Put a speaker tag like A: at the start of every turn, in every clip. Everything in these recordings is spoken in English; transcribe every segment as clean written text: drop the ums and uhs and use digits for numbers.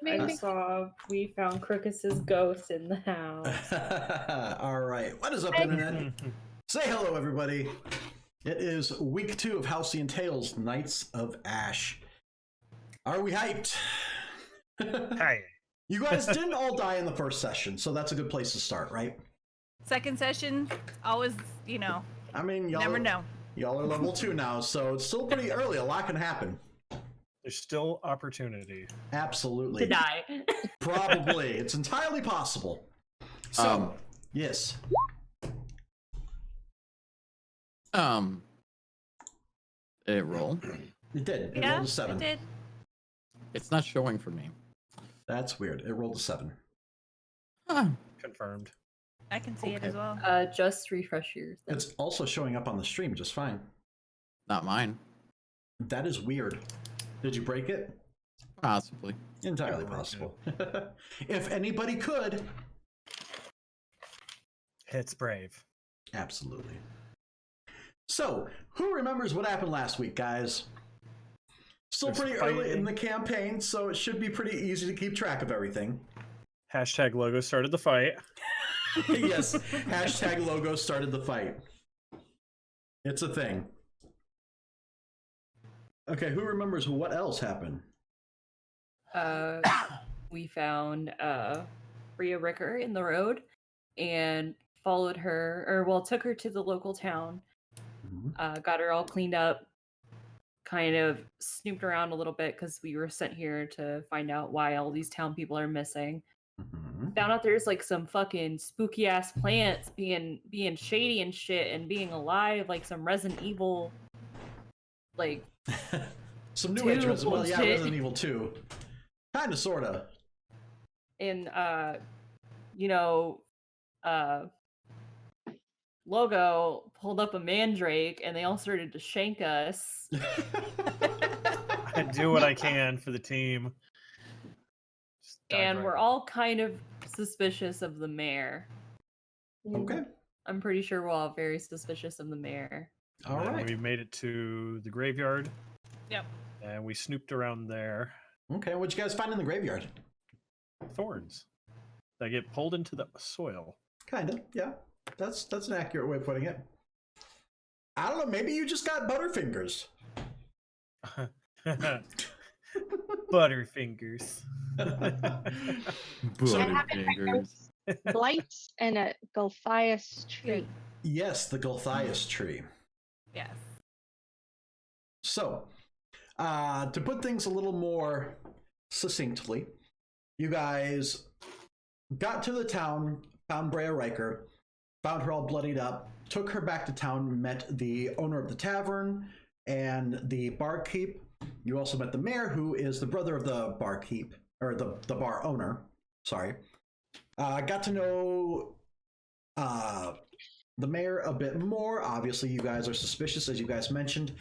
A: I saw we found Crookus's ghost in the house.
B: All right. What is up, Internet? Say hello, everybody. It is week 2 of Halcyon Tales, Knights of Ash. Are we hyped?
C: Hi.
B: You guys didn't all die in the first session, so that's a good place to start, right?
D: Second session, always,
B: I mean, y'all
D: never know.
B: Y'all are level 2 now, so it's still pretty early. A lot can happen.
C: There's still opportunity.
B: Absolutely.
A: To die.
B: Probably. It's entirely possible. So, yes.
E: Did it roll?
B: It did. It
D: Yeah,
B: rolled a 7.
D: it did.
E: It's not showing for me.
B: That's weird. It rolled a 7.
E: Huh.
C: Confirmed.
D: I can see it as well.
A: Just refresh yours.
B: It's also showing up on the stream just fine.
E: Not mine.
B: That is weird. Did you break it?
E: Possibly.
B: Entirely possible. If anybody could.
C: It's brave.
B: Absolutely. So, who remembers what happened last week, guys? Still
C: There's
B: pretty
C: fighting.
B: early in the campaign, so it should be pretty easy to keep track of everything.
C: Hashtag logo started the fight.
B: Yes, hashtag logo started the fight. It's a thing. Okay, who remembers what else happened?
A: We found Rhea Ricker in the road and followed her, took her to the local town. Got her all cleaned up, kind of snooped around a little bit because we were sent here to find out why all these town people are missing. Found out there's like some fucking spooky ass plants being shady and shit and being alive, like some Resident Evil, like
B: some new age Resident. Well, yeah,
A: bullshit.
B: Resident Evil 2. Kinda, sorta.
A: And Logo pulled up a mandrake and they all started to shank us.
C: I do what I can for the team. Just dive
A: And
C: right
A: we're
C: in.
A: all kind of suspicious of the mayor.
B: Okay.
A: I'm pretty sure we're all very suspicious of the mayor.
B: All
C: And then
B: right.
C: We made it to the graveyard.
D: Yep.
C: And we snooped around there.
B: Okay, what'd you guys find in the graveyard?
C: Thorns that get pulled into the soil.
B: Kinda, yeah. That's an accurate way of putting it. I don't know, maybe you just got butterfingers.
C: Butterfingers.
E: Butterfingers.
F: Blights and a Gulthias tree.
B: Yes, the Gulthias tree.
D: Yes.
B: So, to put things a little more succinctly, you guys got to the town, found Brea Riker, found her all bloodied up, took her back to town, met the owner of the tavern and the barkeep. You also met the mayor, who is the brother of the barkeep, or the bar owner. Sorry. Got to know the mayor a bit more. Obviously, you guys are suspicious, as you guys mentioned.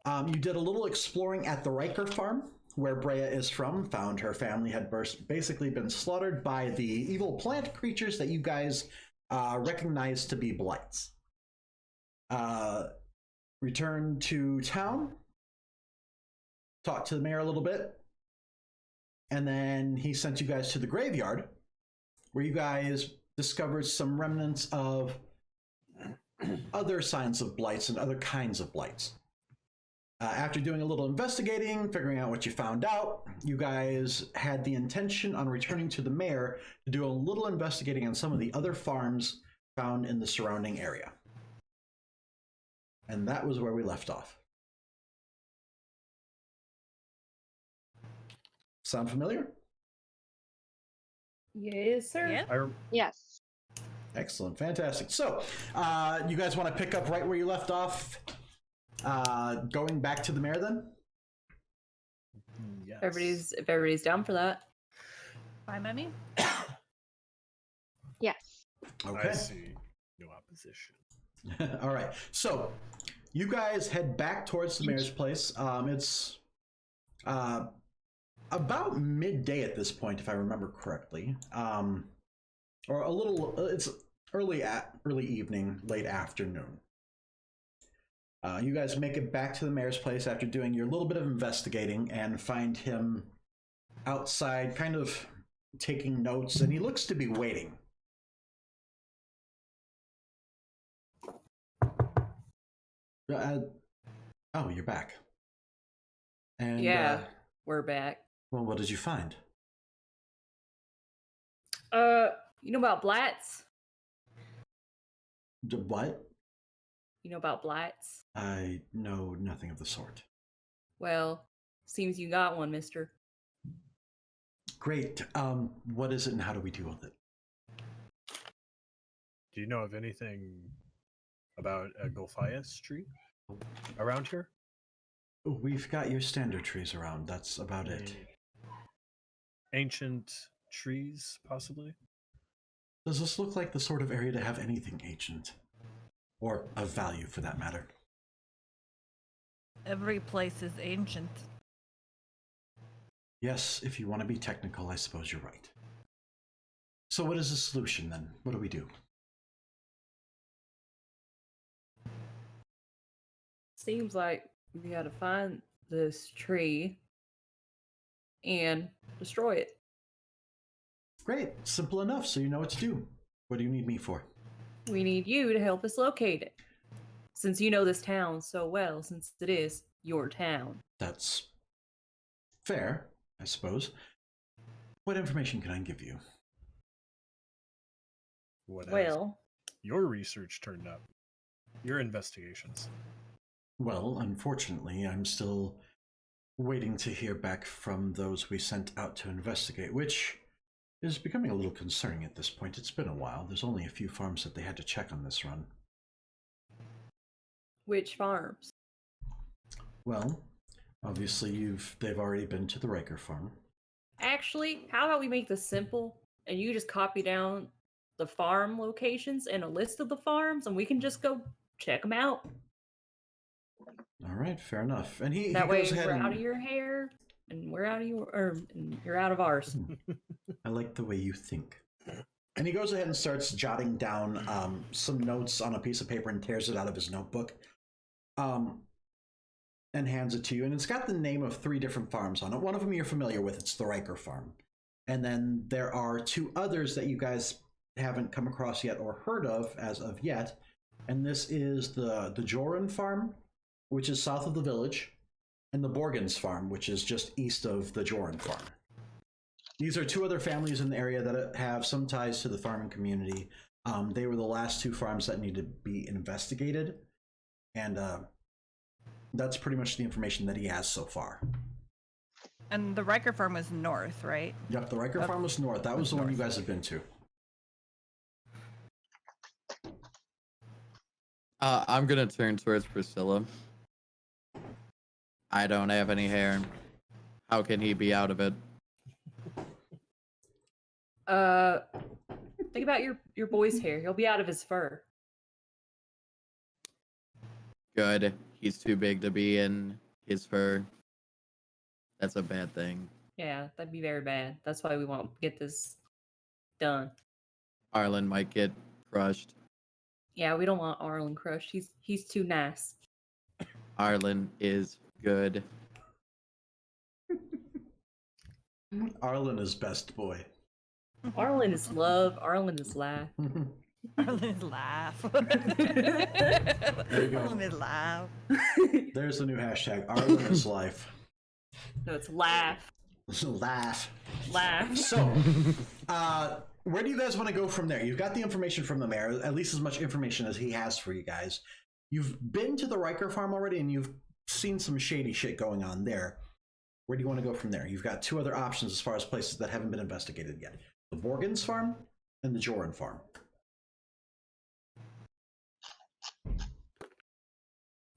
B: You did a little exploring at the Riker farm, where Brea is from. Found her family had basically been slaughtered by the evil plant creatures that you guys recognized to be blights. Returned to town, talked to the mayor a little bit, and then he sent you guys to the graveyard, where you guys discovered some remnants of other signs of blights and other kinds of blights. After doing a little investigating, figuring out what you found out, you guys had the intention on returning to the mayor to do a little investigating on some of the other farms found in the surrounding area. And that was where we left off. Sound familiar?
A: Yes, sir.
D: Yeah.
F: Yes.
B: Excellent, fantastic. So, you guys want to pick up right where you left off? Going back to the mayor then?
C: Yes.
A: If everybody's down for that.
D: Fine by me.
F: Yes.
B: Okay.
C: I see. No opposition.
B: All right. So, you guys head back towards the mayor's place. It's about midday at this point, if I remember correctly. Or a little. It's early evening, late afternoon. You guys make it back to the mayor's place after doing your little bit of investigating and find him outside, kind of taking notes, and he looks to be waiting. Oh, you're back. And
A: Yeah, we're back.
B: well, what did you find?
A: You know about Blatz?
B: What?
A: You know about Blatz?
B: I know nothing of the sort.
A: Well, seems you got one, mister.
B: Great. What is it and how do we deal with it?
C: Do you know of anything about a Golphias tree around here?
B: We've got your standard trees around. That's about it.
C: Ancient trees, possibly?
B: Does this look like the sort of area to have anything ancient? Or of value, for that matter?
D: Every place is ancient.
B: Yes, if you want to be technical, I suppose you're right. So what is the solution, then? What do we do?
A: Seems like we gotta find this tree and destroy it.
B: Great. Simple enough, so you know what to do. What do you need me for?
A: We need you to help us locate it. Since you know this town so well, since it is your town.
B: That's fair, I suppose. What information can I give you?
C: What has
A: Well,
C: your research turned up? Your investigations.
B: Well, unfortunately, I'm still waiting to hear back from those we sent out to investigate, which is becoming a little concerning at this point. It's been a while. There's only a few farms that they had to check on this run.
A: which farms?
B: Well, obviously they've already been to the Riker farm.
A: Actually, how about we make this simple and you just copy down the farm locations and a list of the farms and we can just go check them out.
B: All right, fair enough. And he
A: That way
B: goes ahead
A: we're
B: and
A: out of your hair and we're out of your, or and you're out of ours.
B: I like the way you think. And he goes ahead and starts jotting down some notes on a piece of paper and tears it out of his notebook and hands it to you. And it's got the name of 3 different farms on it. One of them you're familiar with. It's the Riker farm. And then there are 2 others that you guys haven't come across yet or heard of as of yet. And this is the Joran farm, which is south of the village, and the Borgens farm, which is just east of the Joran farm. These are 2 other families in the area that have some ties to the farming community. They were the last 2 farms that needed to be investigated, and that's pretty much the information that he has so far.
D: And the Riker farm was north, right?
B: Yep, the Riker farm was north. That was the one you guys have been to.
E: I'm gonna turn towards Priscilla. I don't have any hair. How can he be out of it?
A: Think about your boy's hair. He'll be out of his fur.
E: Good. He's too big to be in his fur. That's a bad thing.
A: Yeah, that'd be very bad. That's why we want to get this done.
E: Arlen might get crushed.
A: Yeah, we don't want Arlen crushed. He's too nice.
E: Arlen is good.
B: Arlen is best boy.
A: Arlen is love. Arlen is life.
D: Arlen's laugh.
B: There you go.
D: Arlen's laugh.
B: There's the new hashtag, Arlen is life.
A: No, it's laugh.
B: Laugh.
A: Laugh.
B: So, where do you guys want to go from there? You've got the information from the mayor, at least as much information as he has for you guys. You've been to the Riker farm already, and you've seen some shady shit going on there. Where do you want to go from there? You've got 2 other options as far as places that haven't been investigated yet. The Borgens farm and the Joran farm.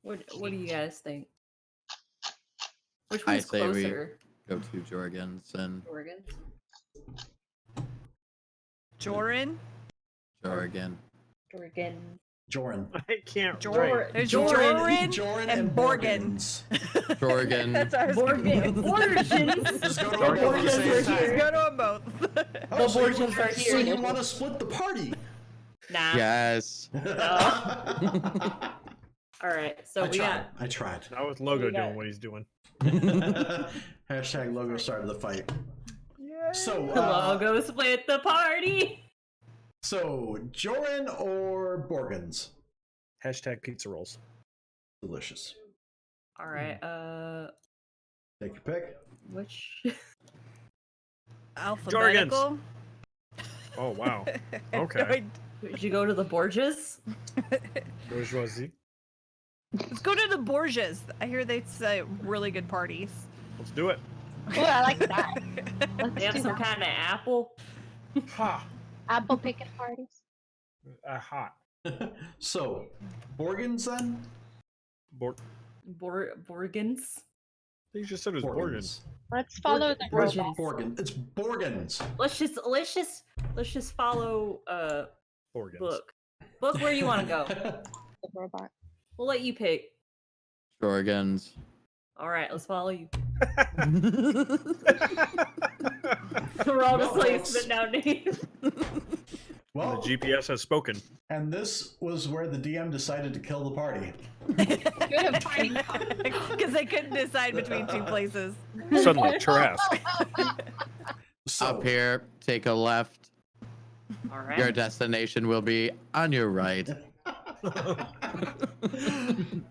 A: What do you guys think? Which
E: I
A: one's
E: say we
A: closer?
E: go to Jorgens and
A: Oregon?
D: Joran?
E: Jorgen.
A: Oregon.
B: Joran.
C: I can't
A: Jor-
D: There's
A: Joran.
D: Joran and Borgens.
E: Jorgen.
D: That's ours.
A: Borgen. Origins.
B: Just go to
A: The
B: them both at the
A: Borgens
B: same
A: are
B: time.
A: here.
D: Go to them both.
B: Oh, so you-
A: Borgens are
B: So
A: here.
B: you want to split the party?
A: Nah.
E: Yes.
A: All right. So we got.
B: I tried.
C: Not with Logo
A: We got-
C: doing what he's doing.
B: Hashtag logo started the fight. So,
A: Hello, go split the party.
B: so Joran or Borgans?
C: Hashtag pizza rolls.
B: Delicious.
A: All right.
B: Take your pick.
A: Which?
D: Alphabetical.
C: Oh wow.
D: No,
C: Okay.
A: Did you go to the Borges?
C: Bourgeoisie.
D: Let's go to the Borgias. I hear they say really good parties.
C: Let's do it.
F: Oh, I like that. Let's
A: They have
F: do
A: some
F: that.
A: kind of apple.
C: Ha.
F: Apple picking parties.
C: Hot.
B: So, Borgans then?
A: Borgans.
C: You just said it was Borgans.
F: Let's follow the
B: Where's
F: robot.
B: Borgans? It's Borgans.
A: Let's just follow
C: Borgans.
A: Book. Book, where you want to go?
F: The robot.
A: We'll let you pick.
E: Jorgens.
A: All right, let's follow you. We're all just like spitting out names.
B: Well,
C: The GPS has spoken.
B: and this was where the DM decided to kill the party.
D: Because they couldn't decide between two places.
C: Suddenly, Trask.
B: So,
E: Up here, take a left.
A: All right.
E: Your destination will be on your right.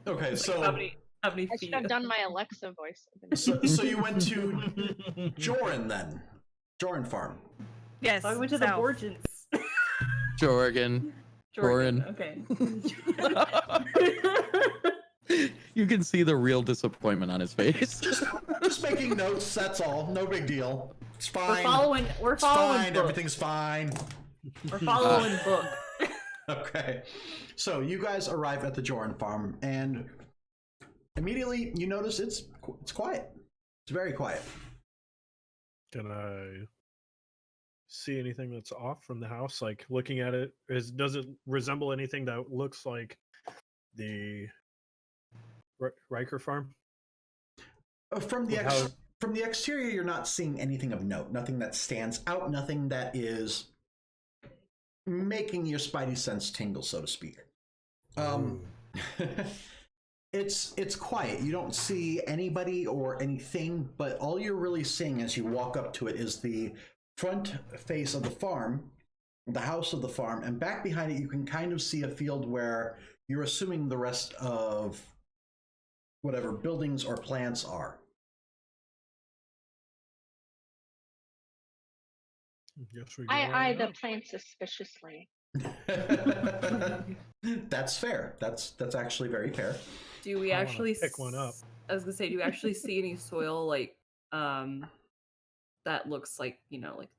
B: okay,
A: How
B: so
A: many
F: I
A: feet?
F: should have done my Alexa voice.
B: so you went to Joran then. Joran Farm.
D: Yes.
A: I went to the
D: south.
A: Borgans.
E: Jorgen. Joran.
A: Okay.
E: You can see the real disappointment on his face.
B: Just making notes, that's all. No big deal. It's fine.
A: We're
B: It's
A: following
B: fine.
A: Book.
B: Everything's fine.
A: We're following Book.
B: Okay. So you guys arrive at the Joran Farm, and immediately you notice it's quiet. It's very quiet.
C: Can I see anything that's off from the house? Like looking at it, does it resemble anything that looks like the Riker farm?
B: From the exterior, you're not seeing anything of note. Nothing that stands out. Nothing that is making your spidey sense tingle, so to speak. It's quiet. You don't see anybody or anything, but all you're really seeing as you walk up to it is the front face of the farm, the house of the farm, and back behind it you can kind of see a field where you're assuming the rest of whatever buildings or plants are.
C: Yes, we go
F: I
C: on
F: eye the
C: up.
F: plant suspiciously.
B: That's fair. That's actually very fair.
A: Do we
C: I wanna
A: actually
C: pick one up.
A: I was gonna say, do we actually see any soil like that looks like, like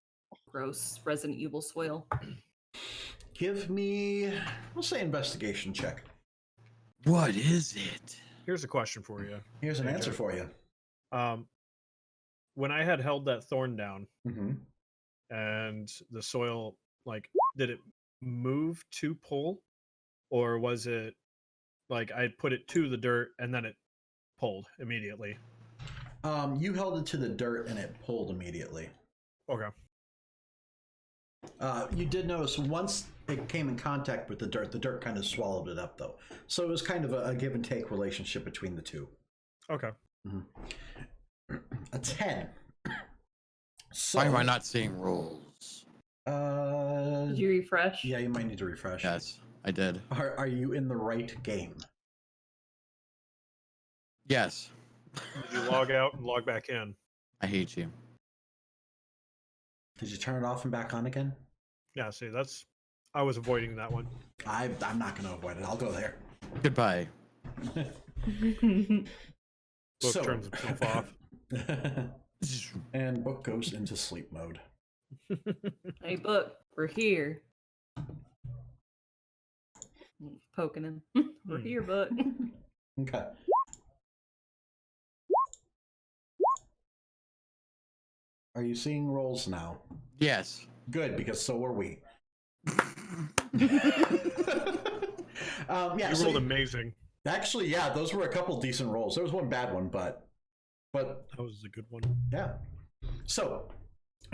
A: gross Resident Evil soil?
B: Give me, we'll say, investigation check.
E: What is it?
C: Here's a question for you.
B: Here's an
C: Hey,
B: answer
C: Joe.
B: for you.
C: When I had held that thorn down
B: Mm-hmm.
C: and the soil, like, did it move to pull, or was it like I put it to the dirt and then it pulled immediately?
B: You held it to the dirt and it pulled immediately.
C: Okay.
B: You did notice once it came in contact with the dirt kind of swallowed it up, though. So it was kind of a give and take relationship between the two.
C: Okay.
B: A 10. So,
E: Why am I not seeing rolls?
A: Did you refresh?
B: Yeah, you might need to refresh.
E: Yes, I did.
B: Are you in the right game?
E: Yes.
C: Did you log out and log back in?
E: I hate you.
B: Did you turn it off and back on again?
C: Yeah, see, I was avoiding that one.
B: I'm not going to avoid it. I'll go there.
E: Goodbye.
C: Book turns himself off.
B: And Book goes into sleep mode.
A: Hey, Book, we're here. Poking him. We're here, Book.
B: Okay. Are you seeing rolls now?
E: Yes.
B: Good, because so are we. Yeah,
C: You rolled amazing.
B: actually, yeah, those were a couple decent rolls. There was one bad one, but
C: That was a good one.
B: yeah. So,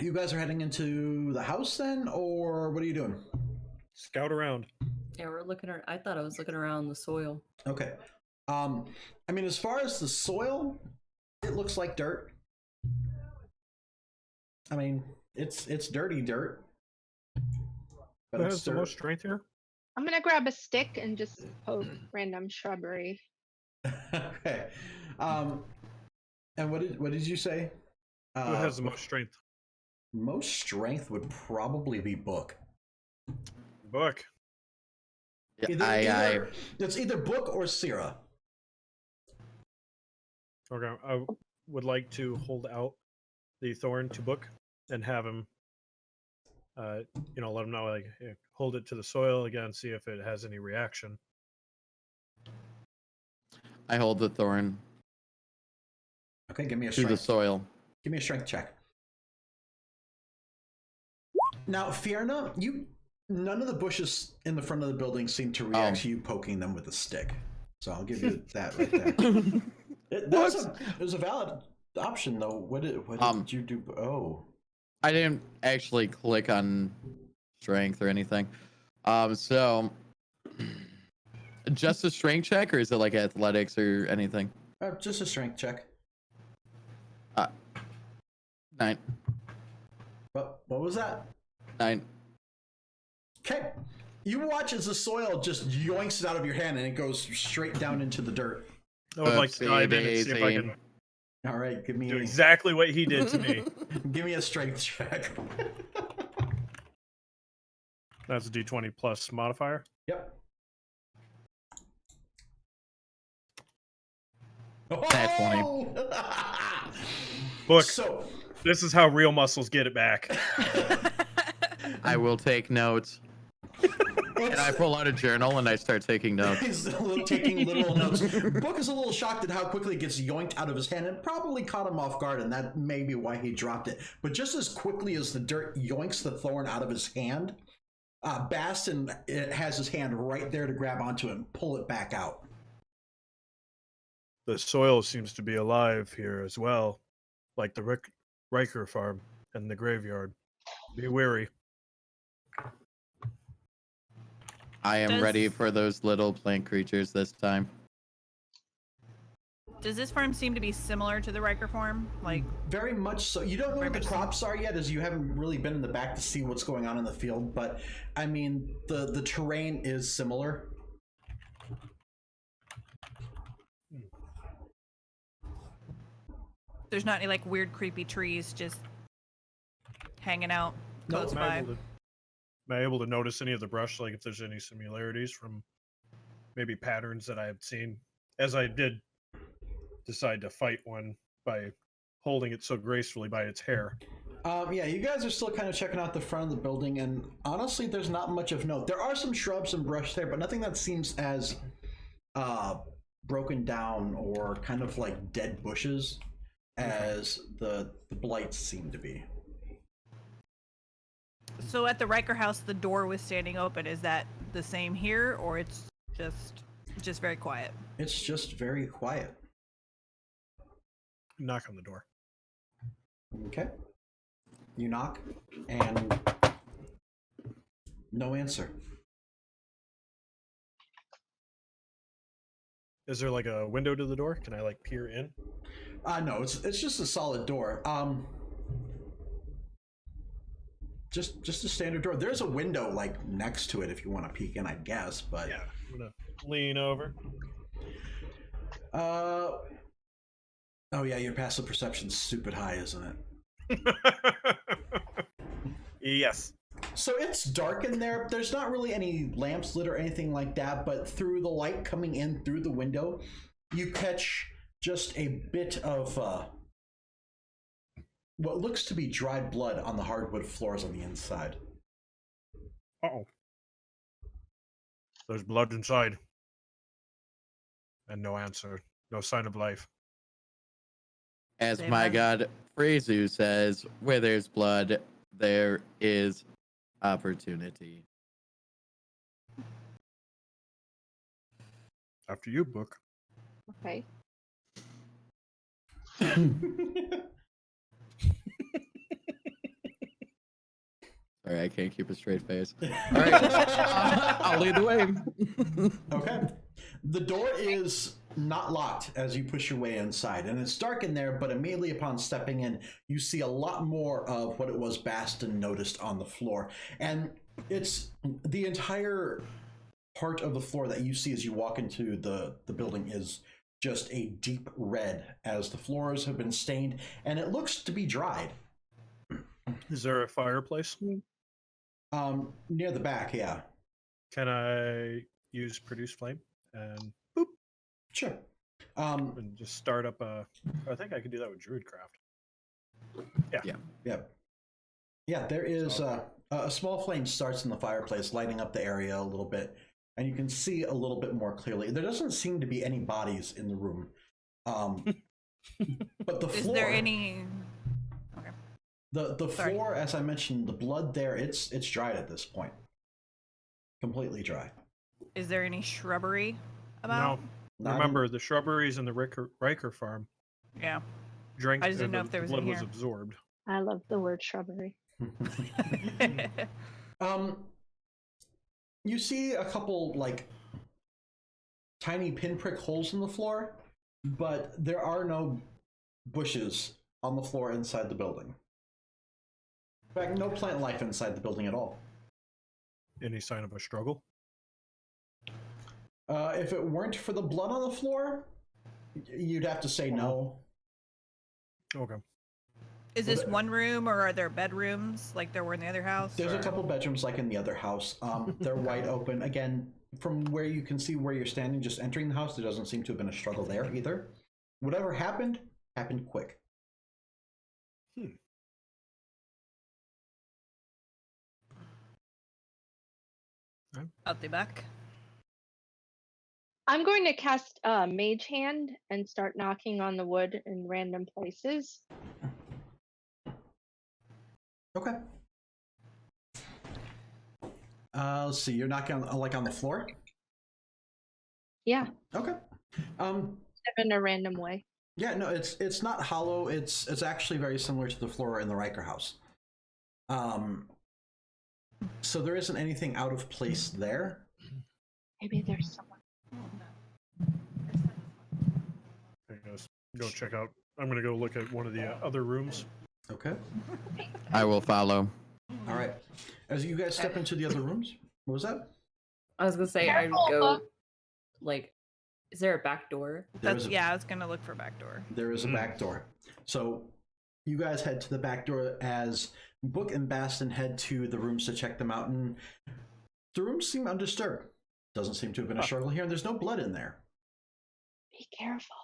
B: you guys are heading into the house then, or what are you doing?
C: Scout around.
A: Yeah, we're looking around. I thought I was looking around the soil.
B: Okay. I mean, as far as the soil, it looks like dirt. I mean, it's dirty dirt. But
C: Who
B: it's
C: has the
B: dirt.
C: most strength here?
F: I'm gonna grab a stick and just poke random shrubbery.
B: Okay. And what did you say?
C: Who has the most strength?
B: Most strength would probably be Book.
C: Book.
E: Yeah,
B: It's either Book or Syrah.
C: Okay, I would like to hold out the thorn to Book and have him, let him know, like, hey, hold it to the soil again, see if it has any reaction.
E: I hold the thorn
B: Okay, give me a
E: to the
B: strength.
E: soil.
B: Give me a strength check. Now, Fierna, none of the bushes in the front of the building seem to react to you poking them with a stick. So I'll give you that right there. It was a valid option, though. What did you do? Oh,
E: I didn't actually click on strength or anything. So just a strength check, or is it like athletics or anything?
B: just a strength check.
E: 9.
B: What was that?
E: 9.
B: Okay. You watch as the soil just yoinks it out of your hand and it goes straight down into the dirt.
C: I would like to dive in and see if I can
B: All right, give me
C: do exactly what he did to me.
B: give me a strength check.
C: That's a D20 plus modifier.
B: Yep.
E: Nat 20.
C: Book.
B: So
C: This is how real muscles get it back.
E: I will take notes. And I pull out a journal and I start taking notes.
B: He's taking literal notes. Book is a little shocked at how quickly it gets yoinked out of his hand, and probably caught him off guard, and that may be why he dropped it. But just as quickly as the dirt yoinks the thorn out of his hand, Baston has his hand right there to grab onto it and pull it back out.
C: The soil seems to be alive here as well, like the Riker farm and the graveyard. Be wary.
E: I am ready for those little plant creatures this time.
D: Does this farm seem to be similar to the Riker farm? Like,
B: very much so. You don't know what the crops are yet, as you haven't really been in the back to see what's going on in the field. But I mean, the terrain is similar.
D: there's not any like weird, creepy trees just hanging out close by.
C: Am I able to notice any of the brush, like if there's any similarities from maybe patterns that I had seen, as I did decide to fight one by holding it so gracefully by its hair.
B: Yeah, you guys are still kind of checking out the front of the building, and honestly, there's not much of note. There are some shrubs and brush there, but nothing that seems as broken down or kind of like dead bushes as the blights seem to be.
D: So at the Riker house, the door was standing open. Is that the same here, or it's just very quiet?
B: It's just very quiet.
C: Knock on the door.
B: Okay. You knock, and no answer.
C: Is there like a window to the door? Can I like peer in?
B: No, it's just a solid door. Just a standard door. There's a window like next to it if you want to peek in, I guess. But
C: yeah, I'm gonna lean over.
B: Oh yeah, your passive perception's stupid high, isn't it?
C: Yes.
B: So it's dark in there. There's not really any lamps lit or anything like that, but through the light coming in through the window, you catch just a bit of what looks to be dried blood on the hardwood floors on the inside.
C: Uh-oh. There's blood inside. And no answer. No sign of life.
E: As my god Frezu says, where there's blood, there is opportunity.
C: After you, Book.
F: Okay.
E: Sorry, I can't keep a straight face. All right, I'll lead the way.
B: Okay. The door is not locked as you push your way inside. And it's dark in there, but immediately upon stepping in, you see a lot more of what it was Baston noticed on the floor. And it's the entire part of the floor that you see as you walk into the building is just a deep red, as the floors have been stained, and it looks to be dried.
C: Is there a fireplace?
B: Near the back, yeah.
C: Can I use produce flame and
B: Sure.
C: and just start up a? I think I could do that with Druidcraft.
B: Yeah, there is a small flame starts in the fireplace, lighting up the area a little bit, and you can see a little bit more clearly. There doesn't seem to be any bodies in the room. But the floor...
D: Is there any... Okay.
B: The floor, as I mentioned, the blood there, it's dried at this point. Completely dry.
D: Is there any shrubbery about?
C: No. Remember, the shrubberies in the Riker farm.
D: Yeah.
C: Drank.
D: I just didn't know if there was
C: blood
D: in
C: was
D: here.
C: absorbed.
F: I love the word shrubbery.
B: You see a couple like tiny pinprick holes in the floor, but there are no bushes on the floor inside the building. In fact, no plant life inside the building at all.
C: Any sign of a struggle?
B: If it weren't for the blood on the floor, you'd have to say no.
C: Okay.
D: Is this one room, or are there bedrooms like there were in the other house?
B: There's a couple bedrooms like in the other house. They're wide open. Again, from where you can see where you're standing, just entering the house, there doesn't seem to have been a struggle there either. Whatever happened quick.
D: Out the back.
F: I'm going to cast Mage Hand and start knocking on the wood in random places.
B: Okay. Let's see. You're knocking on, like on the floor.
F: Yeah.
B: Okay.
F: In a random way.
B: Yeah. No, it's not hollow. It's actually very similar to the floor in the Riker house. So there isn't anything out of place there.
F: Maybe there's someone.
C: Go check out. I'm gonna go look at one of the other rooms.
B: Okay.
E: I will follow.
B: All right. As you guys step into the other rooms, what was that?
A: I was gonna say I'd go. Like, is there a back door?
D: Yeah, I was gonna look for a back door.
B: There is a back door. So you guys head to the back door as Book and Baston head to the rooms to check them out, and the rooms seem undisturbed. Doesn't seem to have been a struggle here, and there's no blood in there.
F: Be careful.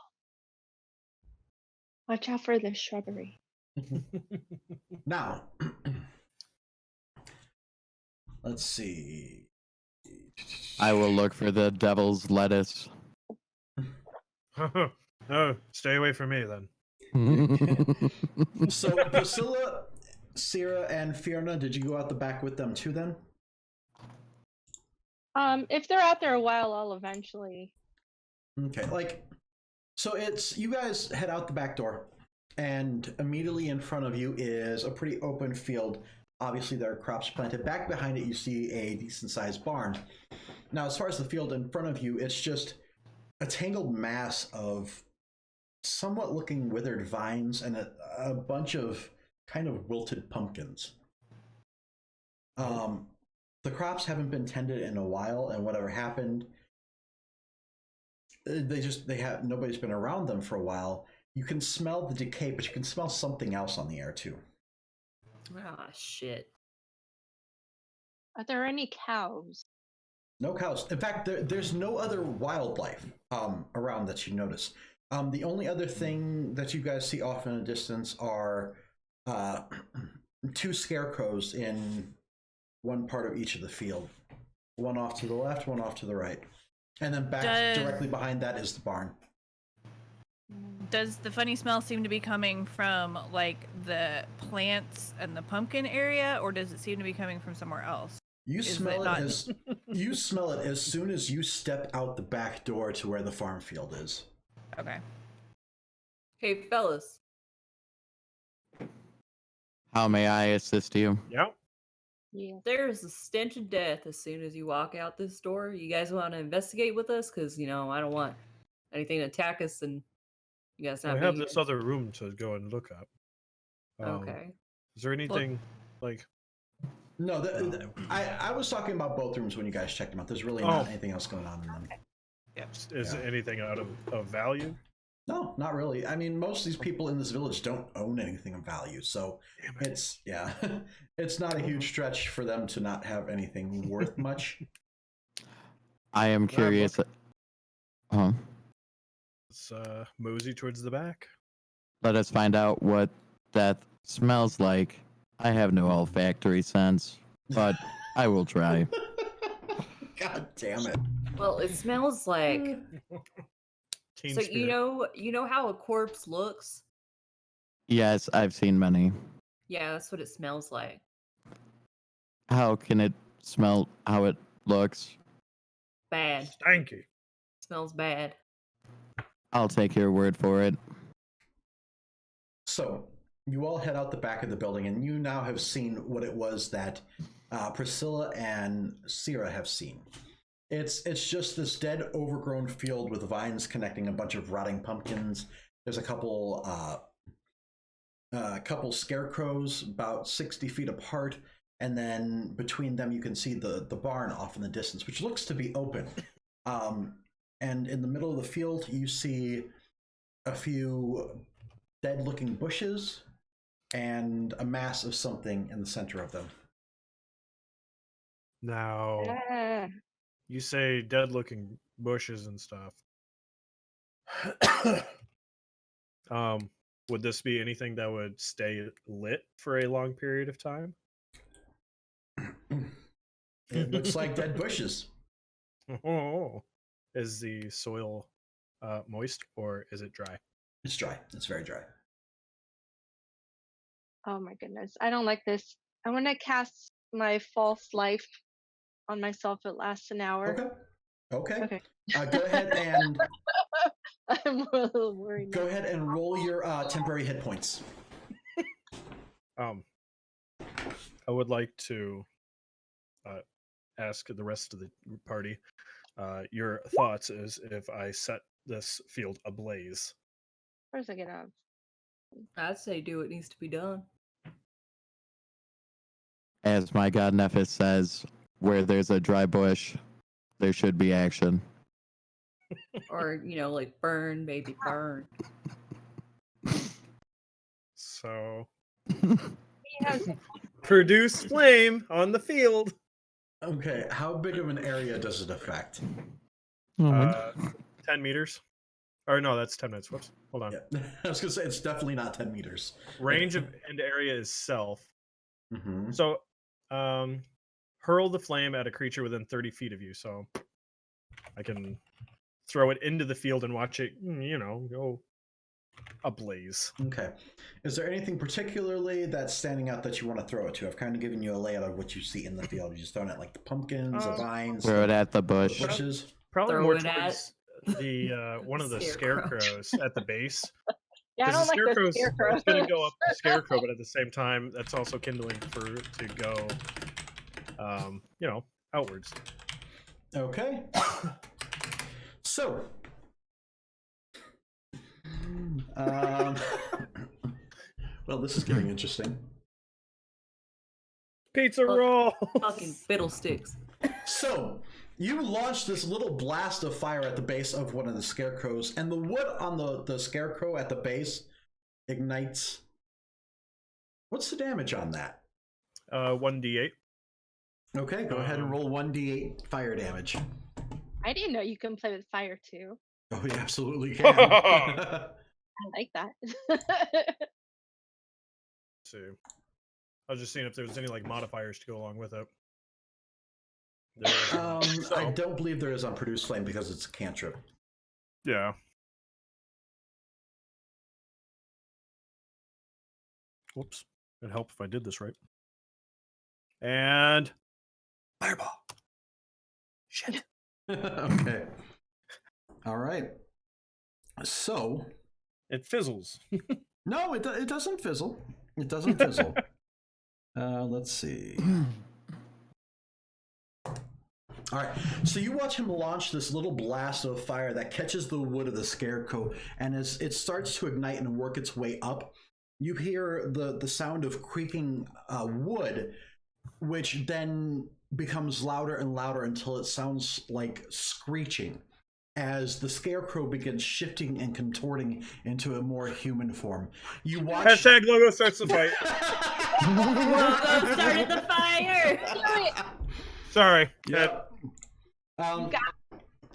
F: Watch out for the shrubbery.
B: Now, let's see.
E: I will look for the devil's lettuce.
C: Oh, stay away from me then.
B: So Priscilla, Sierra, and Fiona, did you go out the back with them too then?
F: If they're out there a while, I'll eventually.
B: Okay, so it's, you guys head out the back door, and immediately in front of you is a pretty open field. Obviously there are crops planted. Back behind it you see a decent sized barn. Now as far as the field in front of you, it's just a tangled mass of somewhat looking withered vines and a bunch of kind of wilted pumpkins. The crops haven't been tended in a while, and whatever happened, nobody's been around them for a while. You can smell the decay, but you can smell something else on the air too.
A: Ah, shit.
F: Are there any cows?
B: No cows. In fact, there's no other wildlife around that you notice. The only other thing that you guys see off in the distance are two scarecrows in one part of each of the field. One off to the left, one off to the right. And then back directly behind that is the barn.
D: Does the funny smell seem to be coming from like the plants and the pumpkin area, or does it seem to be coming from somewhere else?
B: You smell it as soon as you step out the back door to where the farm field is.
D: Okay.
A: Hey, fellas.
E: How may I assist you?
C: Yep.
F: Yeah.
A: There's a stench of death as soon as you walk out this door. You guys want to investigate with us? Because, I don't want anything to attack us, and you guys
C: I
A: not
C: have
A: being
C: this other room to go and look at.
A: okay.
C: Is there anything like?
B: No, I was talking about both rooms when you guys checked them out. There's really not anything else going on in them.
C: Is anything out of value?
B: No, not really. I mean, most of these people in this village don't own anything of value, so it's it's not a huge stretch for them to not have anything worth much.
E: I am curious.
C: Let's mosey towards the back.
E: Let us find out what death smells like. I have no olfactory sense, but I will try.
B: God damn it.
A: Well, it smells like.
C: Teen
A: So
C: spirit.
A: you know how a corpse looks?
E: Yes, I've seen many.
A: Yeah, that's what it smells like.
E: How can it smell how it looks?
A: Bad.
C: Stanky.
A: Smells bad.
E: I'll take your word for it.
B: So you all head out the back of the building, and you now have seen what it was that Priscilla and Sierra have seen. It's just this dead, overgrown field with vines connecting a bunch of rotting pumpkins. There's a couple scarecrows about 60 feet apart, and then between them you can see the barn off in the distance, which looks to be open. And in the middle of the field you see a few dead-looking bushes and a mass of something in the center of them.
C: Now, you say dead-looking bushes and stuff. Would this be anything that would stay lit for a long period of time?
B: It looks like dead bushes.
C: Oh, is the soil moist or is it dry?
B: It's dry. It's very dry.
F: Oh my goodness. I don't like this. I want to cast my false life on myself. It lasts an hour.
B: Okay. Go ahead and
F: I'm a little worried.
B: go ahead and roll your temporary hit points.
C: I would like to ask the rest of the party your thoughts as if I set this field ablaze.
F: Where's I get up?
A: I'd say do what needs to be done.
E: As my god Nephis says, where there's a dry bush, there should be action.
A: Or, like burn, baby, burn.
C: So,
F: Yes.
C: produce flame on the field.
B: Okay, how big of an area does it affect?
C: 10 meters. Or no, that's 10 minutes. Whoops. Hold on.
B: Yeah. I was gonna say it's definitely not 10 meters.
C: Range of and area is self.
B: Mm-hmm.
C: So, hurl the flame at a creature within 30 feet of you. So, I can throw it into the field and watch it, go ablaze.
B: Okay. Is there anything particularly that's standing out that you want to throw it to? I've kind of given you a layout of what you see in the field. You just throwing it like the pumpkins, the vines,
E: Throw it
B: the
E: at the bush.
B: bushes.
C: Probably
A: Throw
C: more
A: it at
C: towards the one of the
A: Scarecrow.
C: scarecrows at the base.
F: Yeah, I
C: Because
F: don't like the scarecrow.
C: it's going to go up the scarecrow, but at the same time, that's also kindling to go, outwards.
B: Okay. So, well, this is getting interesting.
C: Pizza roll.
A: Fucking fiddlesticks.
B: So, you launch this little blast of fire at the base of one of the scarecrows, and the wood on the scarecrow at the base ignites. What's the damage on that?
C: 1d8.
B: Okay, go ahead and roll 1d8 fire damage.
F: I didn't know you can play with fire too.
B: Oh, you absolutely can.
F: I like that.
C: So, I was just seeing if there was any modifiers to go along with it.
B: I don't believe there is on Produce Flame because it's a cantrip.
C: Yeah. Whoops. It'd help if I did this right. And fireball. Shit.
B: Okay. All right. So
C: it fizzles.
B: No, it doesn't fizzle. It doesn't fizzle. Let's see. All right, so you watch him launch this little blast of fire that catches the wood of the scarecrow, and as it starts to ignite and work its way up, you hear the sound of creaking wood, which then becomes louder and louder until it sounds like screeching as the scarecrow begins shifting and contorting into a more human form. You watch...
C: Hashtag logo starts the fight.
A: Logo started the fire!
C: Sorry.
B: Yep.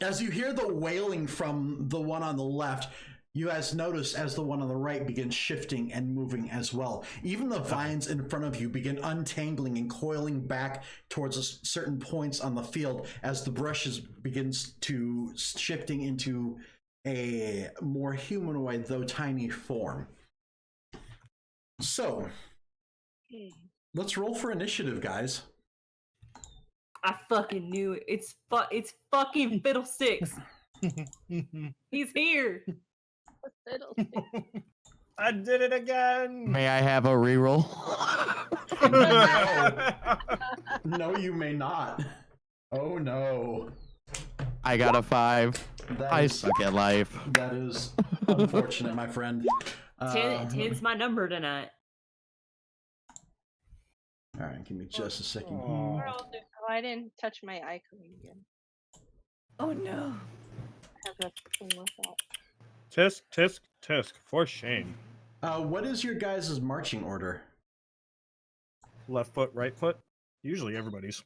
B: As you hear the wailing from the one on the left, you guys notice as the one on the right begins shifting and moving as well. Even the vines in front of you begin untangling and coiling back towards certain points on the field as the brushes begins to shifting into a more humanoid, though tiny form. So, let's roll for initiative, guys.
A: I fucking knew it. It's fucking Fiddlesticks. He's here.
C: I did it again.
E: May I have a reroll?
B: No, you may not. Oh no.
E: I got a 5. I suck at life.
B: That is unfortunate, my friend.
A: 10's my number tonight.
B: All right, give me just a second.
F: Oh, I didn't touch my icon again.
D: Oh no.
F: I have that thing with that.
C: Tisk, tisk, tisk. For shame.
B: What is your guys' marching order?
C: Left foot, right foot. Usually everybody's.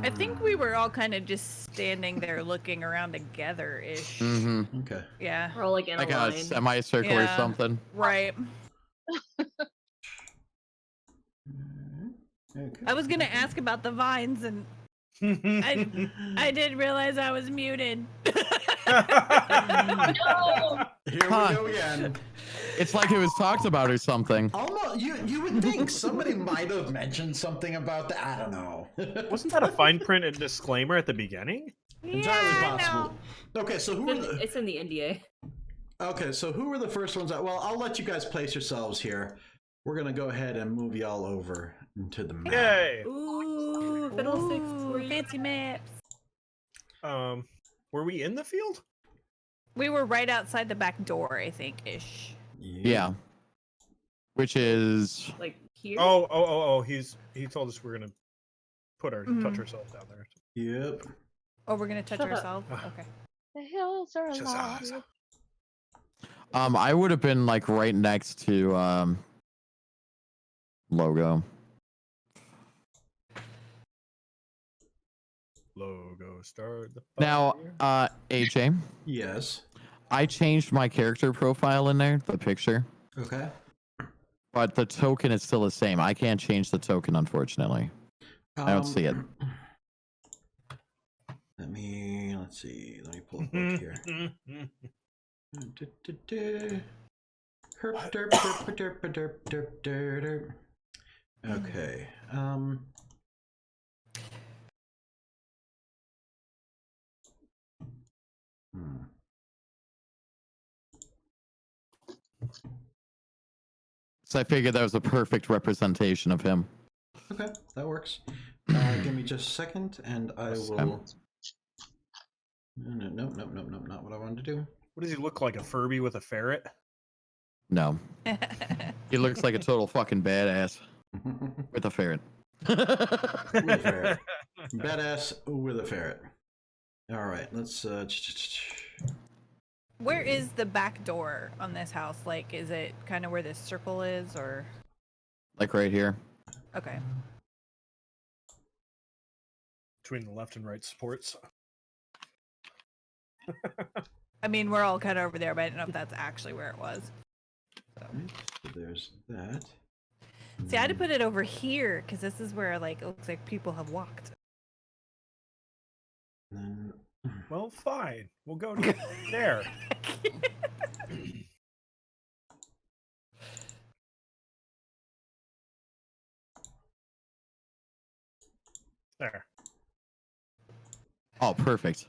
D: I think we were all kind of just standing there looking around together-ish.
E: Mm-hmm.
B: Okay.
D: Yeah.
A: We're all like in
E: Like
A: a
E: a
A: line.
E: semicircle or
D: Yeah.
E: something.
D: Right.
B: Okay.
D: I was gonna ask about the vines, and I didn't realize I was muted.
F: No!
B: Here we go again.
E: It's like it was talked about or something.
B: Almost, you would think somebody might have mentioned something about that. I don't know.
C: Wasn't that a fine print and disclaimer at the beginning?
B: Entirely
D: Yeah, I
B: possible. Okay, so who are the...
A: It's in the NDA.
B: Okay, so who were the first ones out? Well, I'll let you guys place yourselves here. We're gonna go ahead and move y'all over into the map.
C: Yay!
A: Ooh, Fiddlesticks.
D: Ooh, fancy maps.
C: Were we in the field?
D: We were right outside the back door, I think, ish.
E: Yeah. Which is
A: Like here?
C: Oh! He told us we're gonna put our touch ourselves down there.
B: Yep.
D: Oh, we're gonna touch
A: Shut up.
D: ourselves? Okay.
F: The hills are alive.
C: Shazam.
E: I would have been like right next to logo.
C: Logo start the
E: Now,
C: fire.
E: AJ,
B: Yes.
E: I changed my character profile in there, the picture,
B: Okay.
E: but the token is still the same. I can't change the token, unfortunately. I don't see it.
B: Let's see. Let me pull a book here. Herp, derp, derp, derp, derp, derp, derp. Okay.
E: So I figured that was a perfect representation of him.
B: Okay, that works. Give me just a second, and I will. No, not what I wanted to do.
C: What does he look like? A Furby with a ferret?
E: No. He looks like a total fucking badass with a ferret.
B: With a ferret. Badass with a ferret. All right, let's.
D: Where is the back door on this house? Like, is it kind of where this circle is, or?
E: Like right here.
D: Okay.
C: Between the left and right supports.
D: I mean, we're all kind of over there, but I don't know if that's actually where it was. So.
B: So there's that.
D: See, I had to put it over here because this is where, like, it looks like people have walked.
B: Then
C: Well, fine. We'll go to there. There.
E: Oh, perfect.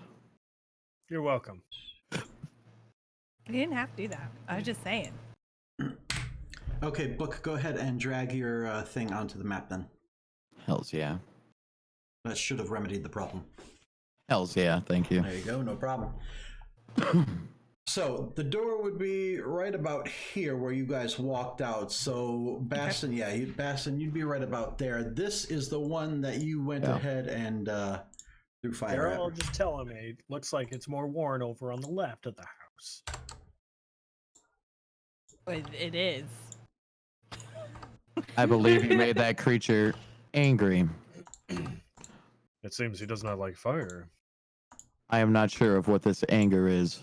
C: You're welcome.
D: You didn't have to do that. I was just saying.
B: Okay, Book, go ahead and drag your thing onto the map then.
E: Hells yeah.
B: That should have remedied the problem.
E: Hells yeah, thank you.
B: There you go, no problem. So the door would be right about here where you guys walked out. So Bastion, Bastion, you'd be right about there. This is the one that you went ahead and threw fire at.
C: They're all just telling me. Looks like it's more worn over on the left of the house.
D: It is.
E: I believe you made that creature angry.
C: It seems he does not like fire.
E: I am not sure of what this anger is,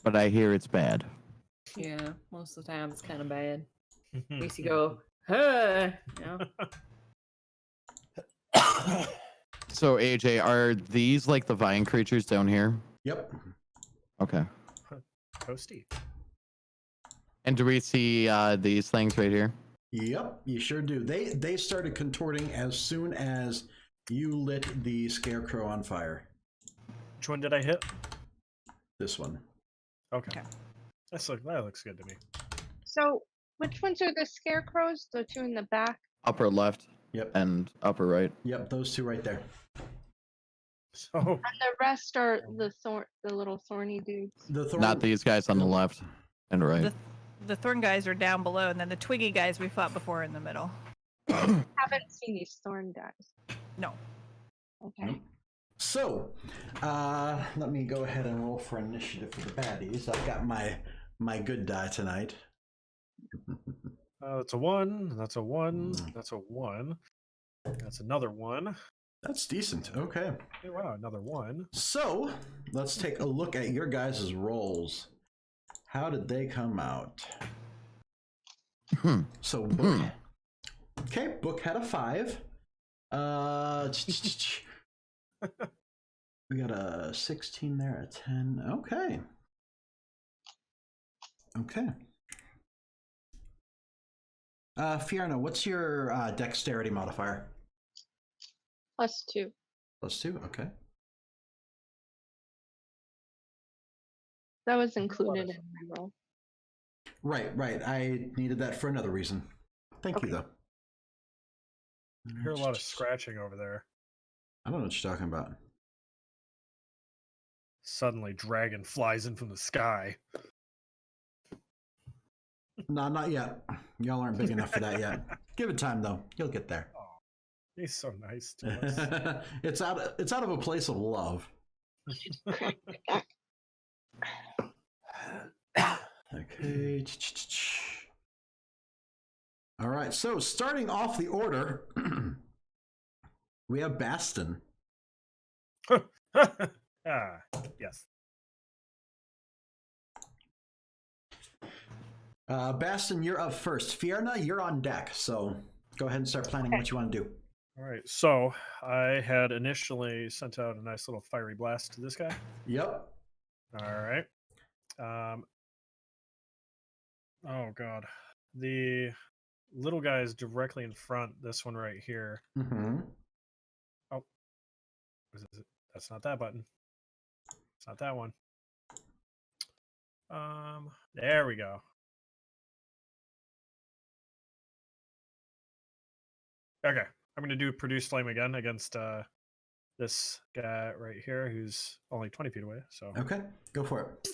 E: but I hear it's bad.
A: Yeah, most of the time it's kind of bad. Makes you go, huh? You know?
E: So AJ, are these like the vine creatures down here?
B: Yep.
E: Okay.
C: Toasty.
E: And do we see these things right here?
B: Yep, you sure do. They started contorting as soon as you lit the scarecrow on fire.
C: Which one did I hit?
B: This one.
C: Okay. That looks good to me.
F: So, which ones are the scarecrows? The two in the back?
E: Upper left.
B: Yep.
E: And upper right.
B: Yep, those two right there.
C: So
F: And the rest are the little thorny dudes.
B: The thorn.
E: Not these guys on the left and right.
D: The thorn guys are down below, and then the twiggy guys we fought before in the middle.
F: Haven't seen these thorn guys.
D: No.
F: Okay.
B: So, let me go ahead and roll for initiative for the baddies. I've got my good die tonight.
C: that's a 1. That's a 1. That's a 1. That's another 1.
B: That's decent. Okay.
C: Hey, wow, another 1.
B: So, let's take a look at your guys' rolls. How did they come out? So, Book. Okay, Book had a 5. We got a 16 there, a 10. Okay. Okay. Fiona, what's your dexterity modifier?
F: +2.
B: +2, okay.
F: That was included in my roll.
B: Right. I needed that for another reason. Thank you, though.
C: I hear a lot of scratching over there.
B: I don't know what you're talking about.
C: Suddenly, dragon flies in from the sky.
B: No, not yet. Y'all aren't big enough for that yet. Give it time, though. You'll get there.
C: Oh, he's so nice to us.
B: It's out of a place of love. Okay. All right. So starting off the order, we have Baston.
C: Yes.
B: Baston, you're up first. Fiona, you're on deck. So go ahead and start planning what you want to do.
C: All right. So I had initially sent out a nice little fiery blast to this guy.
B: Yep.
C: All right. Oh God, the little guy is directly in front. This one right here.
B: Mm-hmm.
C: Oh, that's not that button. It's not that one. There we go. Okay, I'm gonna do produce flame again against this guy right here, who's only 20 feet away. So
B: Okay, go for it.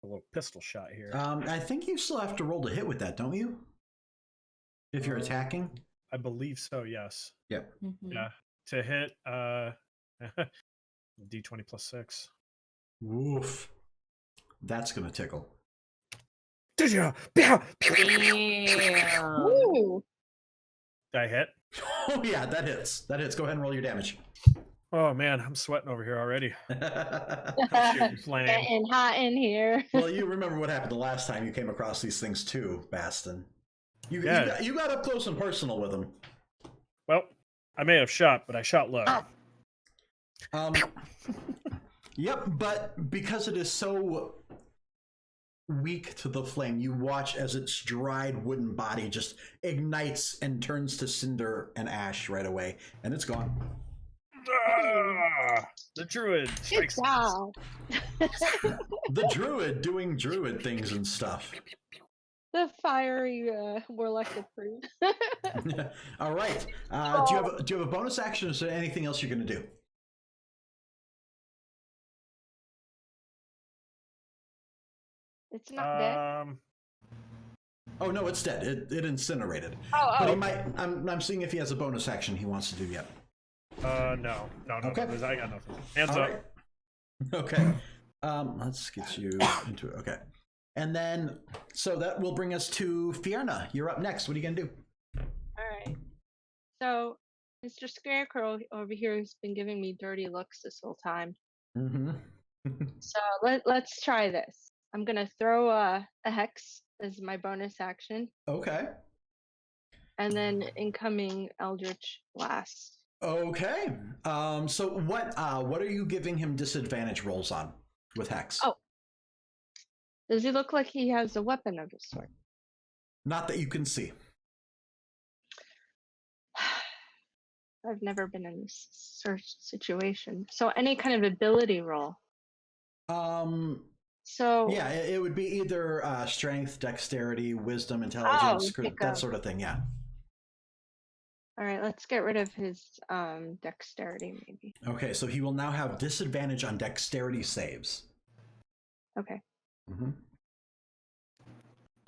C: a little pistol shot here.
B: I think you still have to roll to hit with that, don't you? If you're attacking.
C: I believe so. Yes.
B: Yep.
A: Mhm.
C: Yeah. To hit, D20 plus 6.
B: Woof. That's gonna tickle.
C: Did you?
A: Damn.
F: Ooh.
C: Did I hit?
B: Oh yeah, that hits. That hits. Go ahead and roll your damage.
C: Oh man, I'm sweating over here already. Shooting flame.
F: Getting hot in here.
B: Well, you remember what happened the last time you came across these things too, Baston. You got up close and personal with them.
C: Well, I may have shot, but I shot low.
B: Yep, but because it is so weak to the flame, you watch as its dried wooden body just ignites and turns to cinder and ash right away, and it's gone.
C: The druid
F: Good
C: strikes.
F: job.
B: The druid doing druid things and stuff.
F: the fiery warlock approved.
B: All right. Do you have a bonus action, or is there anything else you're going to do?
F: It's not dead.
B: Oh no, it's dead. It incinerated.
F: Oh,
B: But he might. I'm seeing if he has a bonus action he wants to do yet.
C: No.
B: Okay.
C: I got nothing. Hands
B: All
C: up.
B: right. Okay. Let's get you into it. Okay. And then, so that will bring us to Fierna. You're up next. What are you gonna do?
F: All right. So, Mr. Scarecrow over here has been giving me dirty looks this whole time.
B: Mm-hmm.
F: So let's try this. I'm gonna throw a hex as my bonus action,
B: Okay.
F: and then incoming Eldritch Blast.
B: Okay. So what are you giving him disadvantage rolls on with Hex?
F: Oh. Does he look like he has a weapon of a sort?
B: Not that you can see.
F: I've never been in this sort of situation. So any kind of ability roll. So
B: yeah, it would be either strength, dexterity, wisdom, intelligence, that sort of thing. Yeah.
F: All right, let's get rid of his dexterity, maybe.
B: Okay, so he will now have disadvantage on dexterity saves.
F: Okay.
B: Mm-hmm.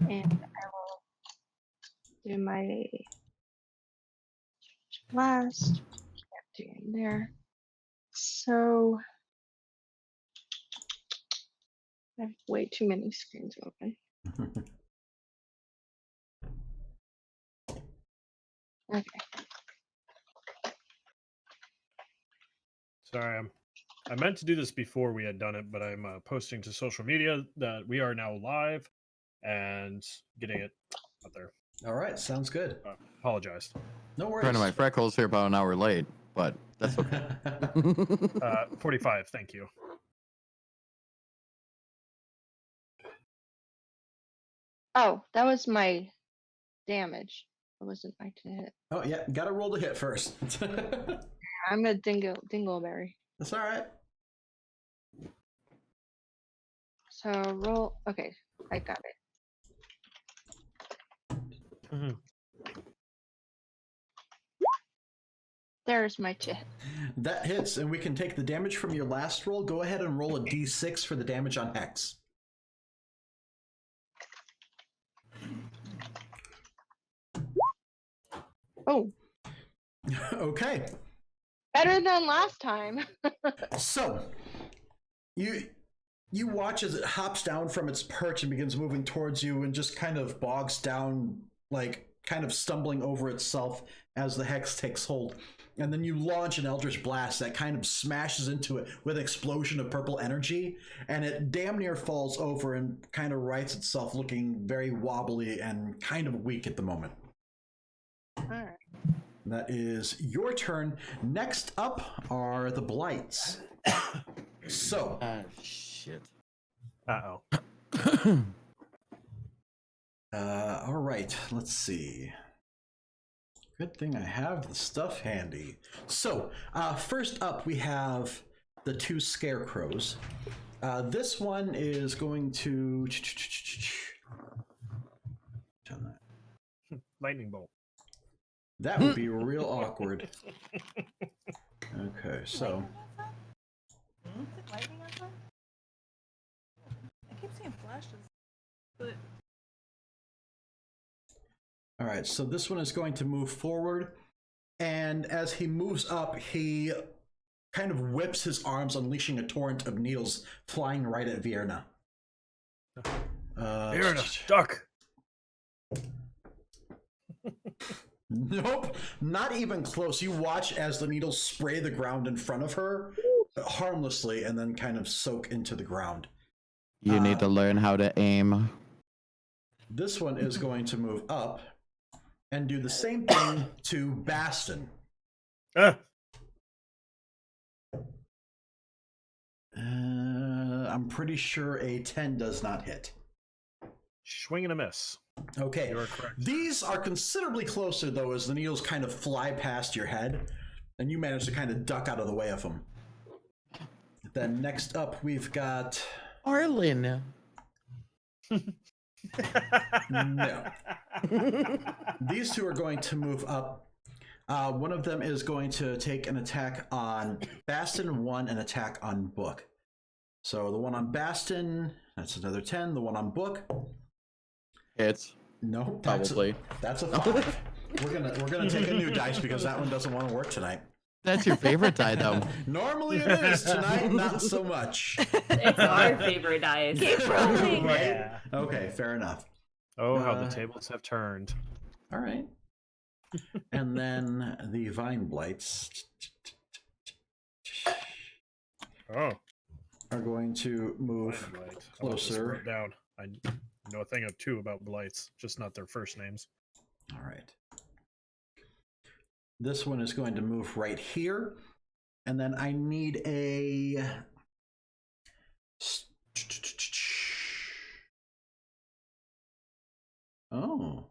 F: And I will do my blast. In there. So I have way too many screens open. Okay.
C: Sorry, I meant to do this before we had done it, but I'm posting to social media that we are now live and getting it out there.
B: All right, sounds good.
C: Apologize.
B: No worries.
E: Friend of my Freckles here about an hour late, but that's okay.
C: 45, thank you.
F: Oh, that was my damage. It wasn't my to hit.
B: Oh yeah, gotta roll the hit first.
F: I'm a dingleberry.
B: That's all right.
F: So roll. Okay, I got it.
C: Mm-hmm.
F: There's my chip.
B: That hits, and we can take the damage from your last roll. Go ahead and roll a d6 for the damage on Hex.
F: Oh.
B: Okay.
F: Better than last time.
B: So, you watch as it hops down from its perch and begins moving towards you and just kind of bogs down, like kind of stumbling over itself as the hex takes hold. And then you launch an Eldritch Blast that kind of smashes into it with an explosion of purple energy, and it damn near falls over and kind of rights itself, looking very wobbly and kind of weak at the moment.
F: All right.
B: That is your turn. Next up are the Blights. So.
E: Shit.
C: Uh-oh.
B: All right, let's see. Good thing I have the stuff handy. So, first up we have the two scarecrows. This one is going to...
C: Lightning bolt.
B: That would be real awkward. Okay, so...
D: Is it lightning outside? I keep seeing flashes, but...
B: All right, so this one is going to move forward, and as he moves up, he kind of whips his arms, unleashing a torrent of needles flying right at Vierna.
C: Vierna, duck!
B: Nope, not even close. You watch as the needles spray the ground in front of her harmlessly and then kind of soak into the ground.
E: You need to learn how to aim.
B: This one is going to move up and do the same thing to Baston. I'm pretty sure a 10 does not hit.
C: Swing and a miss.
B: Okay.
C: You are correct.
B: These are considerably closer, though, as the needles kind of fly past your head, and you manage to kind of duck out of the way of them. Then next up, we've got...
E: Arlen.
B: No. These two are going to move up. One of them is going to take an attack on Baston, one an attack on Book. So the one on Baston, that's another 10. The one on Book,
E: It's
B: no,
E: probably.
B: that's a 5. We're gonna take a new dice because that one doesn't want to work tonight.
E: That's your favorite die, though.
B: Normally it is, tonight not so much.
A: It's our favorite dice.
D: Keep rolling.
C: Yeah.
B: Okay, fair enough.
C: Oh, how the tables have turned.
B: All right. And then the Vine Blights
C: Oh,
B: are going to move
C: blight.
B: closer.
C: Wrote down. I know a thing or two about blights, just not their first names.
B: All right. This one is going to move right here. And then I need a... Oh.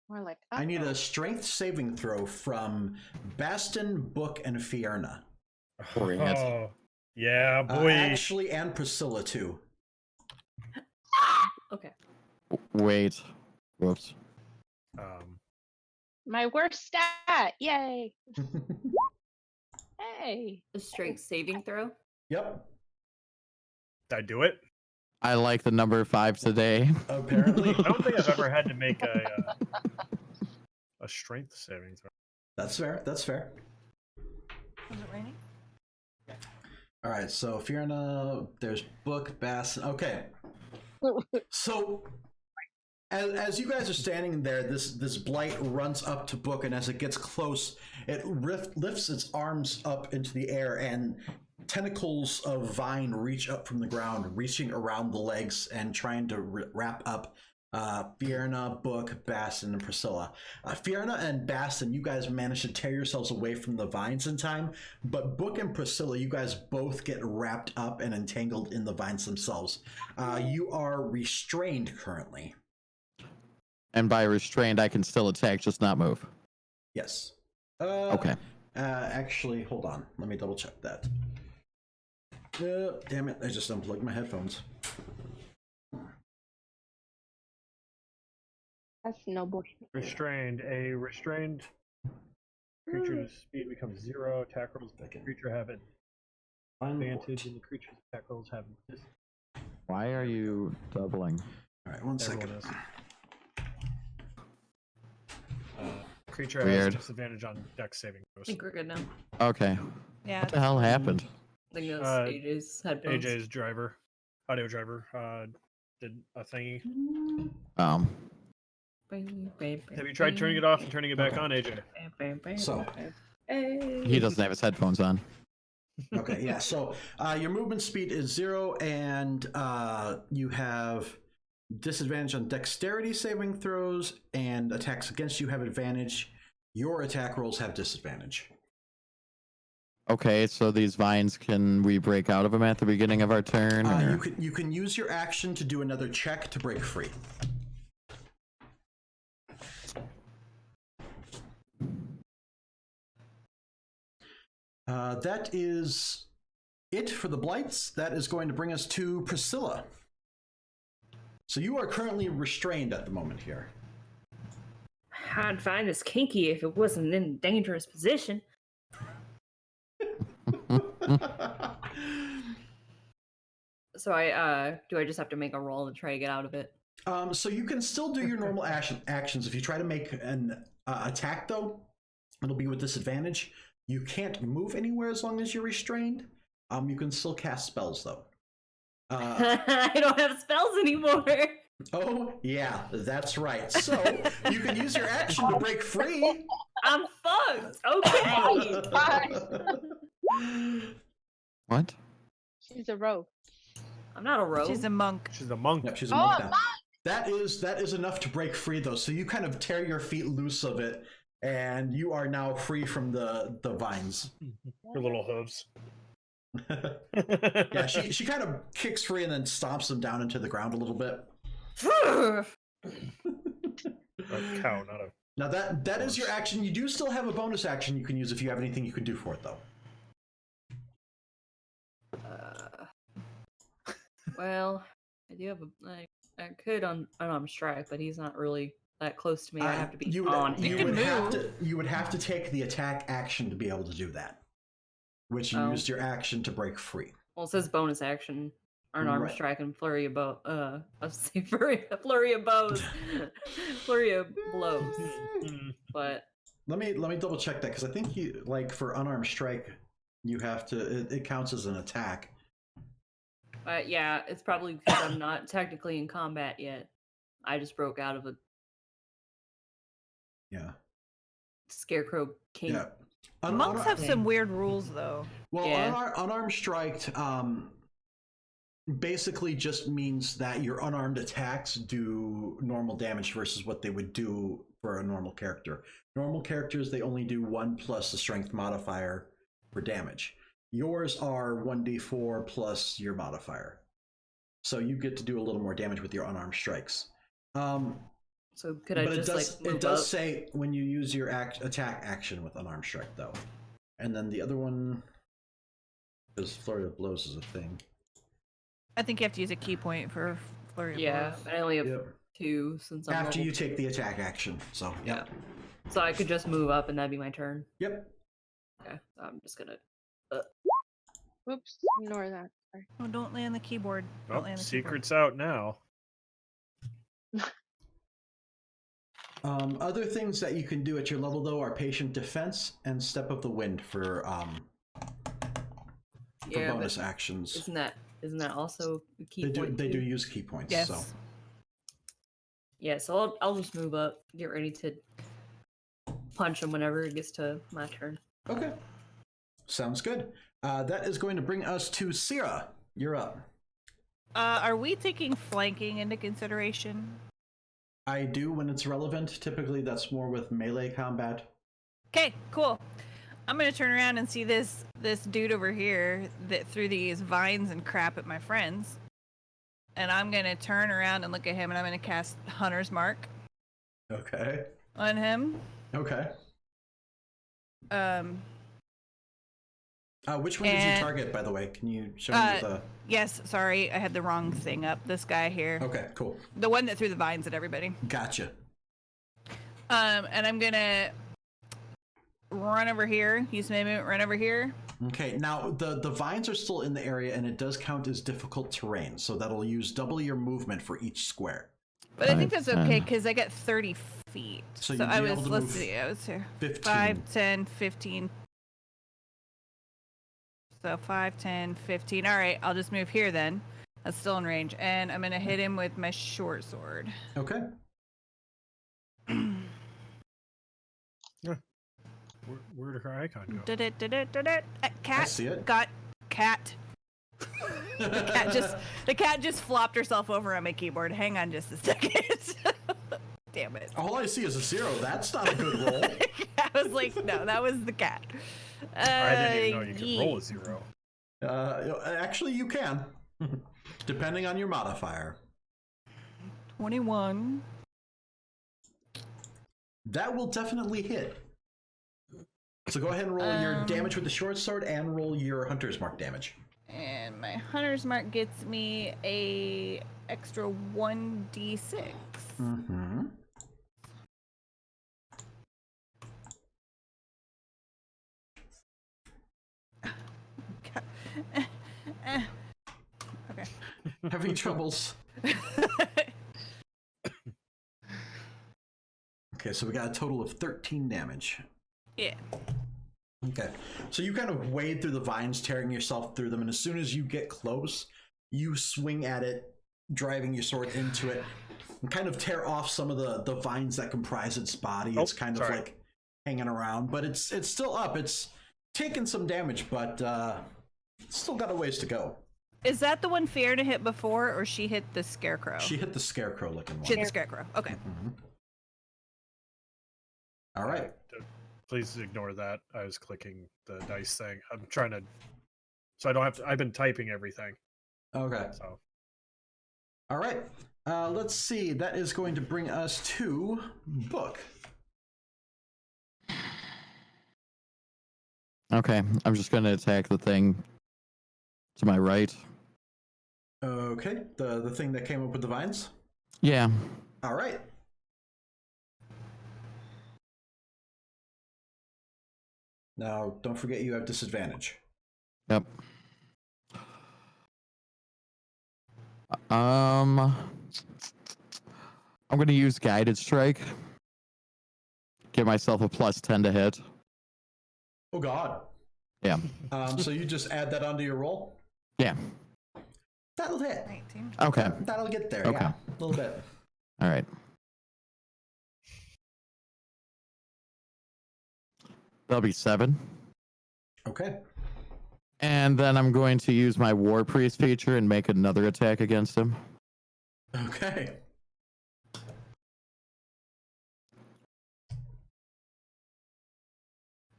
F: More like
B: I need a strength saving throw from Baston, Book, and Fierna.
C: Oh, yeah, boy.
B: Actually, and Priscilla, too.
A: Okay.
E: Wait. Whoops.
F: my worst stat. Yay! Hey.
A: A strength saving throw.
B: Yep.
C: Did I do it?
E: I like the number 5 today.
B: Apparently.
C: I don't think I've ever had to make a strength saving throw.
B: That's fair. That's fair.
D: Was it raining?
B: All right. So Fierna, there's Book, Baston. Okay. So as you guys are standing there, this blight runs up to Book, and as it gets close, it lifts its arms up into the air, and tentacles of vine reach up from the ground, reaching around the legs and trying to wrap up Fierna, Book, Baston, and Priscilla. Fierna and Baston, you guys manage to tear yourselves away from the vines in time, but Book and Priscilla, you guys both get wrapped up and entangled in the vines themselves. You are restrained currently.
E: And by restrained, I can still attack, just not move.
B: Yes.
E: Okay.
B: Actually, hold on. Let me double check that. Damn it, I just unplugged my headphones.
F: That's no boy.
C: Restrained. A restrained creature's speed becomes 0. Attack rolls. The creature have an advantage, and the creature's attack rolls have this.
E: Why are you doubling?
B: All right, one second.
C: Everyone is. Creature
E: Weird.
C: has disadvantage on dex saving
A: I
C: throws.
A: think we're good now.
E: Okay.
D: Yeah.
E: What the hell happened?
A: I think those AJ's headphones.
C: AJ's driver, audio driver, did a thingy. Have you tried turning it off and turning it back on, AJ?
B: So,
E: He doesn't have his headphones on.
B: okay, yeah. So your movement speed is 0, and you have disadvantage on dexterity saving throws, and attacks against you have advantage. Your attack rolls have disadvantage.
E: Okay, so these vines, can we break out of them at the beginning of our turn? Or?
B: You can use your action to do another check to break free. That is it for the blights. That is going to bring us to Priscilla. So you are currently restrained at the moment here.
A: I'd find this kinky if it wasn't in a dangerous position. So do I just have to make a roll to try to get out of it?
B: So you can still do your normal actions. If you try to make an attack, though, it'll be with disadvantage. You can't move anywhere as long as you're restrained. You can still cast spells, though.
A: I don't have spells anymore.
B: Oh, yeah, that's right. So you can use your action to break free.
A: I'm fucked. Okay.
E: What?
F: She's a rogue.
A: I'm not a rogue.
D: She's a monk.
C: She's a monk.
B: Yep, she's a monk now. That is enough to break free, though. So you kind of tear your feet loose of it, and you are now free from the vines.
C: Her little hooves.
B: Yeah, she kind of kicks free and then stomps them down into the ground a little bit.
C: A cow, not a...
B: Now that is your action. You do still have a bonus action you can use if you have anything you can do for it, though.
A: Well, I do have I could unarmed strike, but he's not really that close to me. I have to be on him.
B: You would have to take the attack action to be able to do that, which you used your action to break free.
A: Well, it says bonus action. Unarmed strike and flurry of flurry of bows, flurry of blows. But
B: let me double check that because I think you for unarmed strike, you have to. It counts as an attack.
A: Yeah, it's probably because I'm not technically in combat yet. I just broke out of a scarecrow king.
B: Yeah.
D: Monks have some weird rules though.
B: Well, unarmed strike basically just means that your unarmed attacks do normal damage versus what they would do for a normal character. Normal characters, they only do 1 plus the strength modifier for damage. Yours are 1d4 plus your modifier. So you get to do a little more damage with your unarmed strikes.
A: So could I just move
B: it does
A: up?
B: say when you use your attack action with unarmed strike though. And then the other one, because flurry of blows is a thing.
D: I think you have to use a key point for flurry of blows.
A: Yeah, I only have 2 since I'm
B: after you take the attack action. So
A: yeah. So I could just move up and that'd be my turn.
B: Yep.
A: Okay, so I'm just gonna.
F: Whoops, ignore that. Sorry.
D: Oh, don't land the keyboard.
C: Oh, secret's out now.
B: Other things that you can do at your level though are patient defense and step of the wind for bonus actions.
A: Isn't that also a key point?
B: They do use key points.
D: Yes.
B: So.
A: Yeah, so I'll just move up, get ready to punch him whenever it gets to my turn.
B: Okay. Sounds good. That is going to bring us to Syrah. You're up.
D: Are we taking flanking into consideration?
B: I do when it's relevant. Typically, that's more with melee combat.
D: Okay, cool. I'm gonna turn around and see this dude over here that threw these vines and crap at my friends, and I'm gonna turn around and look at him, and I'm gonna cast Hunter's Mark.
B: Okay.
D: On him.
B: Okay. Which one did you target, by the way? Can you show me the...
D: Yes, sorry, I had the wrong thing up. This guy here.
B: Okay, cool.
D: The one that threw the vines at everybody.
B: Gotcha.
D: And I'm gonna run over here, use my movement, run over here.
B: Okay, now the vines are still in the area, and it does count as difficult terrain, so that'll use double your movement for each square.
D: But I think that's okay, because I got 30 feet.
B: So
D: I was, let's see, I was here.
B: 15.
D: 5, 10, 15. So 5, 10, 15. All right, I'll just move here then. That's still in range. And I'm going to hit him with my short sword.
B: Okay.
C: Where did her icon go?
D: Cat.
B: I see it.
D: Got cat. The cat just flopped herself over on my keyboard. Hang on just a second. Damn it.
B: All I see is a 0. That's not a good roll.
D: I was like, no, that was the cat.
C: I didn't even know you could roll a 0.
B: Actually, you can. Depending on your modifier.
D: 21.
B: That will definitely hit. So go ahead and roll your damage with the short sword and roll your Hunter's Mark damage.
D: And my Hunter's Mark gets me a extra 1d6.
B: Mm-hmm.
D: Okay.
B: Having troubles. Okay, so we got a total of 13 damage.
D: Yeah.
B: Okay, so you kind of wade through the vines, tearing yourself through them, and as soon as you get close, you swing at it, driving your sword into it, and kind of tear off some of the vines that comprise its body. It's kind of like hanging around, but it's still up. It's taken some damage, but it's still got a ways to go.
D: Is that the one Fiona hit before, or she hit the scarecrow?
B: She hit the scarecrow looking one.
D: She hit the scarecrow. Okay.
B: Mm-hmm. All right.
C: Please ignore that. I was clicking the dice thing. I'm trying to, so I don't have to. I've been typing everything.
B: Okay.
C: So.
B: All right. Let's see. That is going to bring us to Book.
E: Okay, I'm just gonna attack the thing to my right.
B: Okay, the thing that came up with the vines?
E: Yeah.
B: All right. Now, don't forget you have disadvantage.
E: Yep. I'm gonna use guided strike. Give myself a +10 to hit.
B: Oh God.
E: Yeah.
B: So you just add that onto your roll?
E: Yeah.
B: That'll hit.
D: 19.
E: Okay.
B: That'll get there.
E: Okay.
B: Yeah, a little bit.
E: All right. That'll be 7.
B: Okay.
E: And then I'm going to use my War Priest feature and make another attack against him.
B: Okay.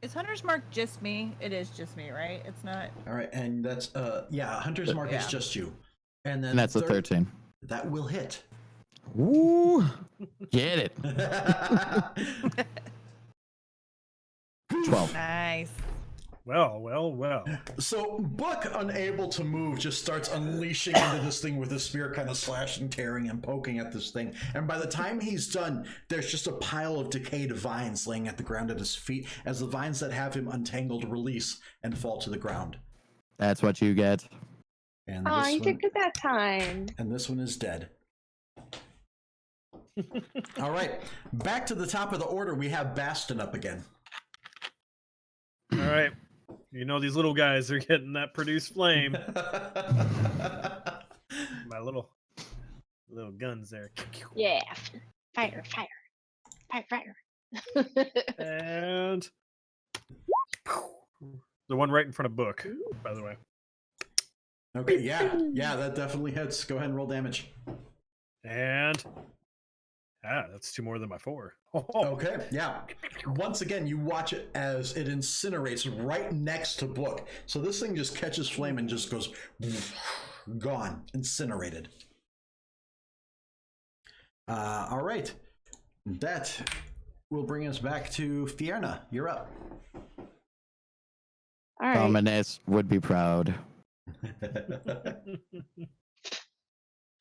D: Is Hunter's Mark just me? It is just me, right? It's not.
B: All right, and that's Hunter's Mark is just you, and then
E: And that's a 13.
B: That will hit.
E: Woo! Get it. 12.
D: Nice.
C: Well.
B: So Book, unable to move, just starts unleashing into this thing with his spear, kind of slashing, tearing, and poking at this thing. And by the time he's done, there's just a pile of decayed vines laying at the ground at his feet, as the vines that have him untangled release and fall to the ground.
E: That's what you get.
B: And
F: Oh,
B: this
F: you
B: one,
F: did good that time.
B: and this one is dead. All right, back to the top of the order. We have Bastion up again.
C: All right. You know these little guys are getting that produced flame. My little guns there.
F: Yeah. Fire.
C: And the one right in front of Book, by the way.
B: Okay, yeah, that definitely hits. Go ahead and roll damage.
C: And that's 2 more than my 4.
B: Okay, yeah. Once again, you watch it as it incinerates right next to Book. So this thing just catches flame and just goes gone, incinerated. All right. That will bring us back to Fierna. You're up.
F: All right.
E: Dominus would be proud.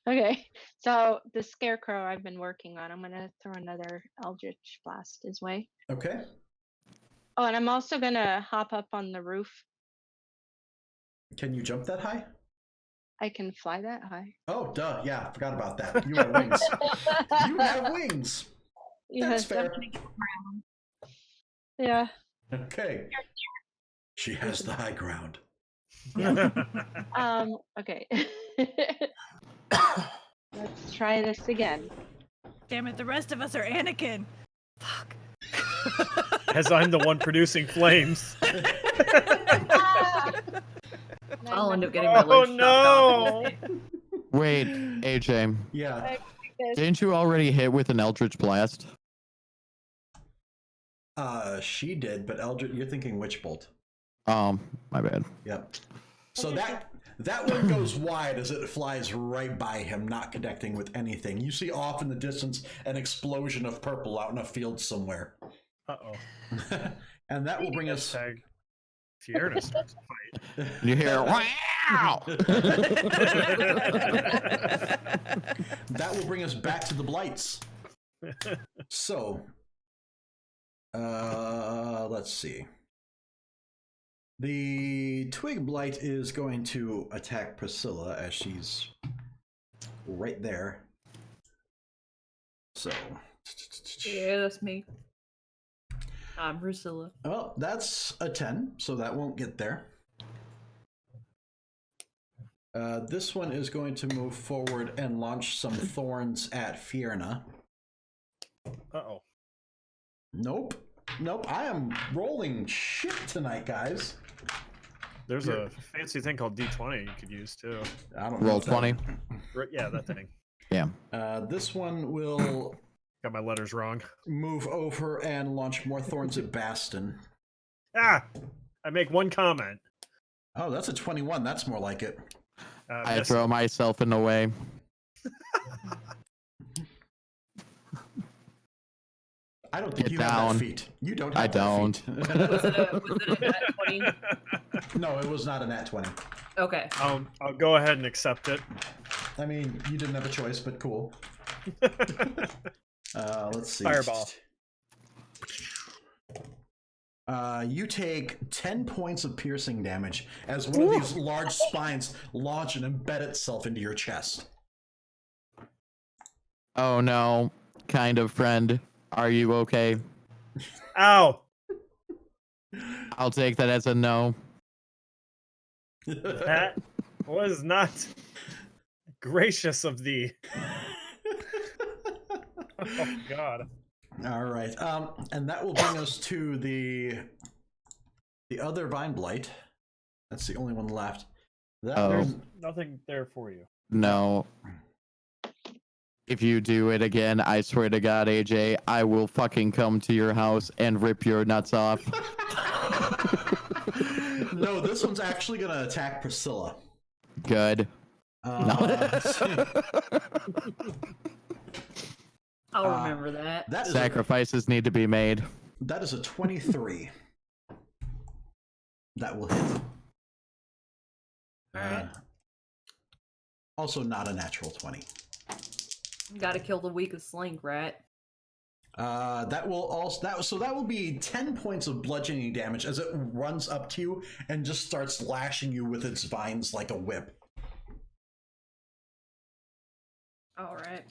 F: Okay. So the scarecrow I've been working on, I'm gonna throw another Eldritch Blast his way.
B: Okay.
F: Oh, and I'm also gonna hop up on the roof.
B: Can you jump that high?
F: I can fly that high.
B: Oh, duh. Yeah, I forgot about that. You have wings. You have wings. That's fair.
F: Yeah.
B: Okay. She has the high ground.
F: Okay. Let's try this again.
D: Damn it, the rest of us are Anakin. Fuck.
C: As I'm the one producing flames.
A: I'll end up getting my
C: Oh
A: leg chopped off.
C: no!
E: Wait, AJ.
B: Yeah.
E: Didn't you already hit with an Eldritch Blast?
B: She did, but Eldritch, you're thinking Witch Bolt.
E: My bad.
B: Yep. So that one goes wide as it flies right by him, not connecting with anything. You see off in the distance an explosion of purple out in a field somewhere.
C: Uh-oh.
B: And that will bring us...
C: Hashtag Fierna starts a fight.
E: You hear, wow!
B: That will bring us back to the Blights. So, let's see. The Twig Blight is going to attack Priscilla as she's right there. So,
A: Yeah, that's me. I'm Priscilla.
B: well, that's a 10, so that won't get there. This one is going to move forward and launch some thorns at Fierna.
C: Uh-oh.
B: Nope. I am rolling shit tonight, guys.
C: There's a fancy thing called D20 you could use too.
B: I don't know.
E: Roll 20.
C: Yeah, that thing.
E: Yeah.
B: This one will
C: Got my letters wrong.
B: move over and launch more thorns at Bastion.
C: I make one comment.
B: Oh, that's a 21. That's more like it.
E: I
C: Miss.
E: throw myself in the way.
B: I don't think
E: Get
B: you
E: down.
B: have that feat. You don't have
E: I
B: that
E: don't.
B: feat.
A: Was it a nat 20?
B: No, it was not a nat 20.
A: Okay.
C: I'll go ahead and accept it.
B: I mean, you didn't have a choice, but cool. Let's see.
C: Fireball.
B: You take 10 points of piercing damage as one of these large spines launch and embed itself into your chest.
E: Oh no, kind of friend. Are you okay?
C: Ow!
E: I'll take that as a no.
C: That was not gracious of thee. Oh God.
B: All right. And that will bring us to the other Vine Blight. That's the only one left.
C: There's nothing there for you.
E: No. If you do it again, I swear to God, AJ, I will fucking come to your house and rip your nuts off.
B: No, this one's actually going to attack Priscilla.
E: Good.
A: I'll remember that.
B: That is
E: Sacrifices need to be made.
B: that is a 23. That will hit.
A: Alright.
B: Also not a natural 20.
A: Gotta kill the weakest link, right?
B: That will be 10 points of bludgeoning damage as it runs up to you and just starts lashing you with its vines like a whip.
A: Alright.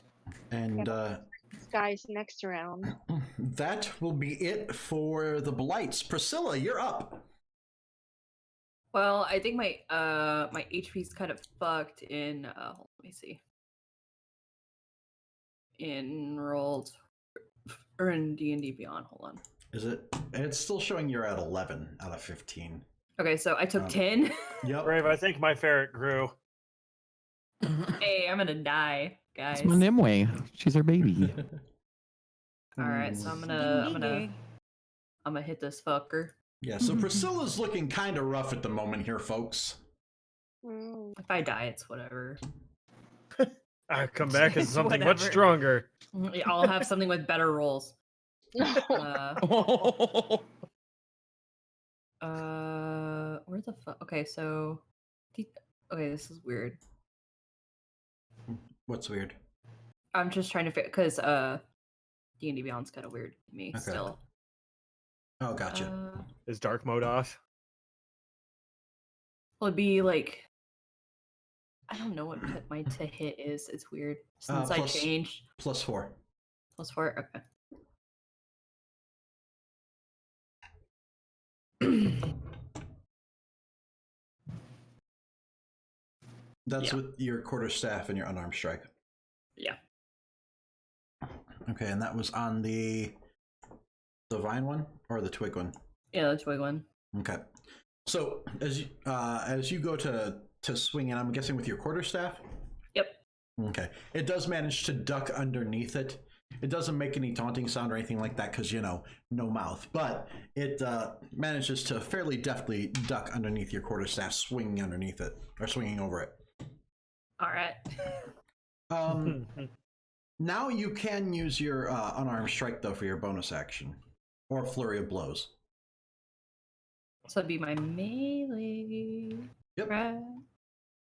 B: And
F: This guy's next round.
B: that will be it for the blights. Priscilla, you're up.
A: Well, I think my my HP's kind of fucked in let me see. In rolled or in D&D Beyond. Hold on.
B: Is it? It's still showing you're at 11 out of 15.
A: Okay, so I took 10.
B: Yep.
C: Brave, I think my ferret grew.
A: Hey, I'm gonna die, guys.
E: It's my Nimue. She's our baby.
A: Alright, so I'm gonna hit this fucker.
B: Yeah, so Priscilla's looking kind of rough at the moment here, folks.
A: If I die, it's whatever.
C: I come back as something much
A: Whatever.
C: stronger.
A: Yeah, I'll have something with better rolls. Where the fuck? Okay, so, okay, this is weird.
B: What's weird?
A: I'm just trying to figure because D&D Beyond's kind of weird to me
B: Okay.
A: still.
B: Oh, gotcha.
C: Is dark mode off?
A: Well, it'd be like I don't know what my to hit is. It's weird since I changed.
B: +4.
A: +4. Okay.
B: That's with your quarterstaff and your unarmed strike.
A: Yeah.
B: Okay, and that was on the vine one or the twig one?
A: Yeah, the twig one.
B: Okay. So as you go to swing in, I'm guessing with your quarterstaff?
A: Yep.
B: Okay. It does manage to duck underneath it. It doesn't make any taunting sound or anything like that because, no mouth. But it manages to fairly deftly duck underneath your quarterstaff, swinging underneath it, or swinging over it.
A: All right.
B: Now you can use your unarmed strike, though, for your bonus action. Or flurry of blows.
A: So it'd be my melee.
B: Yep.
A: Right?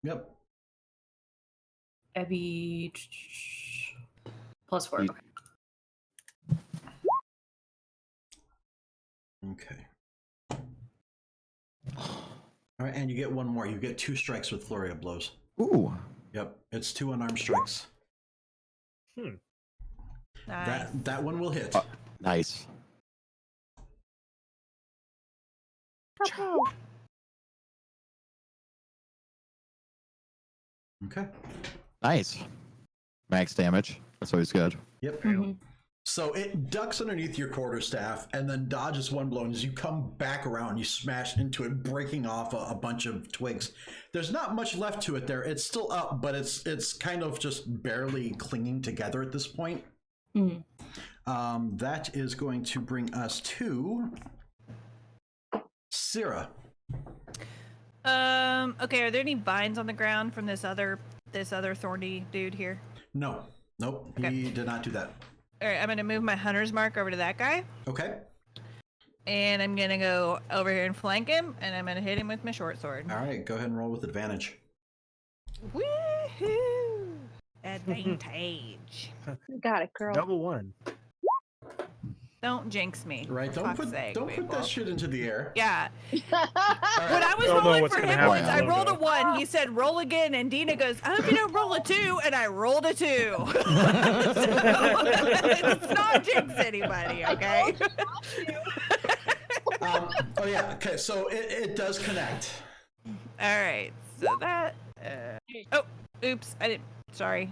B: Yep.
A: It'd be +4. Okay.
B: Okay. All right, and you get one more. You get 2 strikes with flurry of blows.
E: Ooh.
B: Yep, it's 2 unarmed strikes.
D: Nice.
B: That one will hit.
E: Nice.
B: Okay.
E: Nice. Max damage. That's always good.
B: Yep.
A: Mhm.
B: So it ducks underneath your quarterstaff and then dodges one blow. And as you come back around, you smash into it, breaking off a bunch of twigs. There's not much left to it there. It's still up, but it's kind of just barely clinging together at this point.
A: Mhm.
B: That is going to bring us to Syrah.
D: Okay, are there any vines on the ground from this other thorny dude here?
B: No. Nope.
D: Okay.
B: He did not do that.
D: All right, I'm gonna move my hunter's mark over to that guy.
B: Okay.
D: And I'm gonna go over here and flank him, and I'm gonna hit him with my short sword.
B: All right, go ahead and roll with advantage.
D: Woohoo! Advantage.
F: You got it, girl.
C: Double one.
D: Don't jinx me.
B: Right,
D: for
B: don't
D: fuck's
B: put
D: sake,
B: don't put
D: people.
B: that shit into the air.
D: Yeah.
B: All
D: When
B: right.
D: I was
C: Don't know
D: rolling
C: what's
D: for
C: gonna
D: him
C: happen.
D: once, I
E: Logo.
D: rolled a 1. He said, roll again, and Dina goes, I hope you don't roll a 2, and I rolled a 2. Let's not jinx anybody, okay?
B: Oh yeah. Okay, so it does connect.
D: All right, so that. Oh, oops! I didn't. Sorry,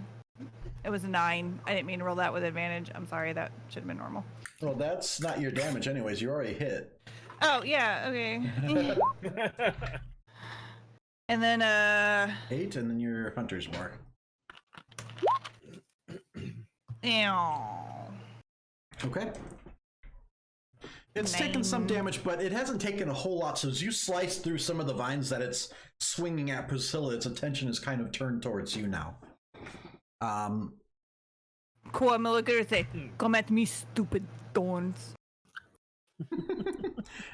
D: it was a 9. I didn't mean to roll that with advantage. I'm sorry. That should have been normal.
B: Well, that's not your damage, anyways. You already hit.
D: Oh yeah. Okay. And then
B: 8, and then your hunter's mark. Okay. It's taken some
D: 9.
B: damage, but it hasn't taken a whole lot. So as you slice through some of the vines that it's swinging at Priscilla, its attention is kind of turned towards you now.
D: Cool. I'm gonna look at her and say, "Come at me, stupid thorns."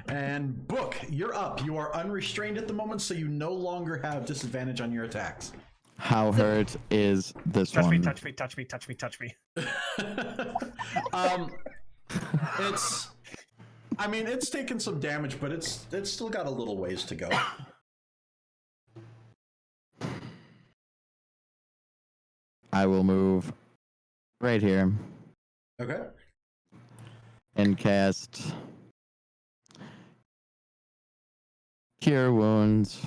B: And Book, you're up. You are unrestrained at the moment, so you no longer have disadvantage on your attacks.
E: How hurt is this
C: Touch me,
E: one?
C: touch me, touch me, touch me, touch me.
B: It's, I mean, it's taken some damage, but it's still got a little ways to go.
E: I will move right here
B: Okay.
E: and cast Cure Wounds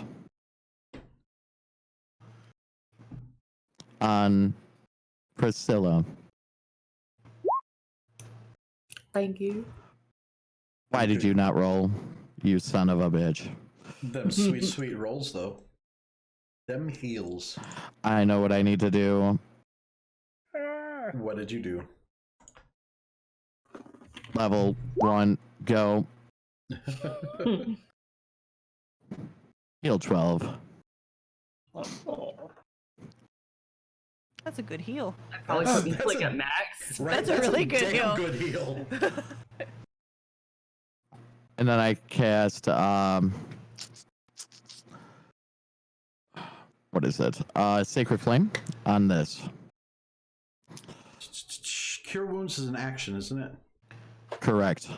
E: on Priscilla.
A: Thank you.
E: Why did you not roll, you son of a bitch?
B: Them sweet, sweet rolls, though. Them heals.
E: I know what I need to do.
B: What did you do?
E: Level 1, go. Heal 12.
D: That's a good heal.
A: I probably
B: That's-
A: put me
B: that's
A: like
B: a-
A: a max.
B: Right?
D: That's a really good
B: damn
D: heal.
B: good heal.
E: And then I cast, what is it? Sacred Flame on this.
B: Cure wounds is an action, isn't it?
E: Correct.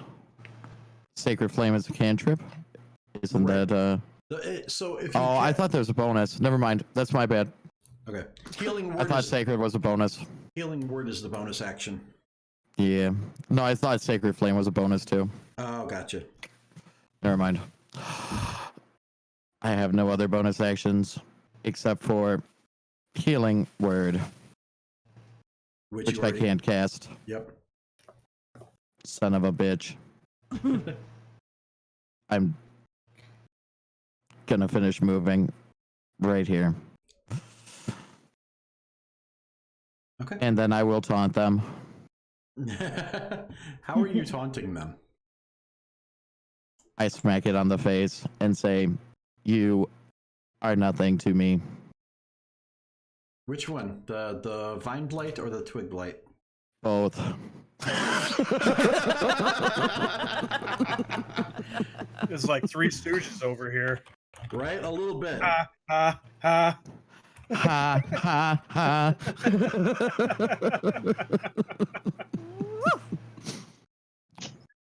E: Sacred Flame is a cantrip. Isn't
B: Right.
E: that,
B: So if you
E: Oh, I thought there was a bonus. Never mind. That's my bad.
B: Okay. Healing
E: I
B: word.
E: thought
B: Is,
E: Sacred was a bonus.
B: healing word is the bonus action.
E: Yeah. No, I thought Sacred Flame was a bonus too.
B: Oh, gotcha.
E: Never mind. I have no other bonus actions except for Healing Word,
B: Which
E: which
B: you
E: I
B: already-
E: can't cast.
B: Yep.
E: Son of a bitch. I'm gonna finish moving right here.
B: Okay.
E: And then I will taunt them.
B: How are you taunting them?
E: I smack it on the face and say, "You are nothing to me."
B: Which one? The vine blight or the twig blight?
E: Both.
C: There's like 3 Stooges over here.
B: Right? A little bit.
C: Ha, ha, ha.
E: Ha ha ha.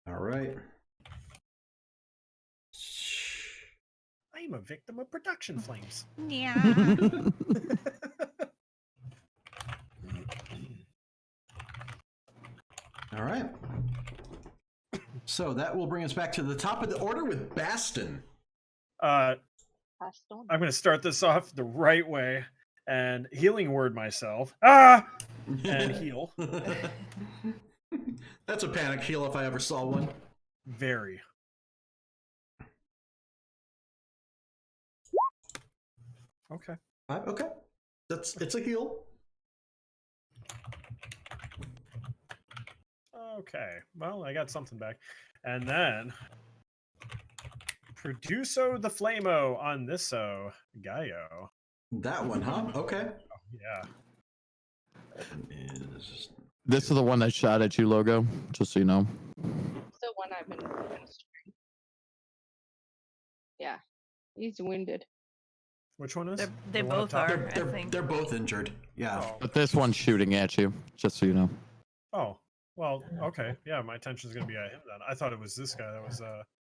B: All right.
C: I'm a victim of production flames.
D: Yeah.
B: All right. So that will bring us back to the top of the order with Baston.
C: I'm
F: Passed on.
C: going to start this off the right way and healing word myself. Ah! And heal.
B: That's a panic heal if I ever saw one.
C: Very. Okay.
B: Okay. It's a heal.
C: Okay. Well, I got something back. And then Produso the Flamo on thiso Gaio.
B: That one, huh? Okay.
C: Yeah.
B: Is-
E: This is the one that shot at you, Logo, just so you know.
F: The one I've been He's wounded.
C: Which one is?
D: They
C: The one up
D: both
C: top?
D: are. I think.
B: They're both injured. Yeah.
C: Oh.
E: But this one's shooting at you, just so you know.
C: Oh. Well, okay. Yeah, my attention's gonna be at him then. I thought it was this guy that was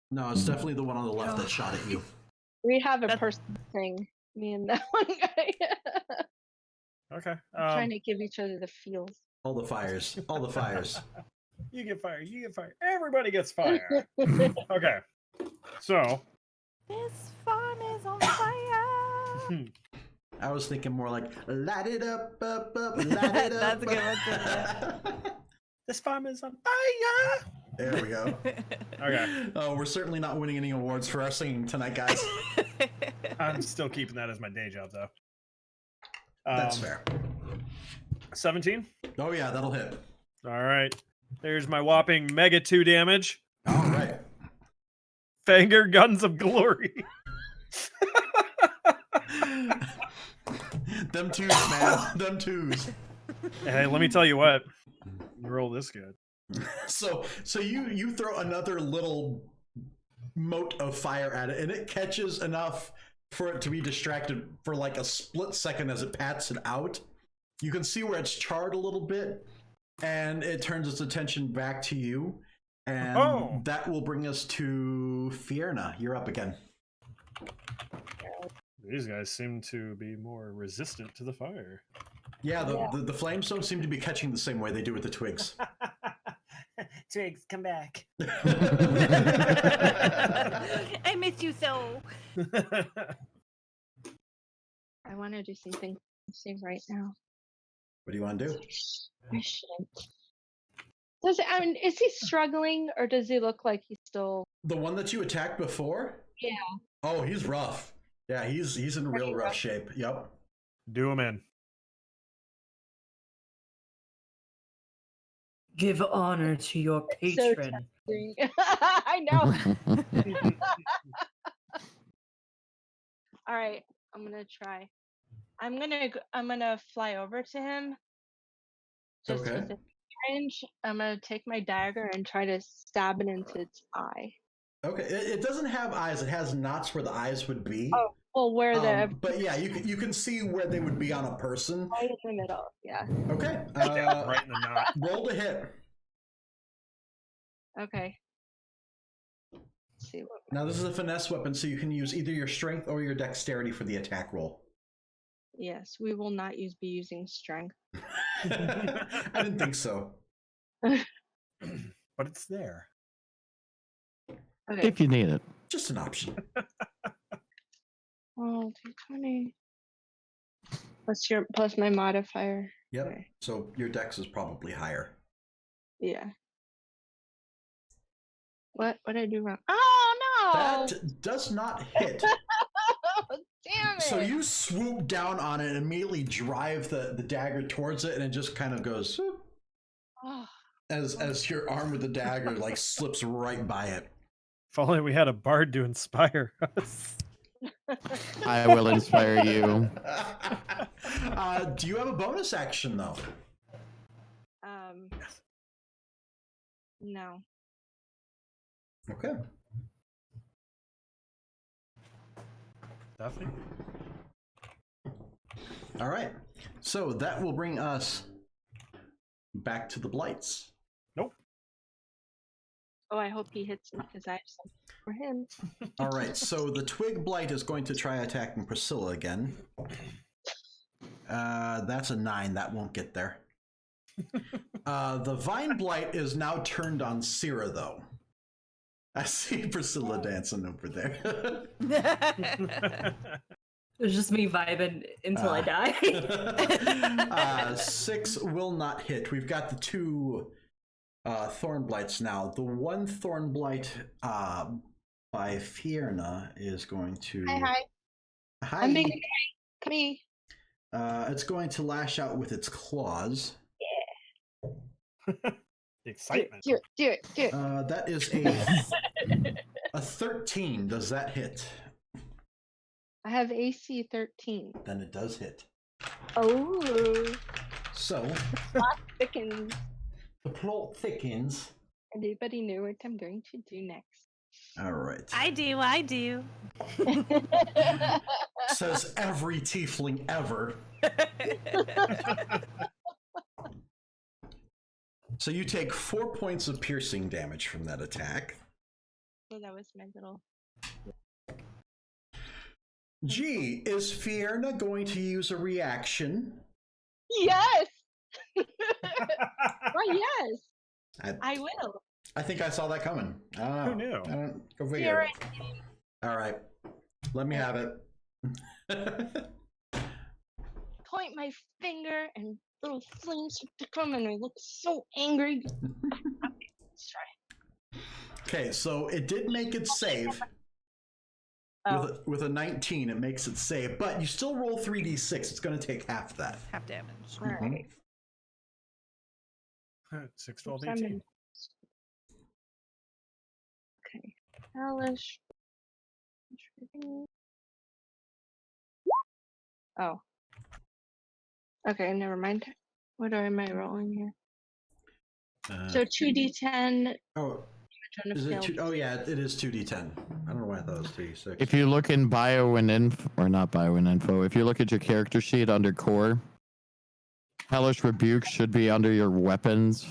B: No, it's definitely the one on the left that shot at you.
F: We have a
D: That-
F: person thing. Me and that one guy.
C: okay.
F: Trying to give each other the feels.
B: All the fires. All the fires.
C: You get fired. You get fired. Everybody gets fired. Okay. So.
D: This farm is on fire.
B: I was thinking more like light it up, light it up.
D: That's a good one, too,
C: This farm is on fire.
B: There we go.
C: Okay.
B: Oh, we're certainly not winning any awards for our singing tonight, guys.
C: I'm still keeping that as my day job, though.
B: That's fair.
C: 17.
B: Oh yeah, that'll hit.
C: All right. There's my whopping Mega 2 damage.
B: All right.
C: Fanger Guns of Glory.
B: Them twos, man. Them twos.
C: Hey, let me tell you what. You roll this good.
B: So you throw another little mote of fire at it, and it catches enough for it to be distracted for like a split second as it pats it out. You can see where it's charred a little bit, and it turns its attention back to you. And that will bring us to Fierna. You're up again.
C: These guys seem to be more resistant to the fire.
B: Yeah, the flames don't seem to be catching the same way they do with the twigs.
C: Twigs, come back.
D: I miss you so.
F: I want to do something right now.
B: What do you want to do?
F: I shouldn't. Is he struggling, or does he look like he's still?
B: The one that you attacked before?
F: Yeah.
B: Oh, he's rough. Yeah, he's in real rough shape. Yep.
C: Do him in.
A: Give honor to your
F: So
A: patron.
F: I know. All right, I'm gonna try. I'm gonna fly over to him. Just
B: Okay.
F: within range. I'm gonna take my dagger and try to stab it into its eye.
B: Okay, it doesn't have eyes. It has knots where the eyes would be.
F: Oh, well, where the
B: But yeah, you can see where they would be on a person.
F: right in the middle. Yeah.
B: Okay.
C: Right in the knot.
B: Roll to hit.
F: Okay. Let's see what.
B: Now this is a finesse weapon, so you can use either your strength or your dexterity for the attack roll.
F: Yes, we will not be using strength.
B: I didn't think so.
C: But it's there.
F: Okay.
E: If you need it.
B: Just an option.
F: Oh, 220. Plus my modifier.
B: Yep.
F: Okay.
B: So your dex is probably higher.
F: Yeah. What did I do wrong? Oh no!
B: That does not hit.
F: Damn it!
B: So you swoop down on it and immediately drive the dagger towards it, and it just kind of goes
F: Oh,
B: as your arm with the dagger like slips right by it.
C: If only we had a bard to inspire us.
E: I will inspire you.
B: Do you have a bonus action though?
F: No.
B: Okay.
C: Daphne?
B: All right. So that will bring us back to the blights.
C: Nope.
F: Oh, I hope he hits me because I have something for him.
B: All right. So the twig blight is going to try attacking Priscilla again. That's a 9. That won't get there. The vine blight is now turned on Syrah, though. I see Priscilla dancing over there.
A: It's just me vibing until I die.
B: 6 will not hit. We've got the 2 thorn blights now. The one thorn blight by Fierna is going to.
F: Hi.
B: Hi.
F: I'm being Come here.
B: It's going to lash out with its claws.
C: Excitement.
F: Do it.
B: That is a 13. Does that hit?
F: I have AC 13.
B: Then it does hit.
F: Oh.
B: So
F: Plot thickens.
B: the plot thickens.
F: Anybody know what I'm going to do next?
B: All right.
D: I do.
B: Says every tiefling ever. So you take 4 points of piercing damage from that attack.
F: So that was my little.
B: G, is Fierna going to use a reaction?
F: Yes. Why yes? I will.
B: I think I saw that coming.
C: Who knew?
B: I don't go figure.
F: You're right.
B: All right, let me have it.
F: Point my finger and little flames to come and I look so angry. Let's try.
B: Okay, so it did make it save. With a 19, it makes it save, but you still roll 3d6. It's going to take half that.
D: Half damage.
F: All right.
C: 6, 12, 18.
F: Okay. Hellish. Oh. Okay, never mind. What am I rolling here? So 2d10.
B: Oh, is it two? Oh yeah, it is 2d10. I don't know why I thought it was 3d6.
E: If you look in bio and info, or not bio and info, if you look at your character sheet under core, Hellish Rebuke should be under your weapons.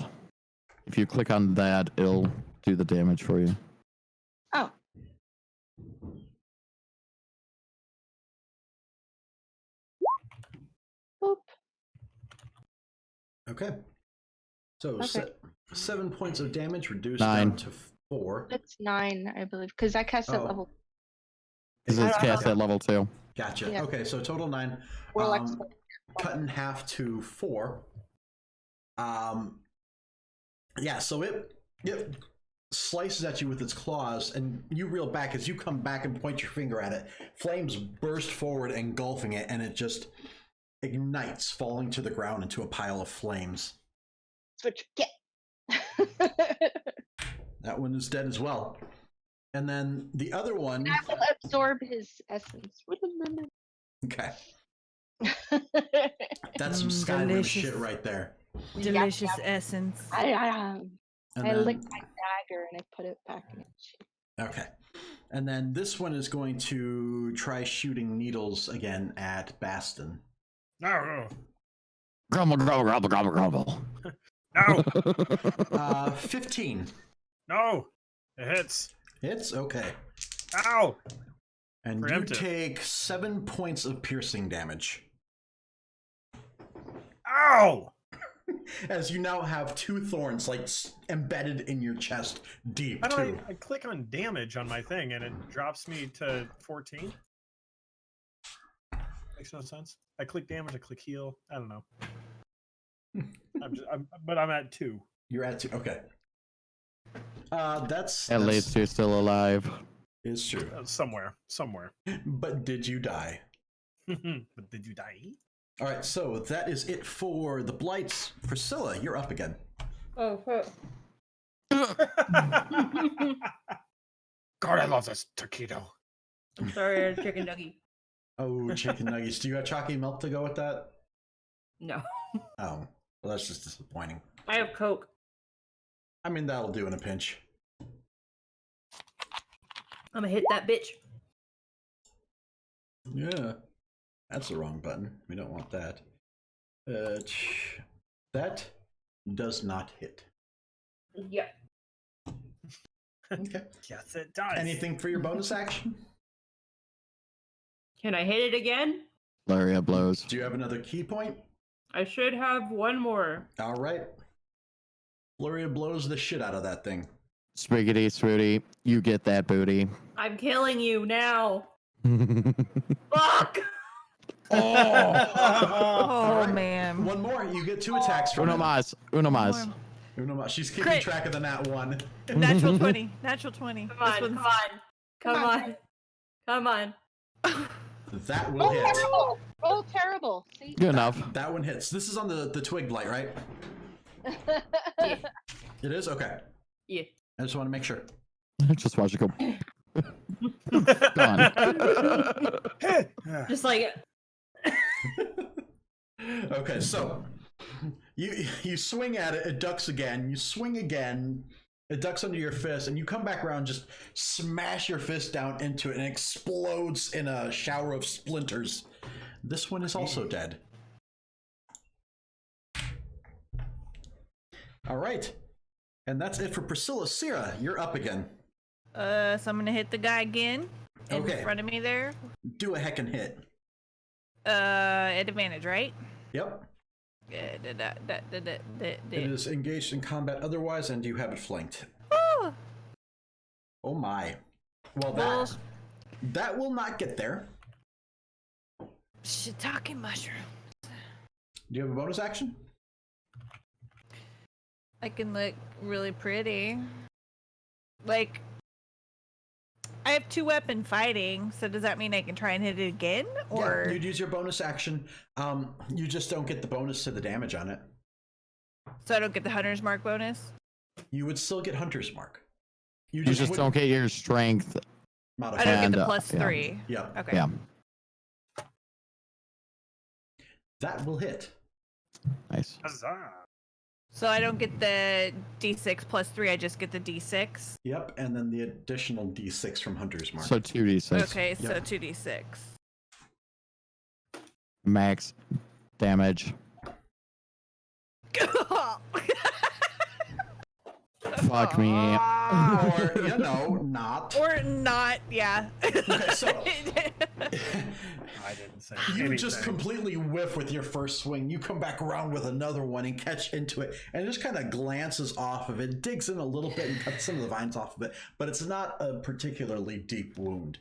E: If you click on that, it'll do the damage for you.
F: Oh. Boop.
B: Okay. So 7 points of damage reduced
E: 9.
B: down to 4.
F: It's 9, I believe, because I cast at level.
E: Because it's cast at level 2.
B: Gotcha.
F: Yeah.
B: Okay, so total 9. Cut in half to 4. Yeah, so it slices at you with its claws, and you reel back as you come back and point your finger at it. Flames burst forward, engulfing it, and it just ignites, falling to the ground into a pile of flames.
F: That's what you get.
B: That one is dead as well. And then the other one.
F: I will absorb his essence.
B: Okay. That's some Skyrim shit right there.
D: Delicious essence.
F: I licked my dagger and I put it back in its sheath.
B: Okay. And then this one is going to try shooting needles again at Baston.
C: No.
E: Grumble, grumble, grumble, grumble, grumble.
C: No.
B: 15.
C: No. It hits.
B: Hits? Okay.
C: Ow.
B: And
C: Preemptive.
B: you take 7 points of piercing damage.
C: Ow.
B: As you now have 2 thorns like embedded in your chest deep
C: How do
B: too.
C: I click on damage on my thing and it drops me to 14? Makes no sense. I click damage, I click heal. I don't know. But I'm at 2.
B: You're at 2. Okay. That's
E: At least you're still alive.
B: Is true.
C: Somewhere.
B: But did you die?
C: But did you die?
B: All right, so that is it for the blights. Priscilla, you're up again.
A: Oh, fuck.
C: God, I love this taquito.
A: I'm sorry, I had a chicken nugget.
B: Oh, chicken nuggets. Do you have chalky milk to go with that?
A: No.
B: Oh, well, that's just disappointing.
A: I have Coke.
B: I mean, that'll do in a pinch.
A: I'm gonna hit that bitch.
B: Yeah. That's the wrong button. We don't want that. That does not hit.
A: Yeah.
B: Okay.
C: Yes, it does.
B: Anything for your bonus action?
A: Can I hit it again?
E: Laria blows.
B: Do you have another key point?
A: I should have one more.
B: All right. Floria blows the shit out of that thing.
E: Spriggity Swooty, you get that booty.
A: I'm killing you now. Fuck!
D: Oh, man.
B: One more. You get 2 attacks from
E: Uno
B: it.
E: mas. Uno mas.
B: Uno mas. She's keeping
D: Crit.
B: track of the nat 1.
D: Natural 20. Natural 20.
A: Come on, come on. Come on.
B: That will hit.
F: Terrible. Oh, terrible. See?
E: Good enough.
B: That one hits. This is on the twig blight, right?
A: Yeah.
B: It is? Okay.
A: Yeah.
B: I just want to make sure.
E: Just watch it go. Gone.
A: Just like
B: Okay, so you swing at it, it ducks again, you swing again, It ducks under your fist, and you come back around, just smash your fist down into it, and it explodes in a shower of splinters. This one is also dead. All right. And that's it for Priscilla. Sierra, you're up again.
D: So I'm gonna hit the guy again in
B: Okay.
D: front of me there.
B: Do a heckin' hit.
D: At advantage, right?
B: Yep.
D: It
B: It is engaged in combat otherwise, and you have it flanked.
D: Oh,
B: Oh my. Well, that will not get there.
D: shiitake mushroom.
B: Do you have a bonus action?
D: I can look really pretty. Like, I have 2-weapon fighting, so does that mean I can try and hit it again? Or
B: Yeah, you'd use your bonus action. You just don't get the bonus to the damage on it.
D: so I don't get the hunter's mark bonus?
B: You would still get Hunter's Mark.
E: You just don't get your strength.
D: I
B: modify.
D: don't get
E: And,
D: the plus
E: yeah.
D: 3.
B: Yeah,
D: Okay.
E: Yeah.
B: that will hit.
E: Nice.
C: Huzzah.
D: So I don't get the D6 plus 3, I just get the D6.
B: Yep, and then the additional D6 from Hunter's Mark.
E: So 2d6
D: Okay, so
B: Yep.
D: 2D6.
E: max damage. Fuck me.
B: Or, you know, not.
D: Or not, yeah.
B: Okay, so
C: I didn't say
B: you
C: anything.
B: just completely whiff with your first swing. You come back around with another one and catch into it, and it just kind of glances off of it, digs in a little bit and cuts some of the vines off of it, but it's not a particularly deep wound.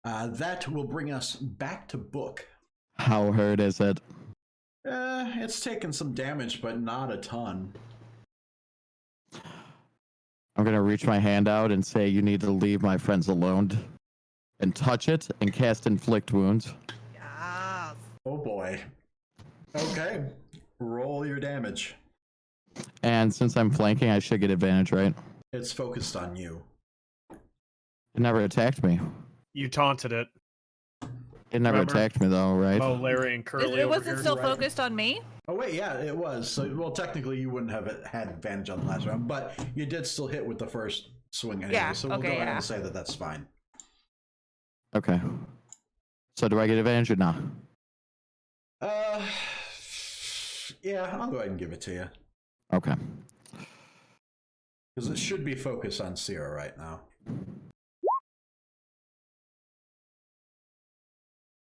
B: That will bring us back to Book.
E: How hurt is it?
B: It's taken some damage, but not a ton.
E: I'm gonna reach my hand out and say, "You need to leave my friends alone," and touch it and cast Inflict Wounds.
D: Yes.
B: Oh boy. Okay. Roll your damage.
E: And since I'm flanking, I should get advantage, right?
B: It's focused on you.
E: It never attacked me.
C: You taunted it.
E: It never
C: Remember?
E: attacked me though, right?
C: Oh, Larry and Curly
D: It
C: over
D: wasn't
C: here.
D: still
B: right.
D: focused on me?
B: Oh wait, yeah, it was. So, well, technically you wouldn't have had advantage on the last round, but you did still hit with the first swing anyway.
D: Yeah,
B: So we'll
D: okay,
B: go ahead
D: yeah.
B: and say that that's fine.
E: Okay. So do I get advantage or not?
B: Yeah, I'll go ahead and give it to you
E: Okay.
B: because it should be focused on Sierra right now.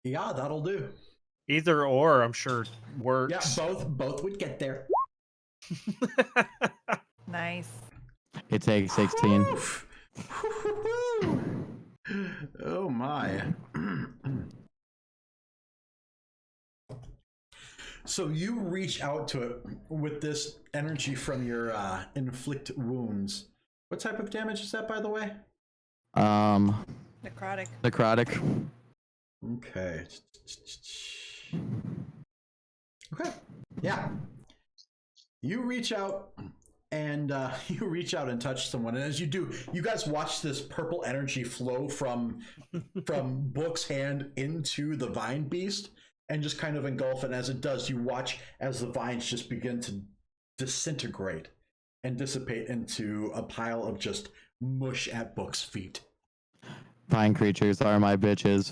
B: Yeah, that'll do.
C: Either or, I'm sure works.
B: Yeah, both would get there.
D: Nice.
E: It takes 16.
B: Oof. Oh my. So you reach out to it with this energy from your inflict wounds. What type of damage is that, by the way?
D: Necrotic.
E: Necrotic.
B: Okay. Okay. Yeah. You reach out and touch someone, and as you do, you guys watch this purple energy flow from Book's hand into the vine beast and just kind of engulf it. And as it does, you watch as the vines just begin to disintegrate and dissipate into a pile of just mush at Book's feet.
E: Vine creatures are my bitches.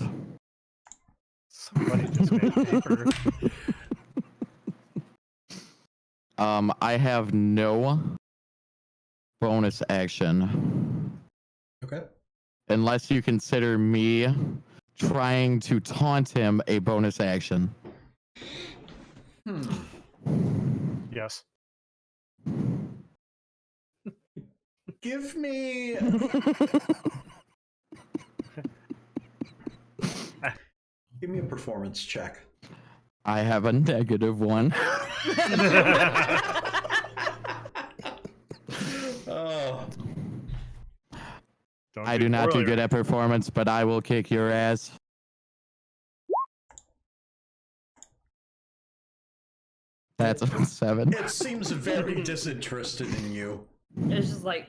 C: Somebody just made paper.
E: I have no bonus action.
B: Okay.
E: Unless you consider me trying to taunt him a bonus action.
C: Yes.
B: Give me give me a performance check.
E: I have a -1.
B: Oh,
E: I do not do
C: poorly.
E: good at performance, but I will kick your ass. That's a 7.
B: it seems very disinterested in you.
A: It's just like,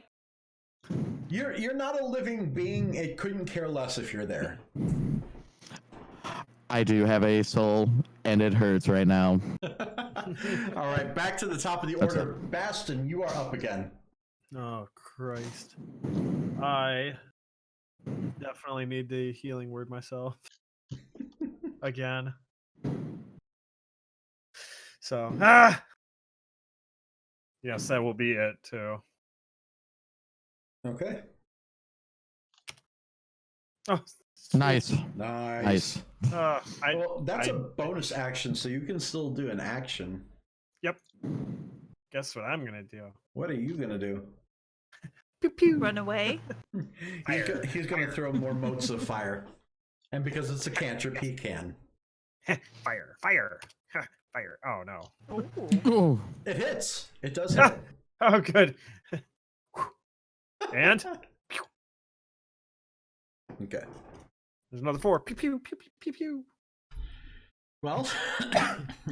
B: You're not a living being. It couldn't care less if you're there.
E: I do have a soul, and it hurts right now.
B: All right, back to the top of the
E: That's
B: order. Bastion, you are up again.
C: Oh, Christ. I definitely need the healing word myself. Again. So, yes, that will be it, too.
B: Okay.
C: Oh,
E: Nice.
B: Nice.
C: Well,
B: that's a bonus action, so you can still do an action.
C: Yep. Guess what I'm going to do?
B: What are you going to do?
C: Pew pew.
D: Run away.
B: He's going to throw more motes of fire. And because it's a cantrip, he can.
C: Fire. Fire. Fire. Oh, no.
E: Ooh.
B: It hits. It does hit.
C: Oh, good. And
B: Okay.
C: there's another 4. Pew pew pew pew pew pew.
B: Well,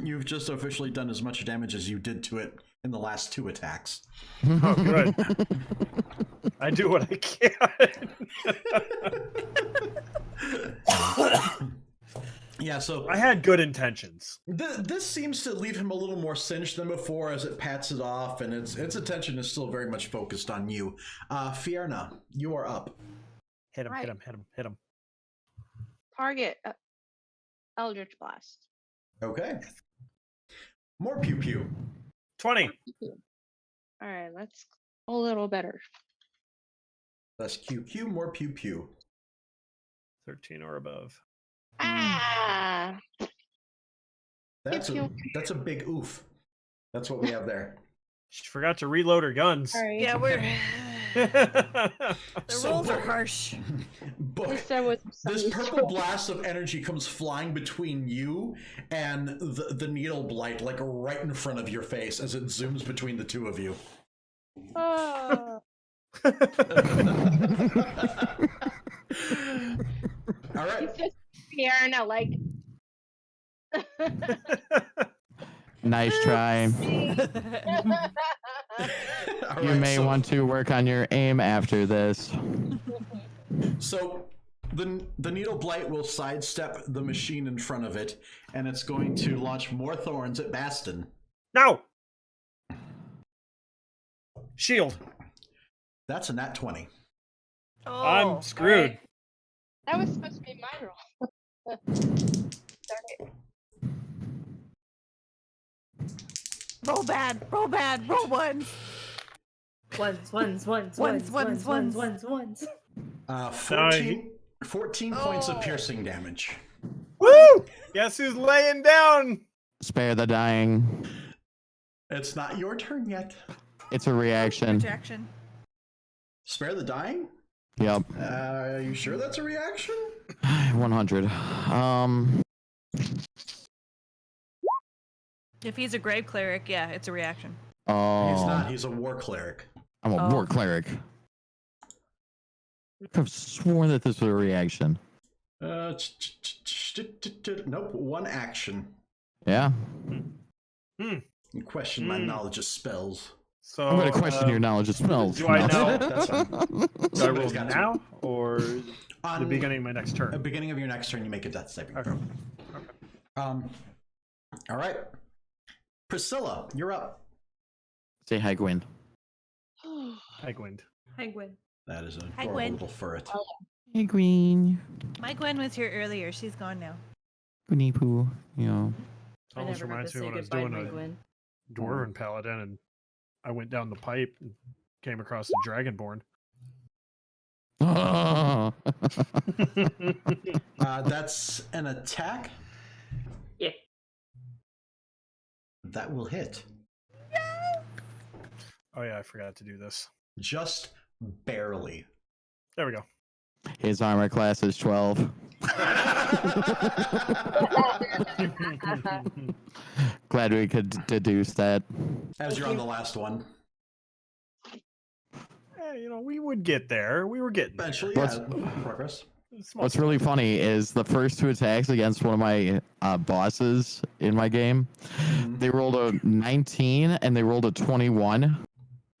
B: you've just officially done as much damage as you did to it in the last 2 attacks.
C: Oh, good. I do what I can.
B: Yeah, so
C: I had good intentions.
B: this seems to leave him a little more singed than before as it pats it off, and its attention is still very much focused on you. Fierna, you are up.
C: Hit him,
F: Right.
C: hit him, hit him, hit him.
F: Target Eldritch Blast.
B: Okay. More pew pew.
C: 20.
F: All right, let's a little better.
B: Less QQ, more pew pew.
C: 13 or above.
F: Ah!
B: That's
F: Pew,
B: that's a big oof. That's what we have there.
C: She forgot to reload her guns.
F: Sorry.
D: Yeah, we're the
B: So
D: rolls are
B: Book-
D: harsh.
B: Book,
F: At least there was some
B: this purple
F: useful-
B: blast of energy comes flying between you and the needle blight, like right in front of your face as it zooms between the two of you.
F: Oh.
B: All right.
F: It's just Fiona, like.
E: Nice try.
B: All
E: You
B: right,
E: may
B: so-
E: want to work on your aim after this.
B: So the needle blight will sidestep the machine in front of it, and it's going to launch more thorns at Baston.
C: No! Shield.
B: That's a nat 20.
D: Oh,
C: I'm screwed.
F: Alright. That was supposed to be my roll. Darn it.
D: Roll bad, roll bad, roll ones.
A: Ones.
D: Ones.
B: 14 points of piercing damage.
C: Woo! Guess who's laying down?
E: Spare the dying.
B: It's not your turn yet.
E: It's a reaction.
D: Rejection.
B: Spare the dying?
E: Yep.
B: Are you sure that's a reaction?
E: 100.
D: If he's a grave cleric, yeah, it's a reaction.
E: Oh.
B: He's not. He's a war cleric.
E: I'm a war cleric. I could have sworn that this was a reaction.
B: Nope, one action.
E: Yeah.
B: You question my knowledge of spells.
C: So
E: I'm going to question your knowledge of spells.
C: do I know?
B: That's fine.
C: Do I roll
B: Somebody's got to.
C: now or
B: On
C: the beginning of my next
B: the
C: turn?
B: beginning of your next turn, you make a death saving
C: Okay.
B: throw. All right. Priscilla, you're up.
E: Say hi, Gwen.
C: Hi, Gwen.
A: Hi, Gwen.
B: That is an
D: Hi,
B: adorable
D: Gwen.
B: little ferret.
E: Hey, Green.
D: My Gwen was here earlier. She's gone now.
E: Gwynny Poo. You know.
A: I
C: Almost
A: never got to
C: reminds me
A: say
C: when I was
A: goodbye to
C: doing
A: my
C: a
A: Gwen.
C: Dwarven Paladin and I went down the pipe and came across a Dragonborn.
B: That's an attack.
A: Yeah.
B: That will hit.
C: Oh yeah, I forgot to do this.
B: Just barely.
C: There we go.
E: His armor class is 12. Glad we could deduce that.
B: As you're on the last one.
C: You know, we would get there. We were getting there.
B: Eventually,
E: What's-
B: progress.
C: Small
E: What's really funny is the first 2 attacks against one of my bosses in my game, they rolled a 19 and they rolled a 21.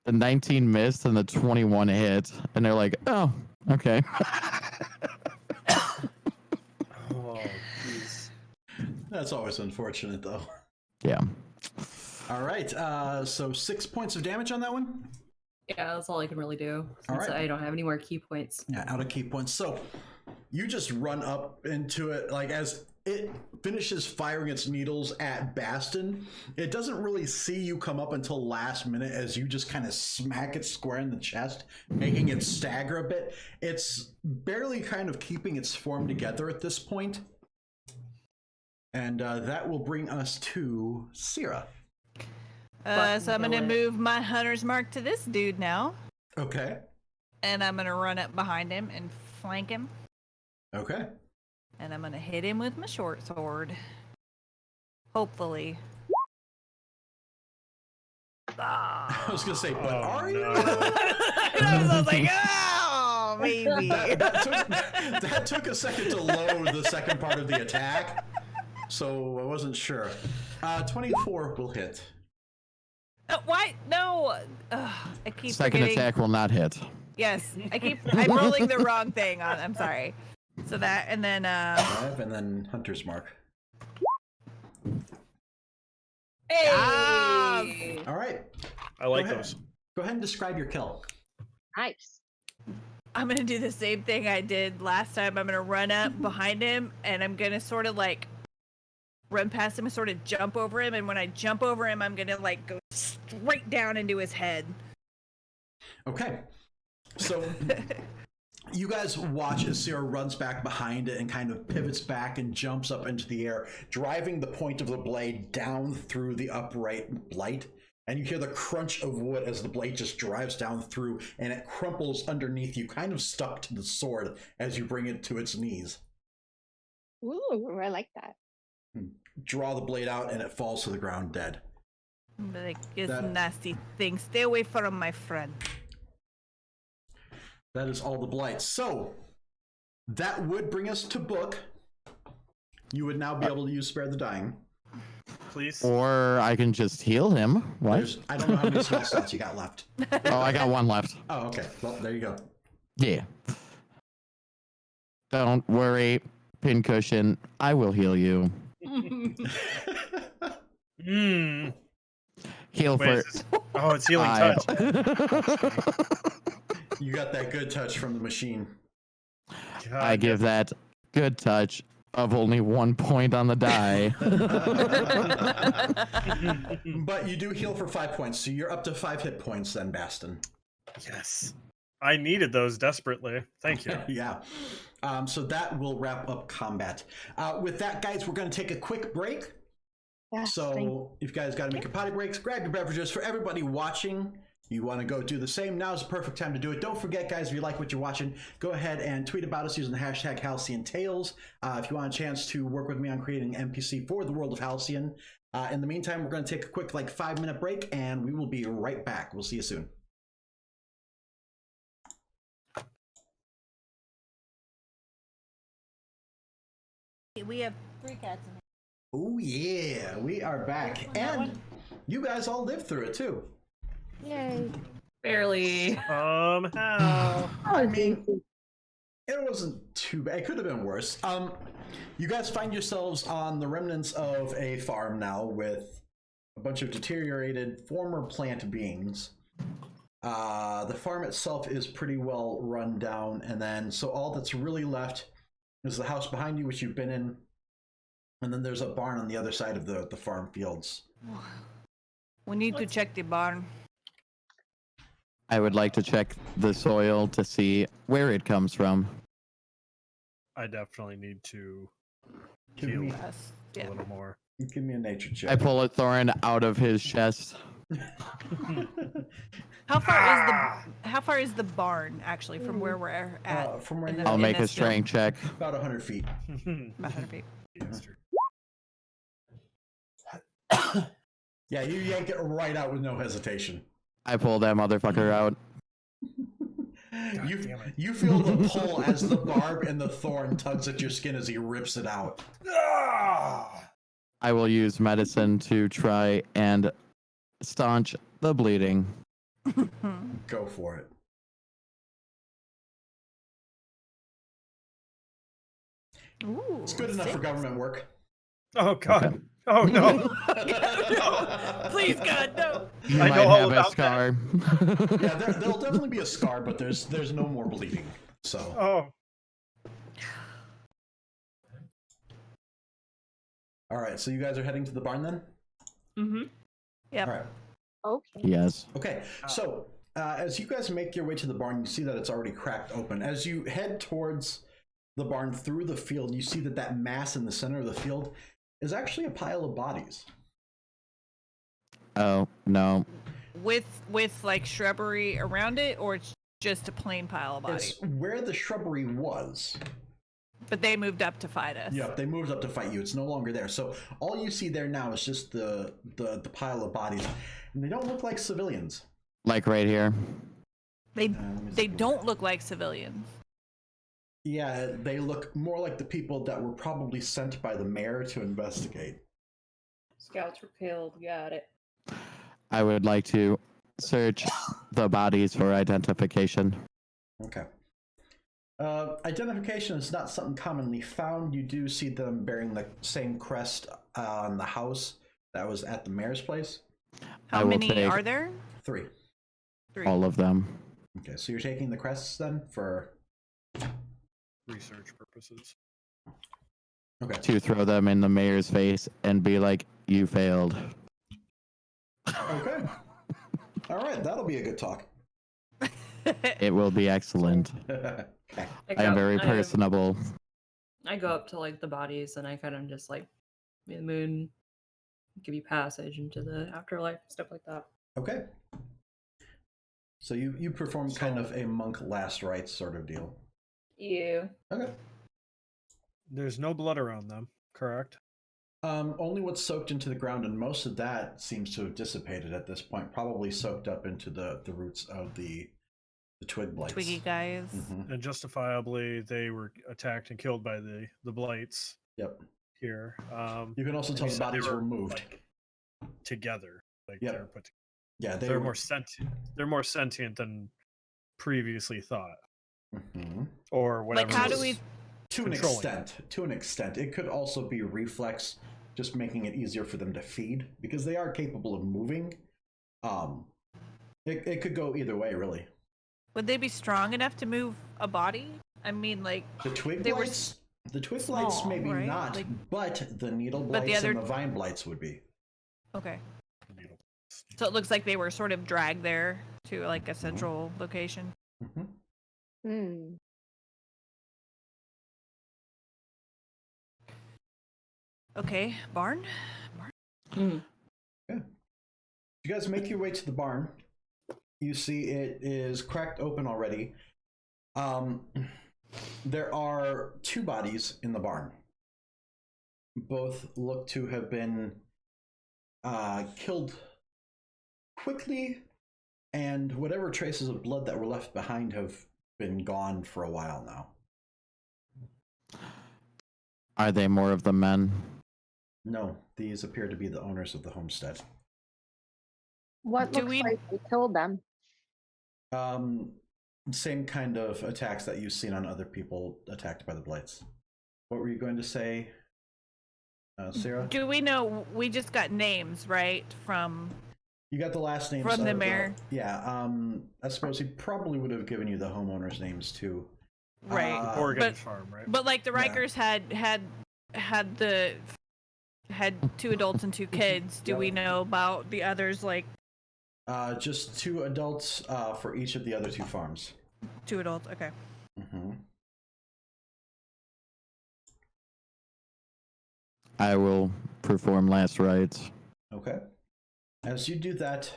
E: The 19 missed and the 21 hit, and they're like, "Oh, okay."
C: Oh, jeez.
B: That's always unfortunate, though.
E: Yeah.
B: All right. So 6 points of damage on that one.
A: Yeah, that's all I can really do
B: All
A: since
B: right.
A: I don't have any more key points.
B: Yeah, out of key points. So you just run up into it, like as it finishes firing its needles at Baston. It doesn't really see you come up until last minute as you just kind of smack it square in the chest, making it stagger a bit. It's barely kind of keeping its form together at this point. And that will bring us to Syrah.
D: So I'm gonna move my hunter's mark to this dude now,
B: Okay.
D: and I'm gonna run up behind him and flank him,
B: Okay.
D: and I'm gonna hit him with my short sword. Hopefully.
B: I was gonna say, but are you?
D: I was like, oh, maybe.
B: that took a second to load the second part of the attack, so I wasn't sure. 24 will hit.
D: Why? No. I keep
E: Second
D: forgetting.
E: attack will not hit.
D: Yes, I'm rolling the wrong thing on. I'm sorry. So that, and then
B: 5, and then Hunter's Mark.
A: Hey!
B: All right.
C: I like
B: Go ahead.
C: those.
B: Go ahead and describe your kill.
F: Nice.
D: I'm gonna do the same thing I did last time. I'm gonna run up behind him, and I'm gonna sort of like run past him and sort of jump over him. And when I jump over him, I'm gonna like go straight down into his head.
B: Okay. So you guys watch as Syrah runs back behind it and kind of pivots back and jumps up into the air, driving the point of the blade down through the upright blight. And you hear the crunch of wood as the blade just drives down through, and it crumples underneath you, kind of stuck to the sword as you bring it to its knees.
F: Ooh, I like that.
B: Draw the blade out, and it falls to the ground dead.
D: Like this
B: That-
D: nasty thing. Stay away from my friend.
B: That is all the blights. So that would bring us to Book. You would now be able to use Spare the Dying.
C: Please.
E: Or I can just heal him. What?
B: I don't know how many spell slots you got left.
E: Oh, I got one left.
B: Oh, okay. Well, there you go.
E: Yeah. Don't worry, pincushion. I will heal you.
C: Mm.
E: Heal
C: Wait,
E: for.
C: is this- oh, it's healing
E: I-
C: touch.
B: You got that good touch from the machine.
C: God,
E: I give that good touch of only 1 point on the die.
B: But you do heal for 5 points, so you're up to 5 hit points then, Baston.
C: Yes. I needed those desperately. Thank you.
B: Yeah. So that will wrap up combat. With that, guys, we're going to take a quick break.
F: Yeah,
B: So if you guys got to make your potty breaks, grab your beverages. For everybody watching, you want to go do the same, now's the perfect time to do it. Don't forget, guys, if you like what you're watching, go ahead and tweet about us using the hashtag Halcyon Tales. If you want a chance to work with me on creating an NPC for the world of Halcyon. In the meantime, we're going to take a quick 5-minute break, and we will be right back. We'll see you soon.
D: We have 3 cats in here.
B: Oh yeah, we are back, and you guys all lived through it too.
F: Yay.
A: Barely.
C: Somehow.
B: I mean, it wasn't too bad. It could have been worse. You guys find yourselves on the remnants of a farm now with a bunch of deteriorated former plant beings. The farm itself is pretty well run down, and then so all that's really left is the house behind you, which you've been in, and then there's a barn on the other side of the farm fields.
D: We need to check the barn.
E: I would like to check the soil to see where it comes from.
C: I definitely need to
B: Give
C: heal
B: me,
D: Yes.
C: a
D: Yeah.
C: little more.
B: give me a nature check.
E: I pull a thorn out of his chest.
D: How far is the barn actually from where we're at?
B: From where
D: in
B: you
D: the-
E: I'll
D: in
E: make a
D: this field?
E: strength check.
B: about 100 feet.
D: 100 feet.
B: Yeah, you yank it right out with no hesitation.
E: I pull that motherfucker out.
B: You,
C: damn it.
B: you feel the pull as the barb and the thorn tugs at your skin as he rips it out.
E: I will use medicine to try and staunch the bleeding.
B: Go for it.
D: Ooh,
B: It's good enough for
D: 6.
B: government work.
C: Oh god.
E: Okay.
C: Oh no!
D: Please, God, no.
E: You
C: I
E: might
C: know all
E: have a
C: about
E: scar.
B: Yeah, there'll definitely be a scar, but there's no more bleeding. So.
C: Oh,
B: All right, so you guys are heading to the barn then?
A: Mm-hmm.
D: Yep.
B: All right.
F: Okay.
E: Yes.
B: Okay, so as you guys make your way to the barn, you see that it's already cracked open. As you head towards the barn through the field, you see that mass in the center of the field is actually a pile of bodies.
E: Oh, no.
D: With like shrubbery around it, or it's just a plain pile of bodies?
B: It's where the shrubbery was.
D: But they moved up to fight us.
B: Yep, they moved up to fight you. It's no longer there. So all you see there now is just the pile of bodies. And they don't look like civilians.
E: Like right here.
D: They don't look like civilians.
B: Yeah, they look more like the people that were probably sent by the mayor to investigate.
A: Scouts were killed. Got it.
E: I would like to search the bodies for identification.
B: Okay. Identification is not something commonly found. You do see them bearing the same crest on the house that was at the mayor's place.
D: How many are there?
B: 3.
E: All of them.
B: Okay, so you're taking the crests then for
C: research purposes.
B: Okay.
E: To throw them in the mayor's face and be like, you failed.
B: Okay. All right, that'll be a good talk.
E: It will be excellent. I am very personable.
A: I go up to like the bodies and I kind of just like be the moon, give you passage into the afterlife, stuff like that.
B: Okay. So you perform kind of a monk last rites sort of deal.
A: Yeah.
B: Okay.
C: There's no blood around them, correct?
B: Only what's soaked into the ground, and most of that seems to have dissipated at this point. Probably soaked up into the roots of the twig blights.
D: Twiggy guys.
B: Mm-hmm.
C: And justifiably, they were attacked and killed by the blights.
B: Yep.
C: Here.
B: You can also tell the bodies were moved
C: like, together. Like
B: yep.
C: they're put.
B: Yeah,
C: they're more sentient. They're more sentient than previously thought.
B: Mm-hmm.
C: Or whatever.
D: Like, how do we?
B: To an extent, it could also be reflex, just making it easier for them to feed because they are capable of moving. It could go either way, really.
D: Would they be strong enough to move a body? I mean, like
B: the twig
D: they
B: blights. The twig
D: small,
B: blights maybe
D: right?
B: not,
D: like,
B: but the needle blights and the vine blights would be.
D: Okay. So it looks like they were sort of dragged there to like a central location.
B: Mm-hmm.
F: Hmm.
D: Okay, barn.
A: Mm.
B: Yeah. You guys make your way to the barn. You see it is cracked open already. There are 2 bodies in the barn. Both look to have been killed quickly, and whatever traces of blood that were left behind have been gone for a while now.
E: Are they more of the men?
B: No, these appear to be the owners of the homestead.
F: What looks like they killed them?
B: Same kind of attacks that you've seen on other people attacked by the blights. What were you going to say, Sarah?
D: Do we know? We just got names, right? From
B: you got the last names
D: from the mayor.
B: Yeah. I suppose he probably would have given you the homeowners' names too.
D: Right.
C: Oregon farm, right?
D: But like the Rikers had 2 adults and 2 kids. Do we know about the others? Like
B: just 2 adults for each of the other 2 farms.
D: 2 adults. Okay.
B: Mm-hmm.
E: I will perform last rites.
B: Okay. As you do that,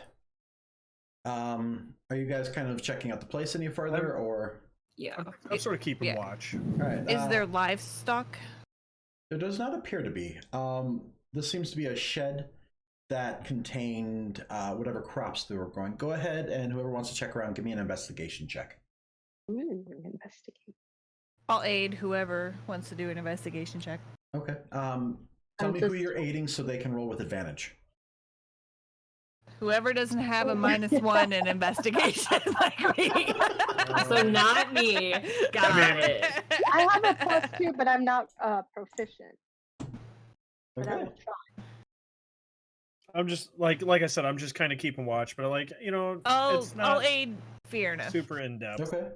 B: are you guys kind of checking out the place any further, or?
A: Yeah.
C: I'm sort of keeping watch.
B: All right.
D: Is there livestock?
B: There does not appear to be. This seems to be a shed that contained whatever crops they were growing. Go ahead, and whoever wants to check around, give me an investigation check.
F: Ooh, investigate.
D: I'll aid whoever wants to do an investigation check.
B: Okay. Tell me who you're aiding so they can roll with advantage.
D: Whoever doesn't have a -1 in investigation like me.
A: So not me. Got it.
F: I have a +2, but I'm not proficient. But I
B: Okay.
F: will try.
C: I'm just like I said, I'm just kind of keeping watch, but it's not
D: I'll aid Fiona.
C: super in depth.
B: Okay.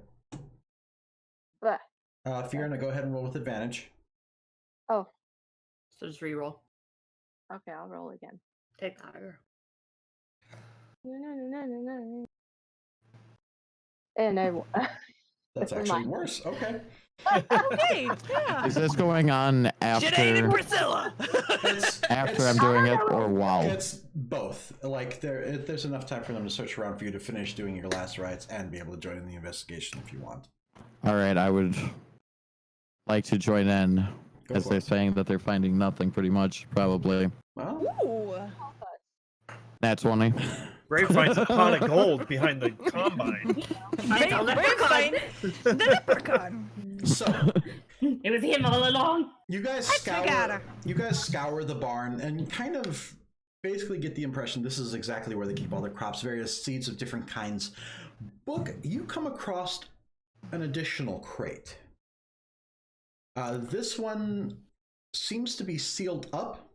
F: But
B: Fiona, go ahead and roll with advantage.
F: oh,
A: So just re-roll.
F: okay, I'll roll again.
A: Take higher.
F: And I
B: That's
F: Never
B: actually
F: mind.
B: worse. Okay.
D: Okay, yeah.
E: Is this going on
D: Janae and
E: after
D: Priscilla.
E: after I'm doing it, or while?
B: It's both. Like there's enough time for them to search around for you to finish doing your last rites and be able to join in the investigation if you want.
E: All right, I would like to join in,
B: Go
E: as
B: for
E: they're
B: it.
E: saying that they're finding nothing, pretty much, probably.
B: Well,
D: Ooh.
E: That's 20.
C: Brave finds a pot of gold behind the combine.
A: It's a leprechaun.
D: The leprechaun.
B: so
A: It was him all along.
B: you guys scour the barn and kind of basically get the impression this is exactly where they keep all their crops, various seeds of different kinds. Book, you come across an additional crate. This one seems to be sealed up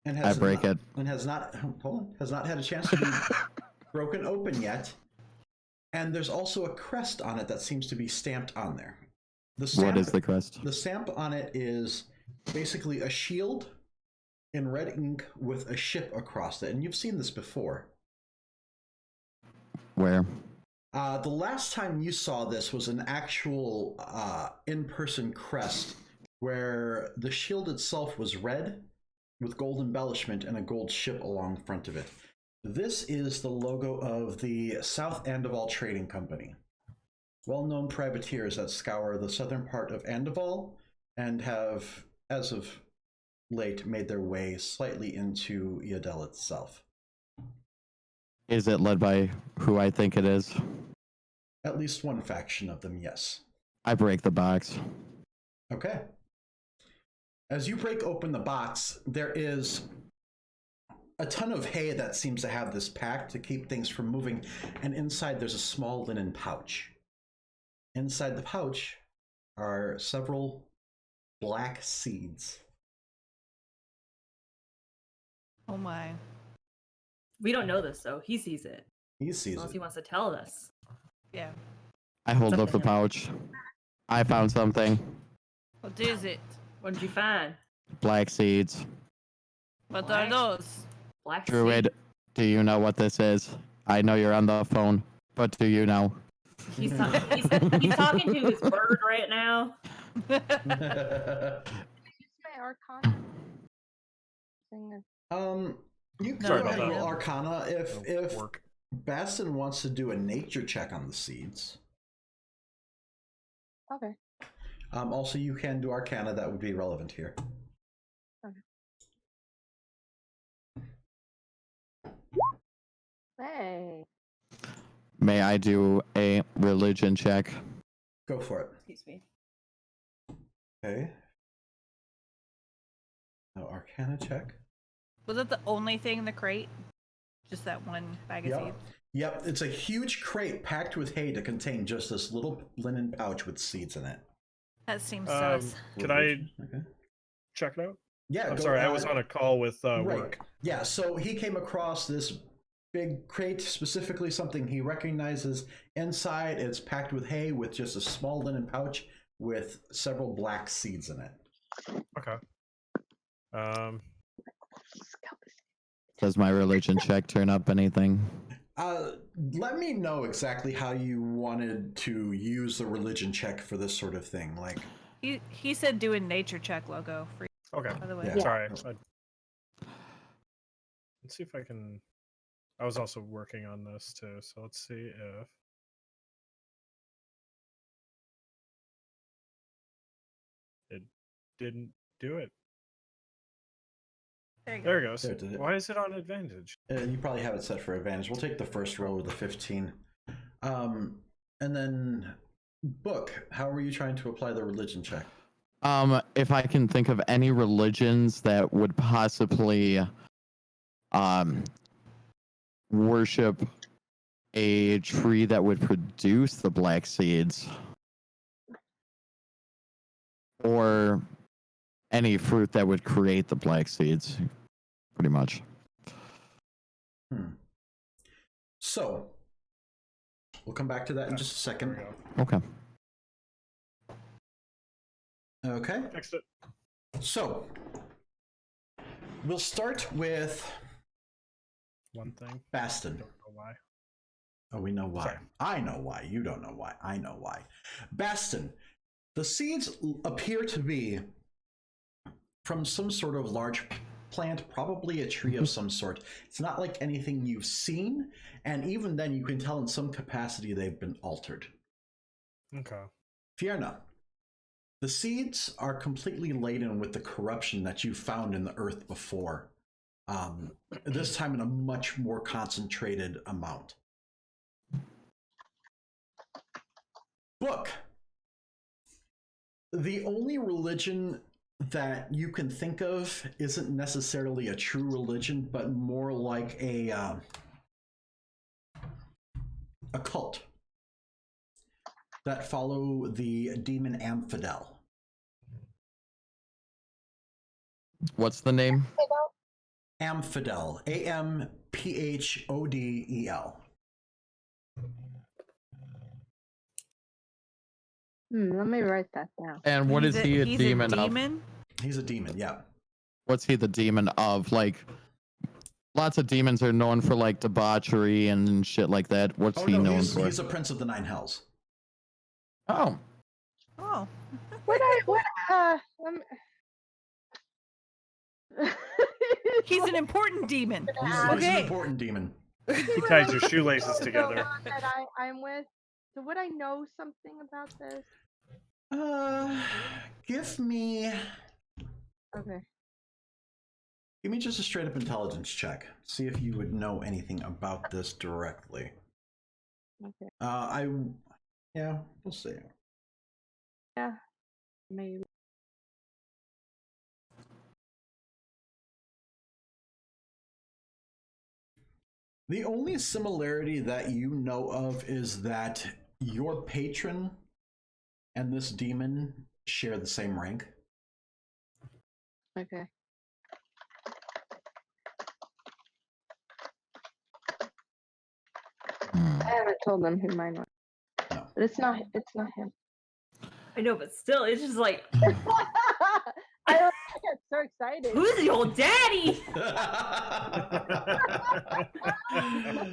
B: and has
E: it.
B: And has not had a chance to be broken open yet. And there's also a crest on it that seems to be stamped on there.
E: What is the crest?
B: The stamp on it is basically a shield in red ink with a ship across it, and you've seen this before.
E: Where?
B: The last time you saw this was an actual in-person crest where the shield itself was red with gold embellishment and a gold ship along the front of it. This is the logo of the South Andival Trading Company. Well-known privateers that scour the southern part of Andival and have, as of late, made their way slightly into Iadel itself.
E: Is it led by who I think it is?
B: At least one faction of them, yes.
E: I break the box.
B: Okay. As you break open the box, there is a ton of hay that seems to have this packed to keep things from moving, and inside there's a small linen pouch. Inside the pouch are several black seeds.
D: Oh my.
A: We don't know this, though. He sees it.
B: He sees
A: Unless
B: it.
A: he wants to tell us.
D: Yeah.
E: I hold
A: It's up
E: up
A: to
E: the
A: him.
E: pouch. I found something.
D: What is it?
A: What did you find?
E: Black seeds.
D: What
A: Black.
D: are those?
A: Black
E: Druid, do you know what this is? I know you're on the phone, but do you know?
A: He's talking to his bird right now.
F: Use my Arcana thing.
B: You can
C: Sorry
B: go ahead
C: about
B: and
C: that.
B: roll Arcana if
C: It'll work.
B: Bastin wants to do a nature check on the seeds.
F: Okay.
B: Also, you can do Arcana. That would be relevant here.
F: Hey.
E: May I do a religion check?
B: Go for it.
A: Excuse me.
B: Okay. Now, Arcana check.
D: Was that the only thing in the crate? Just that one bag of
B: Yep.
D: seeds?
B: Yep, it's a huge crate packed with hay to contain just this little linen pouch with seeds in it.
D: That seems
C: Um,
D: sus.
C: Could I
B: Okay.
C: check it out?
B: Yeah,
C: I'm
B: go-
C: sorry, I was on a call with
B: right.
C: work.
B: Yeah, so he came across this big crate, specifically something he recognizes. Inside, it's packed with hay with just a small linen pouch with several black seeds in it.
C: Okay.
E: Does my religion check turn up anything?
B: Let me know exactly how you wanted to use the religion check for this sort of thing. Like,
D: He said do a nature check logo for you,
C: Okay.
D: by the way.
B: Yeah.
C: Sorry. Let's see if I can. I was also working on this too, so let's see if. It didn't do it.
D: There you go.
C: There it goes.
B: There it did it.
C: Why is it on advantage?
B: you probably have it set for advantage. We'll take the first roll with the 15. And then, Book, how were you trying to apply the religion check?
E: If I can think of any religions that would possibly worship a tree that would produce the black seeds, or any fruit that would create the black seeds, pretty much.
B: So, we'll come back to that in just a second.
C: There we
E: Okay.
B: Okay.
C: go. Fixed it.
B: So, we'll start with
C: One thing.
B: Baston.
C: Don't know why.
B: Oh, we know why.
C: Sorry.
B: I know why. You don't know why. I know why. Baston. The seeds appear to be from some sort of large plant, probably a tree of some sort. It's not like anything you've seen, and even then you can tell in some capacity they've been altered.
C: Okay.
B: Fierna. The seeds are completely laden with the corruption that you found in the earth before. This time in a much more concentrated amount. Book. The only religion that you can think of isn't necessarily a true religion, but more like a cult that follow the demon Amphidel.
E: What's the name?
B: Amphidel. Amphodel.
F: Let me write that down.
E: And what is he a
D: He's
E: demon
D: a
E: of?
D: demon?
B: He's a demon, yeah.
E: What's he the demon of? Like, lots of demons are known for like debauchery and shit like that. What's
B: Oh
E: he
B: no,
E: known
B: he's,
E: for?
B: he's a prince of the nine hells.
E: Oh,
D: Oh. He's an important demon.
B: He's
D: Okay.
B: an important demon.
C: He ties your shoelaces together.
F: That I'm with. So would I know something about this?
B: Give me
F: Okay.
B: just a straight up intelligence check. See if you would know anything about this directly.
F: Okay.
B: Yeah, we'll see.
F: Yeah. Maybe.
B: The only similarity that you know of is that your patron and this demon share the same rank.
F: Okay.
E: hmm.
F: I haven't told them who mine was.
B: No.
F: But it's not him.
A: I know, but still, it's just like,
F: I get so excited.
A: who's the old daddy?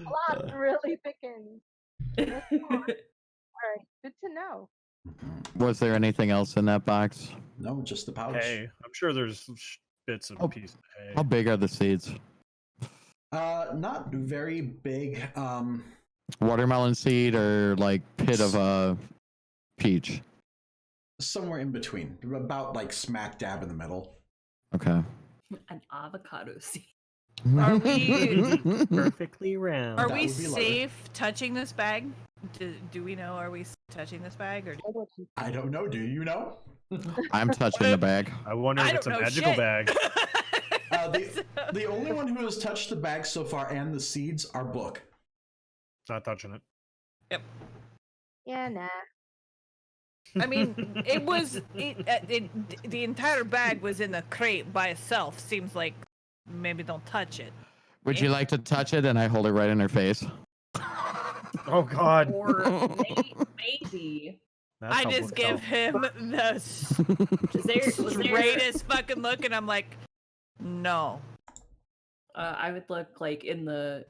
F: Plot really thickens. All right, good to know.
E: Was there anything else in that box?
B: No, just the pouch.
C: Hey, I'm sure there's bits and
E: Oh,
C: pieces of hay.
E: How big are the seeds?
B: Not very big.
E: Watermelon seed or like pit of a peach?
B: Somewhere in between, about like smack dab in the middle.
E: Okay.
A: An avocado seed.
D: Are we
C: Perfectly round.
D: are
B: That
D: we
B: would be lovely.
D: safe touching this bag? Do we know? Are we touching this bag or?
B: I don't know. Do you know?
E: I'm touching the bag.
C: I wonder
D: I
C: if it's a
D: don't know
C: magical
D: shit.
C: bag.
B: The only one who has touched the bag so far and the seeds are Book.
C: Not touching it.
F: Yeah, nah.
D: I mean, the entire bag was in the crate by itself. Seems like maybe don't touch it.
E: Would you like to touch it? And I hold it right in her face.
C: Oh God.
A: Or maybe.
C: That's
D: I
C: how
D: just
C: Book
D: give
C: felt.
D: him the
A: Was there,
D: straightest fucking look, and I'm like, no.
A: I would look like in the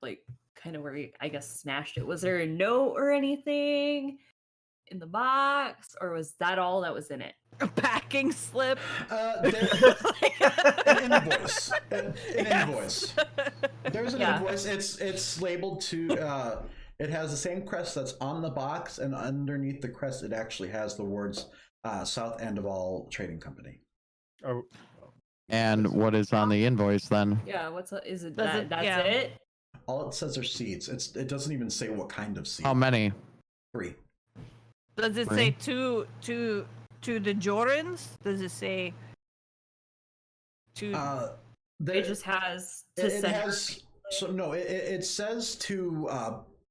A: like kind of where you, I guess, smashed it. Was there a note or anything in the box, or was that all that was in it?
D: A packing slip.
B: An invoice. An invoice. There's an
A: Yeah.
B: invoice. It's labeled to. It has the same crest that's on the box, and underneath the crest, it actually has the words "South End of All Trading Company."
C: Oh,
E: And what is on the invoice then?
A: Yeah, is it
D: Does
A: that?
D: it-
A: That's
D: yeah.
A: it.
B: All it says are seeds. It doesn't even say what kind of seed.
E: How many?
B: 3.
D: Does it say to the Jorans? Does it say to?
A: It just has to
B: it
A: send.
B: has. So no, it says to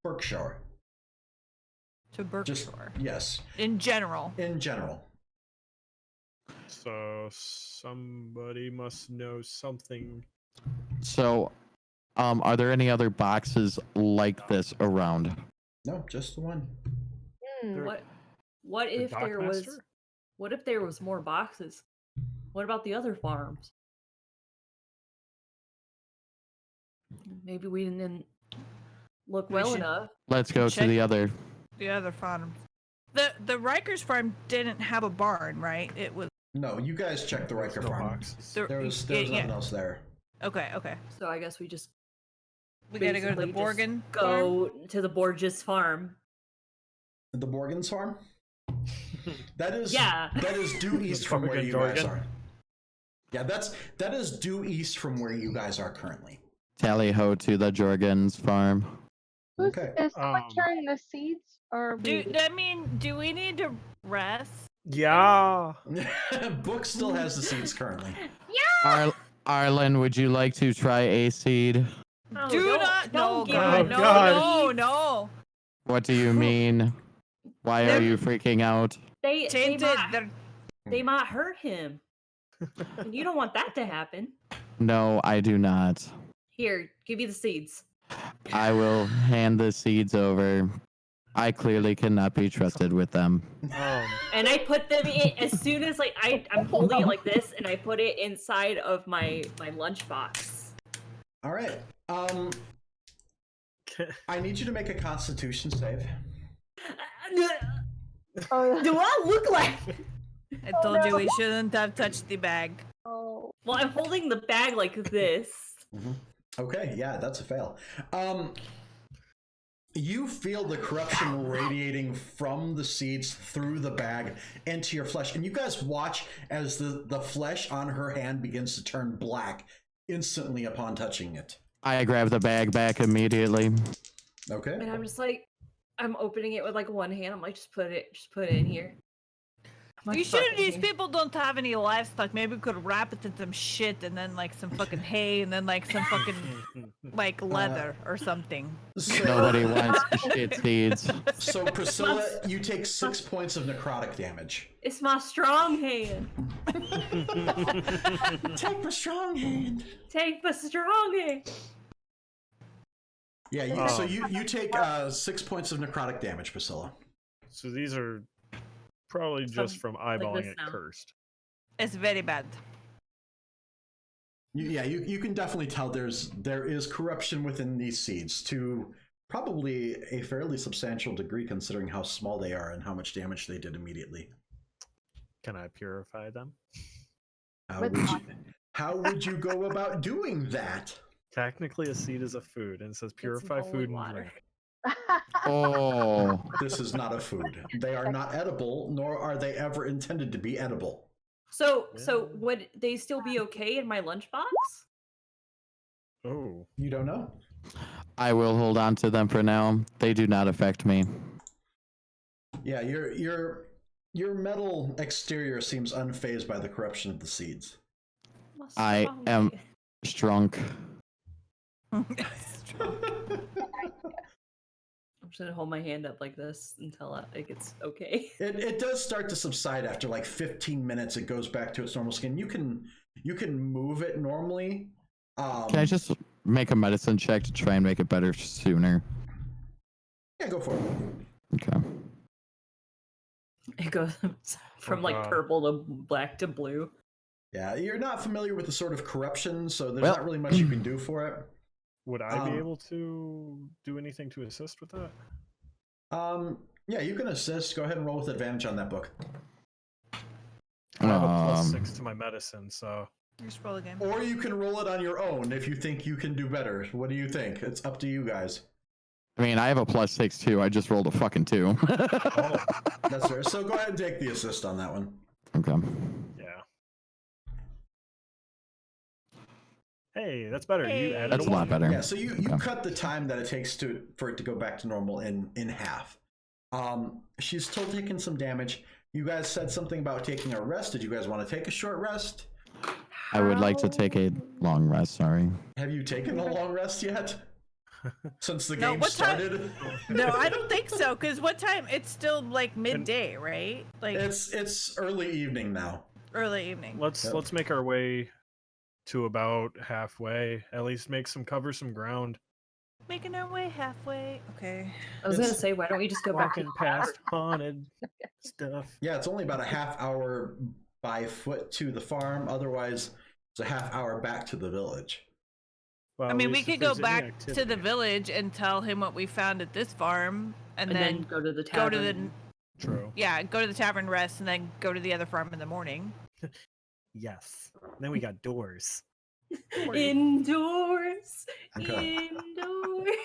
B: Berkshire.
D: To Berkshire.
B: Just yes,
D: In general.
B: in general.
C: so somebody must know something.
E: So Are there any other boxes like this around?
B: No, just the one.
F: Hmm.
A: What
C: The
A: if there was
C: Dockmaster?
A: what if there was more boxes? What about the other farms? Maybe we didn't look
D: We
A: well
D: should-
A: enough.
E: Let's go to
D: Check-
E: the other.
D: The other farm. The Rikers farm didn't have a barn, right? It was
B: No, you guys checked the Riker
C: No
B: farm.
C: boxes.
D: the-
B: There's
D: yeah,
B: nothing else there.
D: Okay, okay.
A: So I guess we just
D: We gotta go to the
A: basically just
D: Borgen.
A: go to the Borges farm.
B: The Borgans farm? That is
A: Yeah.
B: that is due east from where
C: Borgen
B: you guys
C: Dorgan.
B: are. Yeah, that is due east from where you guys are currently.
E: Tally ho to the Jorgens farm.
B: Okay.
F: Is someone
C: Um,
F: carrying the seeds? Or
D: Do we need to rest?
C: Yeah.
B: Book still has the seeds currently.
E: Arlen, would you like to try a seed?
A: No,
D: Do
A: don't-
D: not.
A: don't
D: No,
A: give
D: God,
A: him
D: no,
C: God.
D: no.
E: What do you mean? Why are you freaking out?
A: They
D: Tainted.
A: they might hurt him. And you don't want that to happen.
E: No, I do not.
A: Here, give you the seeds.
E: I will hand the seeds over. I clearly cannot be trusted with them.
A: And I put them in as soon as I'm holding it like this, and I put it inside of my lunchbox.
B: All right. I need you to make a Constitution save.
F: Oh,
A: Do I look like?
D: I told you we shouldn't have touched the bag.
F: oh.
A: Well, I'm holding the bag like this.
B: Okay, yeah, that's a fail. You feel the corruption radiating from the seeds through the bag into your flesh, and you guys watch as the flesh on her hand begins to turn black instantly upon touching it.
E: I grab the bag back immediately.
B: Okay.
A: And I'm just like, I'm opening it with like one hand. I'm like, just put it in here. I'm
D: You
A: like,
D: sure
A: "Fuck it,
D: these
A: here."
D: people don't have any livestock? Maybe we could wrap it in some shit and then like some fucking hay and then like some fucking like leather or something.
B: So,
E: Nobody wants shit seeds.
B: so Priscilla, you take 6 points of necrotic damage.
A: It's my strong hand.
B: Take my strong hand.
A: Take my strong hand.
B: Yeah, so you take 6 points of necrotic damage, Priscilla.
C: So these are probably just from eyeballing
A: this
C: it
A: now.
C: cursed.
D: It's very bad.
B: You can definitely tell there is corruption within these seeds to probably a fairly substantial degree considering how small they are and how much damage they did immediately.
C: Can I purify them?
B: How would you go about doing that?
C: Technically, a seed is a food, and it says
A: some
C: purify
A: holy
C: food and
A: water.
C: drink.
E: Oh,
B: This is not a food. They are not edible, nor are they ever intended to be edible.
A: So would they still be okay in my lunchbox?
C: Oh,
B: You don't know?
E: I will hold on to them for now. They do not affect me.
B: Yeah, your metal exterior seems unfazed by the corruption of the seeds.
A: My
E: I
A: strong
E: am-
A: hand.
E: Strunk.
A: I'm just gonna hold my hand up like this until it's okay.
B: It does start to subside after like 15 minutes. It goes back to its normal skin. You can move it normally.
E: Can I just make a medicine check to try and make it better sooner?
B: Yeah, go for it.
E: Okay.
A: It goes from like
C: God.
A: purple to black to blue.
B: Yeah, you're not familiar with the sort of corruption, so there's
E: Well-
B: not really much you can do for it.
C: would I be
B: Um,
C: able to do anything to assist with that?
B: Yeah, you can assist. Go ahead and roll with advantage on that book.
C: I have a plus
E: Um,
C: 6 to my medicine, so
D: Just roll again.
B: Or you can roll it on your own if you think you can do better. What do you think? It's up to you guys.
E: I mean, I have a +6 too. I just rolled a fucking 2.
B: That's fair. So go ahead and take the assist on that one.
E: Okay.
C: yeah. Hey, that's better. You
D: Hey.
C: added
E: That's
C: a
E: a lot
C: one.
E: better.
B: Yeah, so you
E: Okay.
B: cut the time that it takes for it to go back to normal in half. She's still taking some damage. You guys said something about taking a rest. Did you guys want to take a short rest?
E: I would like to take a long rest, sorry.
B: Have you taken a long rest yet? Since the
D: No,
B: game
D: what time-
B: started?
D: No, I don't think so. Cause what time? It's still like midday, right? Like
B: It's early evening now.
D: early evening.
C: Let's
B: Yep.
C: let's make our way to about halfway. At least cover some ground.
D: Making our way halfway. Okay.
A: I was gonna say, why don't we just go back to
C: Walking past haunted stuff.
B: Yeah, it's only about a half hour by foot to the farm. Otherwise, it's a half hour back to the village.
C: Well,
D: I
C: at
D: mean, we
C: least
D: could
C: if
D: go
C: there's any
D: back to
C: activity.
D: the village and tell him what we found at this farm, and then
A: go to the
D: go
A: tavern.
D: to the
C: True.
D: go to the tavern, rest, and then go to the other farm in the morning.
C: Yes. Then we got doors.
A: Indoors.
B: Okay.
A: Indoors.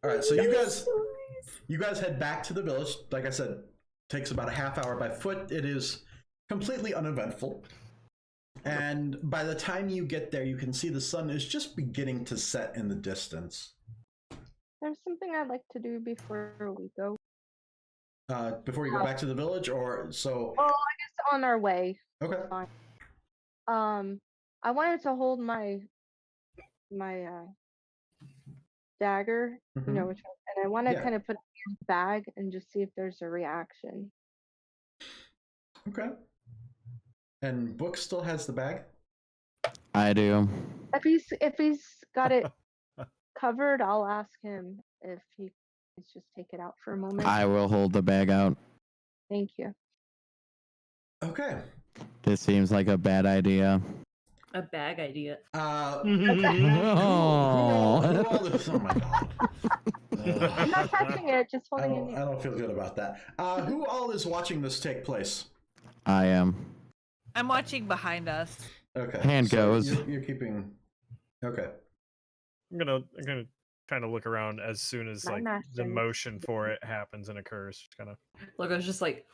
B: All right, so you guys head back to the village. Like I said, takes about a half hour by foot. It is completely uneventful. And by the time you get there, you can see the sun is just beginning to set in the distance.
F: There's something I'd like to do before we go.
B: Before you go back to the village, or so?
F: Oh, I guess on our way.
B: Okay.
F: I wanted to hold my dagger, you know, which one, and I want to kind of put it in the bag and just see if there's a reaction.
B: Okay. And Book still has the bag?
E: I do.
F: If he's got it covered, I'll ask him if he can just take it out for a moment.
E: I will hold the bag out.
F: Thank you.
B: Okay.
E: This seems like a bad idea.
A: A bag idea.
E: Oh.
B: Oh my god.
F: I'm not touching it, just
B: I
F: holding it.
B: don't, I don't feel good about that. Who all is watching this take place?
E: I am.
D: I'm watching behind us.
B: Okay.
E: Hand goes.
B: You're keeping. Okay.
C: I'm gonna kind of look around as soon as
F: My
C: like the
F: master.
C: motion for it happens and occurs. Kind of.
A: Look, I was just like,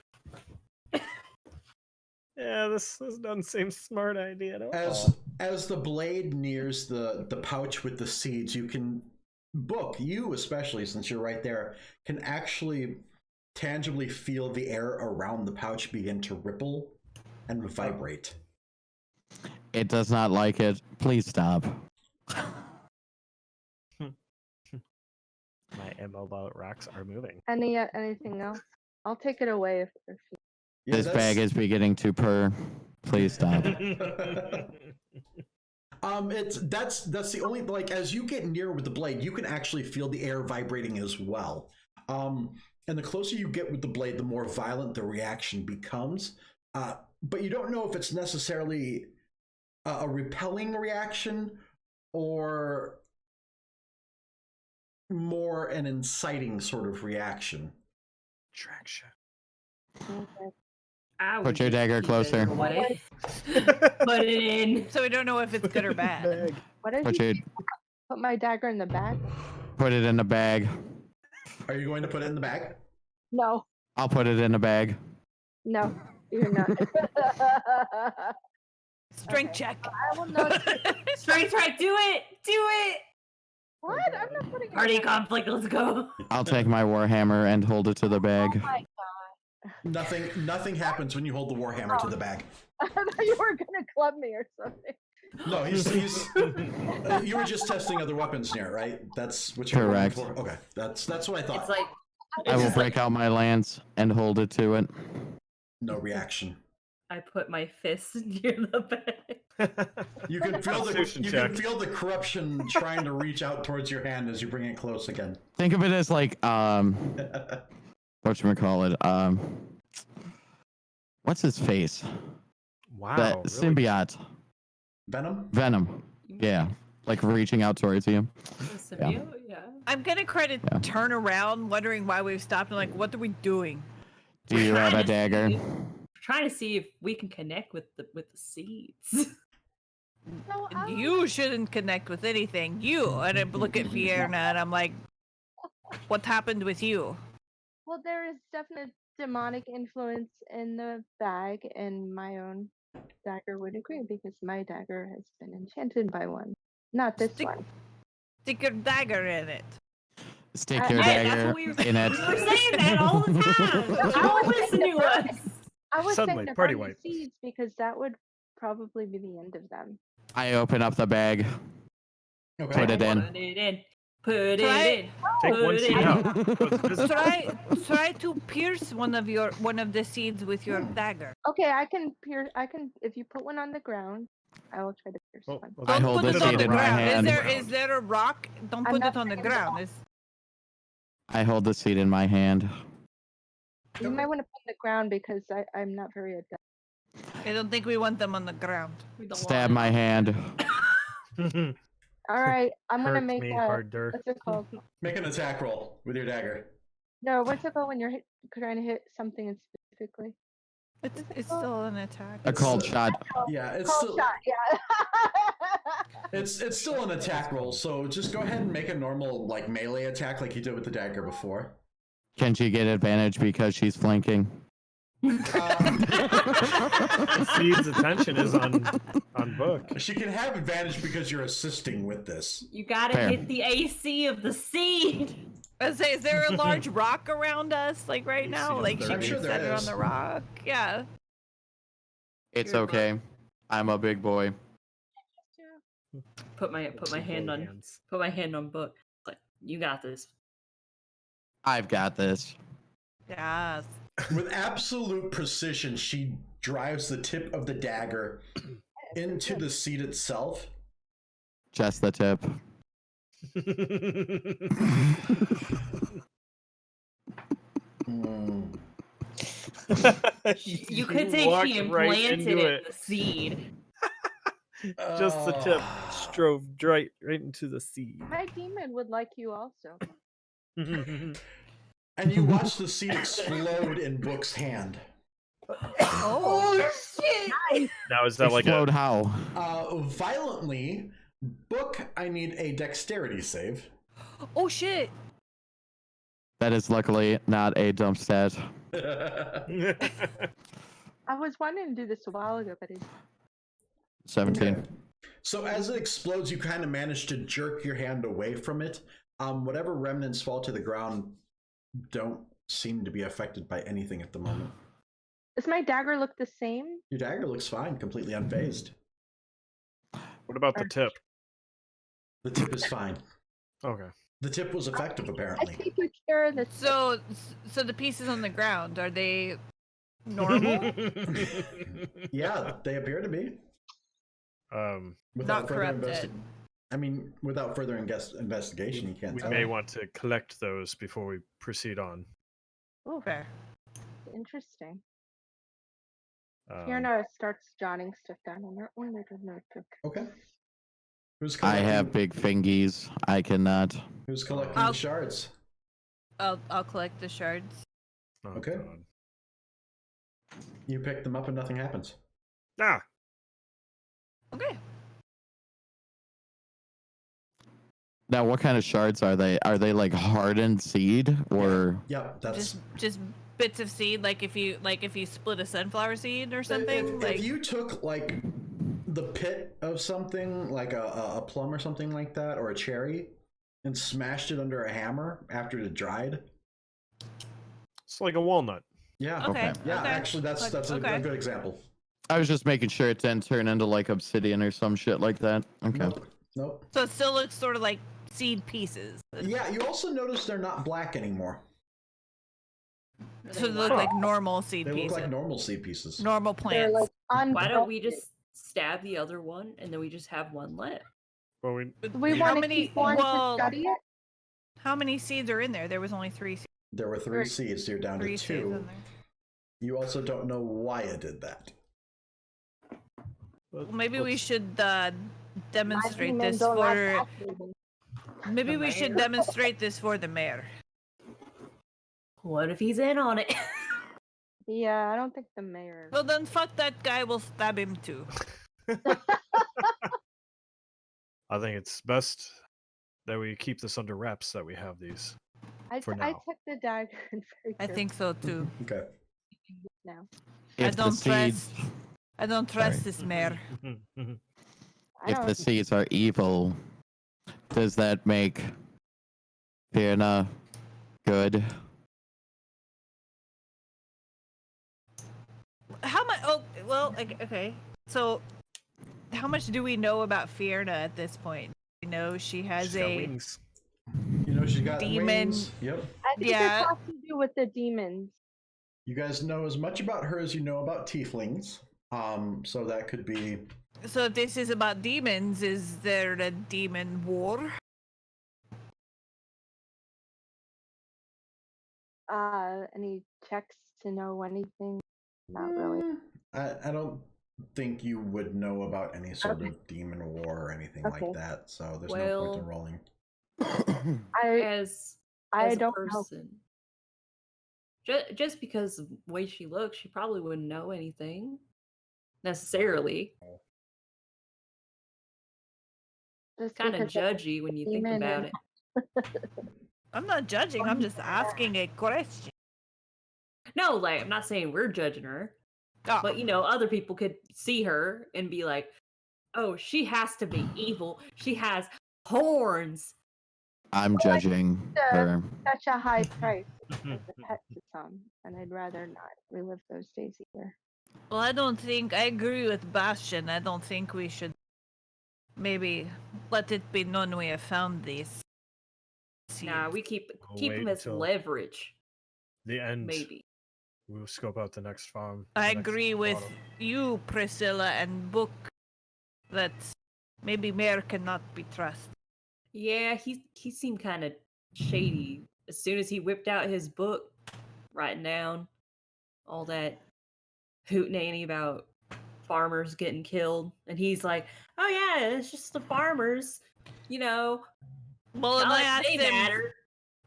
C: Yeah, this doesn't seem smart idea at all.
B: As the blade nears the pouch with the seeds, you can you especially, since you're right there, can actually tangibly feel the air around the pouch begin to ripple and vibrate.
E: It does not like it. Please stop.
C: My immobile rocks are moving.
F: Anything else? I'll take it away if
B: Yeah,
E: This bag is beginning to purr. Please stop.
B: That's the only, like, as you get near with the blade, you can actually feel the air vibrating as well. And the closer you get with the blade, the more violent the reaction becomes. But you don't know if it's necessarily a repelling reaction or more an inciting sort of reaction.
C: Traction.
A: I
E: Put
A: would
E: your
A: just
E: dagger
A: keep it
E: closer.
A: away. Put it in.
D: So we don't know if it's good or bad.
F: what did
E: Put
F: you
E: your
F: put my dagger in the bag?
E: put it in the bag.
B: Are you going to put it in the bag?
F: No,
E: I'll put it in the bag.
F: no, you're not.
D: Strength
F: Okay.
D: check.
F: I will not.
A: Straight track, do it! Do it!
F: What? I'm not putting it
A: Party
F: in.
A: conflict, let's go.
E: I'll take my warhammer and hold it to the
F: Oh
E: bag.
F: my
B: Nothing happens when you hold the warhammer to the bag.
F: I thought you were gonna club me or something.
B: No, he's you were just testing other weapons near, right? That's what you're
E: Correct.
B: going for? Okay, that's what I thought.
A: It's like,
E: I will break out my lance and hold it to it.
B: No reaction.
A: I put my fist near the bag.
B: You can feel
C: Constitution
B: you
C: check.
B: can feel the corruption trying to reach out towards your hand as you bring it close again.
E: Think of it as like whatchamacallit? What's his face?
C: Wow.
E: The
C: really?
E: symbiote.
B: Venom?
E: Venom. Yeah. Like reaching out towards you.
A: Symbiote? Yeah.
D: I'm gonna credit
E: Yeah.
D: turn around, wondering why we've stopped and like, what are we doing?
E: Do you have a
A: Trying to
E: dagger?
A: see- Trying to see if we can connect with the seeds.
F: No, I
D: You shouldn't connect with anything. You and I look at Fiona and I'm like, what happened with you?
F: Well, there is definite demonic influence in the bag, and my own dagger would agree because my dagger has been enchanted by one. Not this
D: Stick-
F: one.
D: Stick your dagger in it.
E: Stick your
A: Hey, that's
E: dagger
A: what we were
E: in it.
A: We were saying that all the time.
F: No, I
A: Don't
F: was
A: listen
F: saying
A: to
F: that
A: us.
F: I was
C: Suddenly,
F: saying to
C: party
F: burn the
C: wipe.
F: seeds because that would probably be the end of them.
E: I open up the bag.
B: Okay.
E: Put it in.
A: Put it in. Put
D: Try-
A: it in.
C: Take
A: Put
C: one
A: it
C: seed
A: in.
C: out.
D: Try to pierce one of the seeds with your dagger.
F: Okay, I can if you put one on the ground, I will try to pierce
C: Well,
F: one.
C: well,
E: I
D: Don't
E: hold
D: put
E: the
D: it on
E: seed
D: the
E: in my
D: ground.
E: hand.
D: Is there a rock? Don't
F: I'm
D: put
F: not
D: it on the
F: bringing it
D: ground.
F: off.
E: I hold the seed in my hand.
F: You might want to put it on the ground because I'm not very adept.
D: I don't think we want them on the ground.
A: We don't
E: Stab
A: want
E: my hand.
F: All right, I'm gonna
C: Hurt
F: make
C: me
F: a
C: harder.
F: what's it called?
B: Make an attack roll with your dagger.
F: No, what's it called when you're trying to hit something specifically?
D: It's still an attack.
E: A cold shot.
B: Yeah, it's
F: Call
B: still
F: shot. Yeah.
B: it's still an attack roll. So just go ahead and make a normal like melee attack like you did with the dagger before.
E: Can she get advantage because she's flanking?
C: Seed's attention is on book.
B: She can have advantage because you're assisting with this.
A: You gotta
E: Fair.
A: hit the AC of the seed.
D: I was say, is there a large rock around us, like right now? Like she
B: I'm
D: can
B: sure there
D: set it on
B: is.
D: the rock. Yeah.
E: It's
A: You're
E: okay. I'm a big boy.
A: Put my hand on book. Like, you got this.
E: I've got this.
D: Yes.
B: With absolute precision, she drives the tip of the dagger into the seed itself.
E: Just the tip.
A: You could say
C: walked
A: she
C: right
A: implanted
C: into
A: it in the seed.
C: Just the tip strove right into the seed.
F: My demon would like you also.
B: And you watch the seed explode in Book's hand.
D: Oh
F: Nice.
C: Now is that like
E: Explode
C: a
E: how?
B: Violently. Book, I need a dexterity save.
D: Oh shit.
E: That is luckily not a dump stat.
F: I was wanting to do this a while ago, but
E: 17.
B: Okay. So as it explodes, you kind of manage to jerk your hand away from it. Whatever remnants fall to the ground don't seem to be affected by anything at the moment.
F: does my dagger look the same?
B: Your dagger looks fine, completely unfazed.
C: what about the tip?
B: The tip is fine.
C: Okay.
B: The tip was effective,
F: I
B: apparently.
F: take good care of this.
D: So the pieces on the ground, are they normal?
B: Yeah, they appear to be.
D: Not corrupted.
B: I mean, without further investigation, you can't
C: We
B: tell.
C: may want to collect those before we proceed on.
F: Oh,
D: Fair.
F: interesting.
C: Um,
F: Fiona starts jotting stuff down on her own little notebook.
B: Okay. Who's
E: I
B: collecting,
E: have big fingies. I cannot.
B: Who's collecting
D: I'll-
B: the shards?
D: I'll collect the shards.
C: oh,
B: Okay.
C: God.
B: You pick them up and nothing happens.
C: Ah,
D: Okay.
E: Now, what kind of shards are they? Are they like hardened seed or?
B: Yep, that's.
D: Just bits of seed, like if you split a sunflower seed or something.
B: If you took like the pit of something, like a plum or something like that, or a cherry, and smashed it under a hammer after it dried.
C: it's like a walnut.
B: Yeah.
D: Okay.
B: Yeah,
D: okay.
B: actually, that's a
D: Okay.
B: good example.
E: I was just making sure it didn't turn into like obsidian or some shit like that. Okay.
B: Nope.
D: So it still looks sort of like seed pieces.
B: Yeah, you also notice they're not black anymore.
D: So they look like normal seed
B: They
D: pieces.
B: look like normal seed pieces.
D: Normal
F: They're
D: plants.
F: like
A: Why don't we just stab the other one and then we just have one left?
C: Well, we
F: Do we
C: Yeah.
F: want
D: How
F: to
D: many?
F: keep one
D: Well,
F: to study it?
D: how many seeds are in there? There was only three
B: There were three seeds, so you're down to
D: seeds
B: two.
D: in there.
B: You also don't know why it did that.
D: Well, maybe we
C: let's-
D: should
F: My
D: demonstrate
F: demon
D: this
F: don't like
D: for.
F: that demon.
D: Maybe
A: The
D: we should
A: mayor?
D: demonstrate this for the mayor.
A: What if he's in on it?
F: Yeah, I don't think the mayor.
D: Well, then fuck that guy. We'll stab him too.
C: I think it's best that we keep this under wraps. That we have these.
F: I
C: for
F: I
C: now.
F: took the dagger and very
D: I think so too.
B: Okay.
F: now.
E: If the seeds,
D: I don't trust this mayor.
F: I
E: if
F: don't
E: the seeds are evil, does that make Fiona good?
D: How much? Oh, well, okay. So, how much do we know about Fiona at this point? We know she has
C: She's got
D: a
C: wings.
B: You know she's got
D: Demon.
B: wings. Yep.
F: I think
D: Yeah.
F: this has to do with the demons.
B: You guys know as much about her as you know about tieflings. So that could be
D: So if this is about demons, is there a demon war?
F: Any checks to know anything? Not really.
B: I don't think you would know about any sort of demon war or anything like that, so there's no point in rolling.
A: As
F: I
A: a
F: don't know.
A: person, just because of the way she looks, she probably wouldn't know anything necessarily.
F: Just
A: Kind of
F: because they're
A: judgy when you think
F: demon
A: about
F: and-
A: it.
D: I'm not judging. I'm just asking a question.
A: No, like I'm not saying we're judging her,
D: Oh,
A: but you know, other people could see her and be like, "Oh, she has to be evil. She has horns."
E: I'm judging her.
F: Such a high price as a pet to some, and I'd rather not relive those days either.
D: well, I agree with Bastion. I don't think we should maybe let it be known we have found these.
A: Nah, we keep
C: Wait
A: them as
C: till
A: leverage.
C: The end.
A: Maybe.
C: We'll scope out the next farm.
D: I agree with you, Priscilla, and Book, that maybe Mayor cannot be trusted.
A: Yeah, he seemed kind of shady as soon as he whipped out his book, writing down all that hootenanny about farmers getting killed, and he's like, "Oh yeah, it's just the farmers, you know."
D: Well, and
A: not
D: I
A: like
D: asked
A: they
D: him.
A: matter.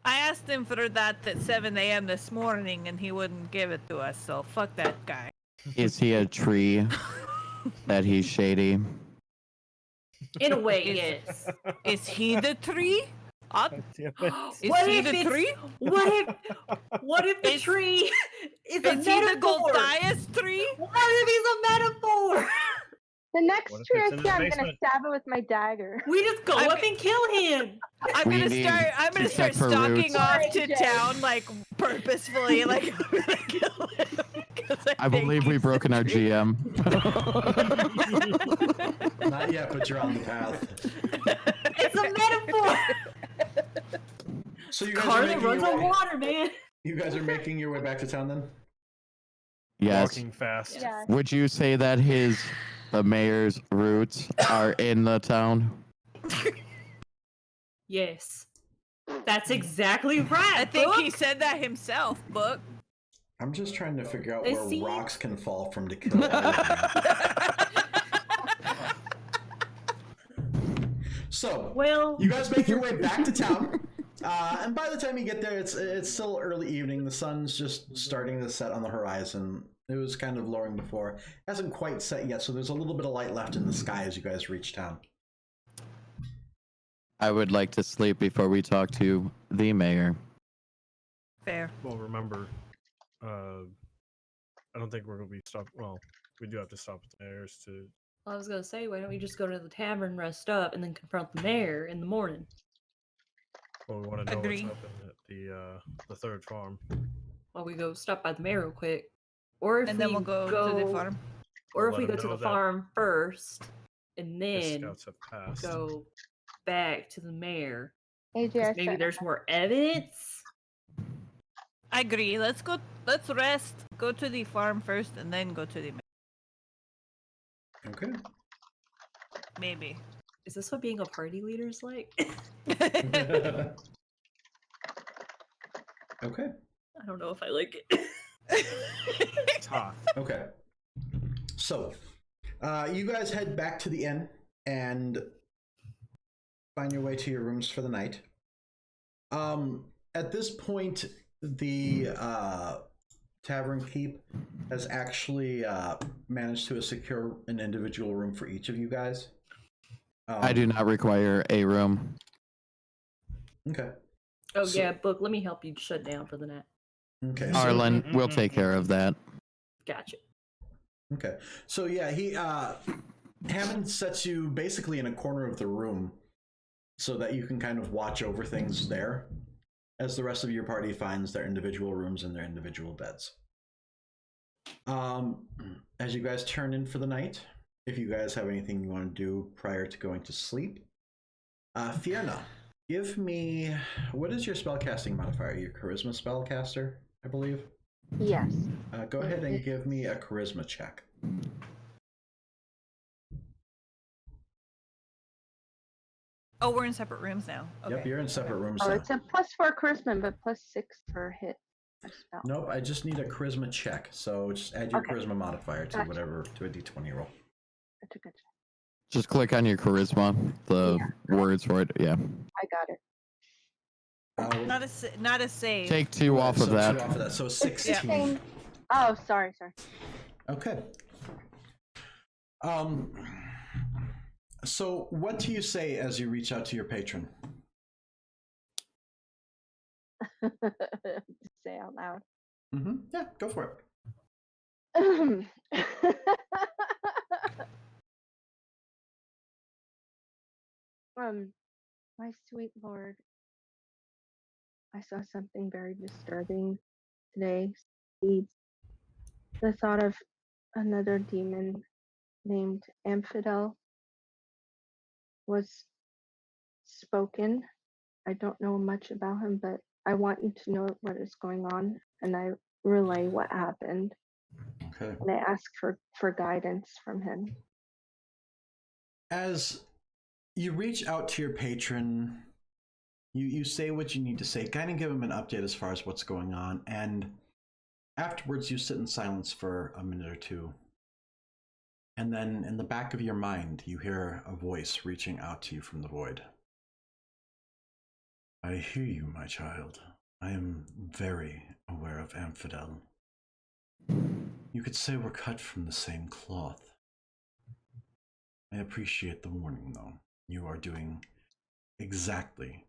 D: I asked him for that at 7 a.m. this morning, and he wouldn't give it to us. So fuck that guy.
E: Is he a tree that he's shady?
A: In a way, yes.
D: Is he the tree? Is
A: What
D: he
A: if
D: the
A: it's-
D: tree?
A: What if the tree is a
D: Is he the
A: metaphor?
D: Goldias tree?
A: What if he's a metaphor?
F: The next
C: What if
F: tree I
C: it's in
F: see,
C: his
F: I'm gonna
C: basement?
F: stab it with my dagger.
A: We just go up and kill him.
D: I'm
E: We
D: gonna
E: need
D: start
E: to
D: start
E: check for
D: stalking
E: roots.
D: off to
F: Jay.
D: town like purposefully, like I'm gonna kill him. 'Cause
E: I
D: think
E: believe we've
D: he's
E: broken
D: the
E: our
D: tree.
E: GM.
B: Not yet, but you're on the path.
A: It's a metaphor.
B: So you guys
A: Car
B: are
A: that
B: making
A: runs
B: your
A: on
B: way,
A: water, man.
B: you guys are making your way back to town then?
E: Yes.
C: Walking fast.
F: Yeah.
E: Would you say that the mayor's roots are in the town?
A: Yes. That's exactly right.
D: I think he
A: Book.
D: said that himself, Book.
B: I'm just trying to figure out
A: They
B: where
A: see-
B: rocks can fall from to kill everything. So,
A: Well,
B: you guys make your way back to town, and by the time you get there, it's still early evening. The sun's just starting to set on the horizon. It was kind of lowering before. It hasn't quite set yet, so there's a little bit of light left in the sky as you guys reach town.
E: I would like to sleep before we talk to the mayor.
D: Fair.
C: Well, remember, I don't think we're gonna be stopped. Well, we do have to stop at the mayor's to.
A: I was gonna say, why don't we just go to the tavern, rest up, and then confront the mayor in the morning?
C: Well, we want to know
D: Agree.
C: what's happening at the third farm.
A: While we go stop by the mayor real quick, or if
D: And
A: we
D: then we'll go to the farm.
A: or if
C: Let
A: we
C: him
A: go to
C: know
A: the
C: that
A: farm first, and
C: The
A: then
C: scouts have passed.
A: go back to the mayor.
F: AJ,
A: 'Cause
F: I
A: maybe
F: set-
A: there's more evidence.
D: I agree. Let's go. Let's rest. Go to the farm first, and then go to the.
B: Okay.
D: Maybe.
A: Is this what being a party leader is like?
B: Okay.
A: I don't know if I like it.
C: Tough.
B: Okay. So, you guys head back to the inn and find your way to your rooms for the night. At this point, the tavern keep has actually managed to secure an individual room for each of you guys.
E: I do not require a room.
B: Okay.
A: Oh
B: So-
A: yeah, Book. Let me help you shut down for the night.
B: Okay. So,
E: Arlen, we'll take care of that.
A: Gotcha.
B: okay. So yeah, he Hammond sets you basically in a corner of the room so that you can kind of watch over things there as the rest of your party finds their individual rooms and their individual beds. As you guys turn in for the night, if you guys have anything you want to do prior to going to sleep, Fiona, give me, what is your spellcasting modifier? Your charisma spellcaster, I believe.
F: Yes.
B: Go ahead and give me a charisma check.
D: Oh, we're in separate rooms now. Okay.
B: Yep, you're in separate rooms
F: Oh,
B: now.
F: it's a +4 charisma, but +6 for hit a spell.
B: Nope, I just need a charisma check. So just add your
F: Okay.
B: charisma modifier to
F: Gotcha.
B: whatever, to a d20 roll.
F: Gotcha.
E: Just click on your charisma, the words for it. Yeah.
F: I got it.
D: Not a save.
E: Take 2 off of that.
B: 2 off of that, so 16.
F: Oh, sorry.
B: Okay. So what do you say as you reach out to your patron?
F: Say out loud.
B: Yeah, go for
F: My sweet lord, I saw something very disturbing today. The thought of another demon named Infidel was spoken. I don't know much about him, but I want you to know what is going on, and I relay what happened.
B: Okay.
F: And I ask for guidance from him.
B: As you reach out to your patron, you say what you need to say, kind of give him an update as far as what's going on, and afterwards you sit in silence for a minute or two. And then in the back of your mind, you hear a voice reaching out to you from the void. I hear you, my child. I am very aware of Amphidel. You could say we're cut from the same cloth. I appreciate the warning, though. You are doing exactly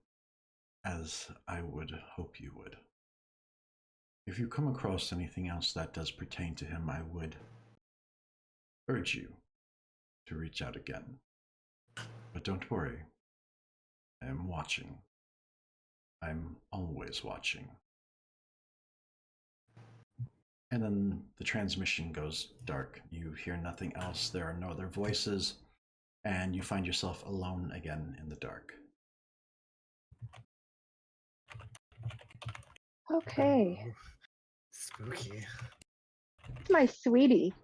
B: as I would hope you would. If you come across anything else that does pertain to him, I would urge you to reach out again. But don't worry. I am watching. I'm always watching. And then the transmission goes dark. You hear nothing else. There are no other voices. And you find yourself alone again in the dark.
F: Okay.
C: Spooky.
F: It's my sweetie.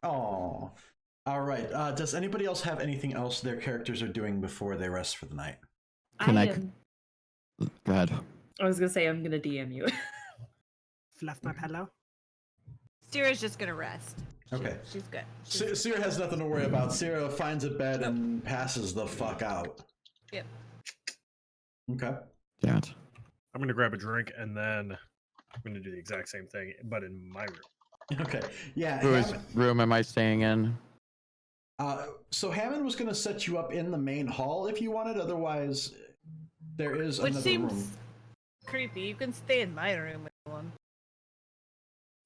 B: Oh. All right. Does anybody else have anything else their characters are doing before they rest for the night?
E: Can I
A: am-
E: Go ahead.
A: I was gonna say I'm gonna DM you.
C: Fluff my pillow.
D: Sierra's just gonna rest.
B: Okay.
D: She's good.
B: Sierra has nothing to worry about. Sierra finds a bed and passes the fuck out.
D: Yep.
B: Okay.
E: Yeah.
C: I'm gonna grab a drink and then I'm gonna do the exact same thing, but in my room.
B: Okay. Yeah.
E: Whose room am I staying in?
B: So Hammond was going to set you up in the main hall if you wanted. Otherwise, there is
D: Which
B: another
D: seems
B: room.
D: creepy. You can stay in my room with one.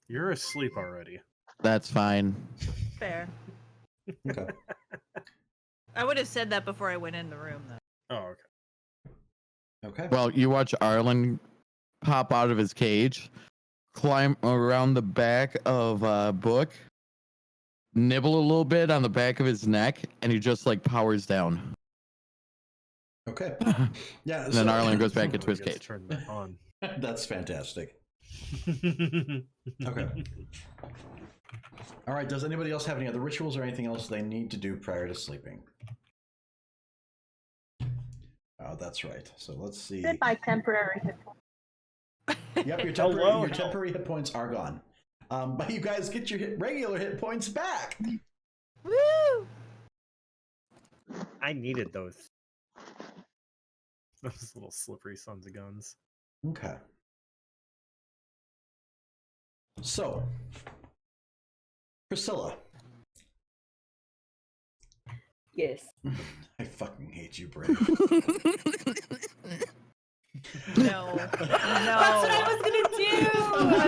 C: You're asleep already.
E: That's fine.
D: Fair.
B: Okay.
D: I would have said that before I went in the room, though.
C: Oh, okay.
B: Okay.
E: Well, you watch Arlen pop out of his cage, climb around the back of Book, nibble a little bit on the back of his neck, and he just like powers down.
B: Okay. Yeah.
E: And then Arlen goes back into his
C: Somebody
E: cage.
C: gets turned back on.
B: That's fantastic. Okay. All right. Does anybody else have any other rituals or anything else they need to do prior to sleeping? Oh, that's right. So let's see.
F: Goodbye, temporary hit point.
B: Yep, your temporary hit points are gone. But you guys get your regular hit points back.
D: Woo!
C: I needed those. Those little slippery sons of guns.
B: Okay. So, Priscilla.
A: Yes.
B: I fucking hate you, Bray.
D: No.
A: That's what I was gonna do.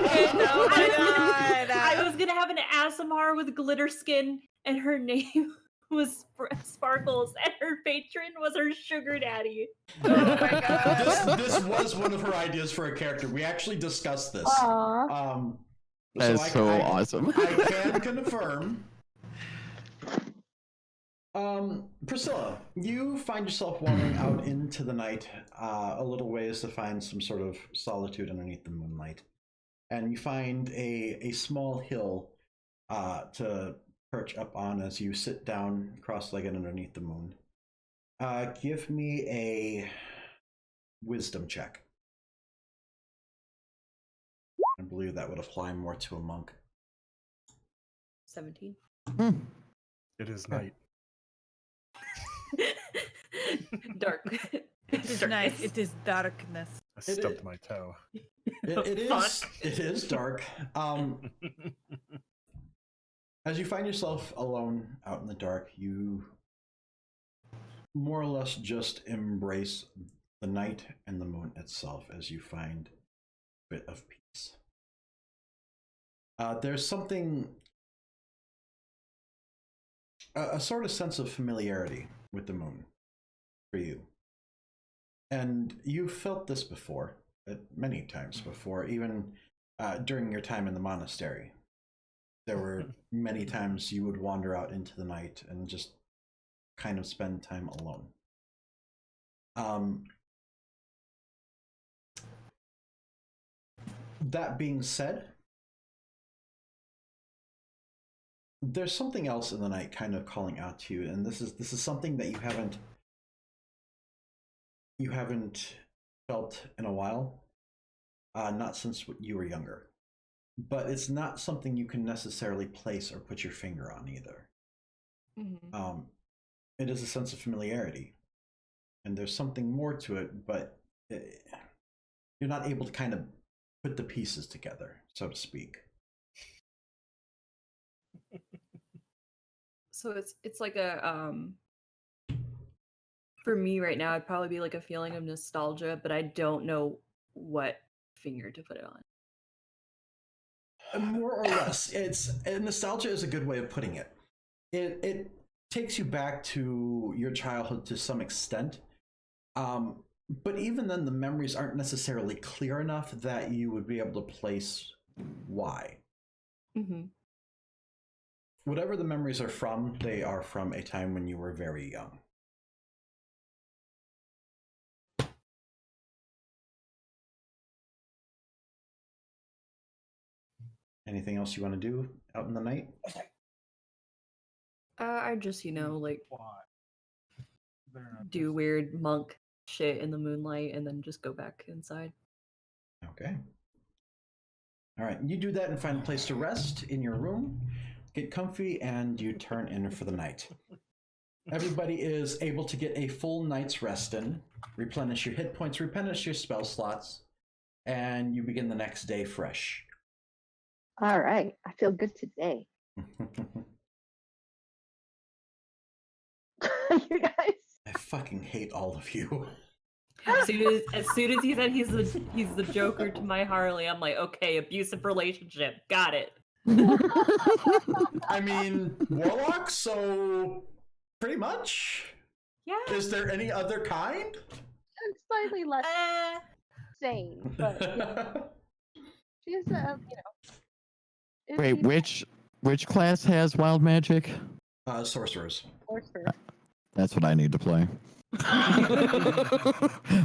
D: Okay, no, my God.
A: I was gonna have an ASMR with glitter skin, and her name was Sparkles, and her patron was her sugar daddy.
D: Oh my God.
B: This was one of her ideas for a character. We actually discussed this.
F: Aw.
E: That is so awesome.
B: I can confirm. Priscilla, you find yourself wandering out into the night a little ways to find some sort of solitude underneath the moonlight. And you find a small hill to perch up on as you sit down cross-legged underneath the moon. Give me a wisdom check. I believe that would apply more to a monk.
A: 17.
C: It is night.
A: Dark.
D: It is nice. It is darkness.
C: I stubbed my toe.
B: It is dark. As you find yourself alone out in the dark, you more or less just embrace the night and the moon itself as you find a bit of peace. There's something, a sort of sense of familiarity with the moon for you. And you've felt this before, many times before, even during your time in the monastery. There were many times you would wander out into the night and just kind of spend time alone. That being said, there's something else in the night kind of calling out to you, and this is something that you haven't felt in a while, not since you were younger. But it's not something you can necessarily place or put your finger on either. Mm-hmm. It is a sense of familiarity, and there's something more to it, but you're not able to kind of put the pieces together, so to speak.
A: So it's like a for me right now, it'd probably be like a feeling of nostalgia, but I don't know what finger to put it on.
B: More or less, nostalgia is a good way of putting it. It takes you back to your childhood to some extent, but even then, the memories aren't necessarily clear enough that you would be able to place why. Mm-hmm. Whatever the memories are from, they are from a time when you were very young. Anything else you want to do out in the night?
A: I just, like do weird monk shit in the moonlight and then just go back inside.
B: Okay. All right, you do that and find a place to rest in your room, get comfy, and you turn in for the night. Everybody is able to get a full night's rest in, replenish your hit points, replenish your spell slots, and you begin the next day fresh.
F: All right, I feel good today. You guys.
B: I fucking hate all of you.
A: As soon as he said he's the Joker to my Harley, I'm like, okay, abusive relationship, got it.
B: I mean, warlock, so pretty much.
A: Yeah.
B: Is there any other kind?
F: I'm slightly less sane, but yeah. She's
E: Wait, which class has wild magic?
B: Sorcerers.
E: That's what I need to play.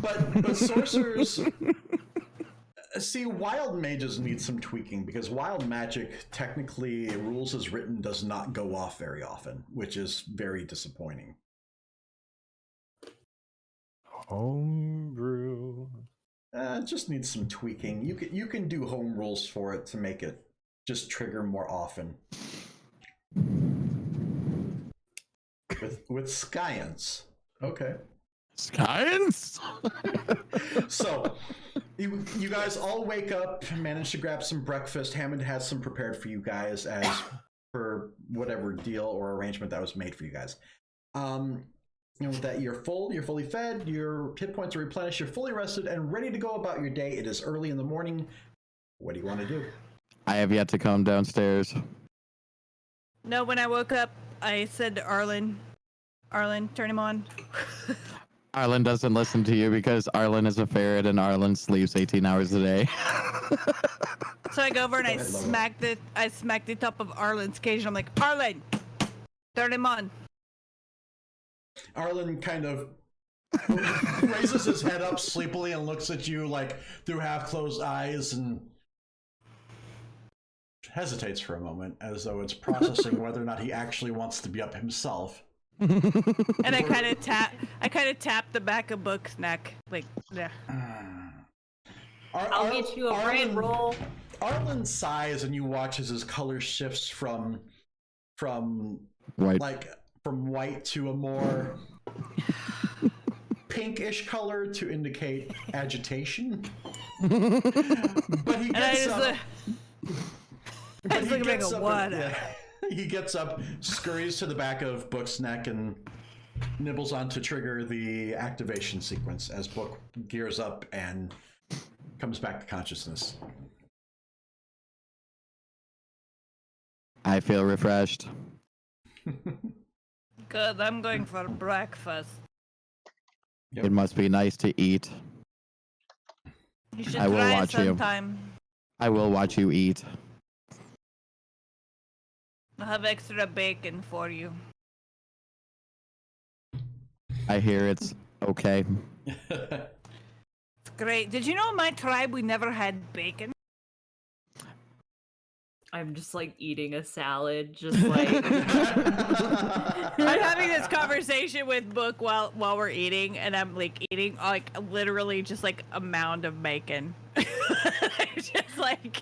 B: but sorcerers. See, wild mages need some tweaking because wild magic, technically, rules as written, does not go off very often, which is very disappointing.
C: Homebrew.
B: It just needs some tweaking. You can do home rules for it to make it just trigger more often. With science. Okay.
E: Science?
B: So, you guys all wake up, manage to grab some breakfast. Hammond has some prepared for you guys as per whatever deal or arrangement that was made for you guys. That you're full, you're fully fed, your hit points are replenished, you're fully rested and ready to go about your day. It is early in the morning. What do you want to do?
E: I have yet to come downstairs.
D: No, when I woke up, I said to Arlen, turn him on.
E: Arlen doesn't listen to you because Arlen is a ferret and Arlen sleeps 18 hours a day.
D: So I go over and I smack the top of Arlen's cage and I'm like, Arlen, turn him on.
B: Arlen kind of raises his head up sleepily and looks at you like through half-closed eyes and hesitates for a moment, as though it's processing whether or not he actually wants to be up himself.
D: And I kind of tap the back of Book's neck, like, yeah.
A: I'll get you a bread roll.
B: Arlen sighs, and you watch as his color shifts from white to a more pinkish color to indicate agitation. But he gets up. He gets up, scurries to the back of Book's neck, and nibbles on to trigger the activation sequence as Book gears up and comes back to consciousness.
E: I feel refreshed.
D: Good, I'm going for breakfast.
B: Yep.
E: It must be nice to eat.
D: You should
E: I will
D: try it
E: watch you.
D: sometime.
E: I will watch you eat.
D: I'll have extra bacon for you.
E: I hear it's okay.
D: It's great. Did you know in my tribe we never had bacon?
A: I'm just like eating a salad, just like.
D: I'm having this conversation with Book while we're eating, and I'm like eating like literally just like a mound of bacon. just like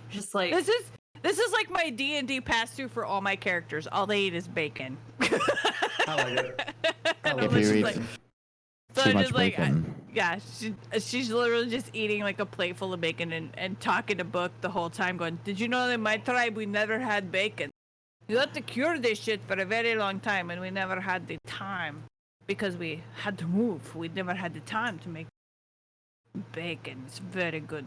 D: this is like my D&D pass through for all my characters. All they eat is bacon.
B: I like it.
E: If you eat too much bacon.
D: She's literally just eating like a plate full of bacon and talking to Book the whole time, going, "Did you know that in my tribe we never had bacon? You had to cure this shit for a very long time, and we never had the time because we had to move. We never had the time to make bacon. It's very good."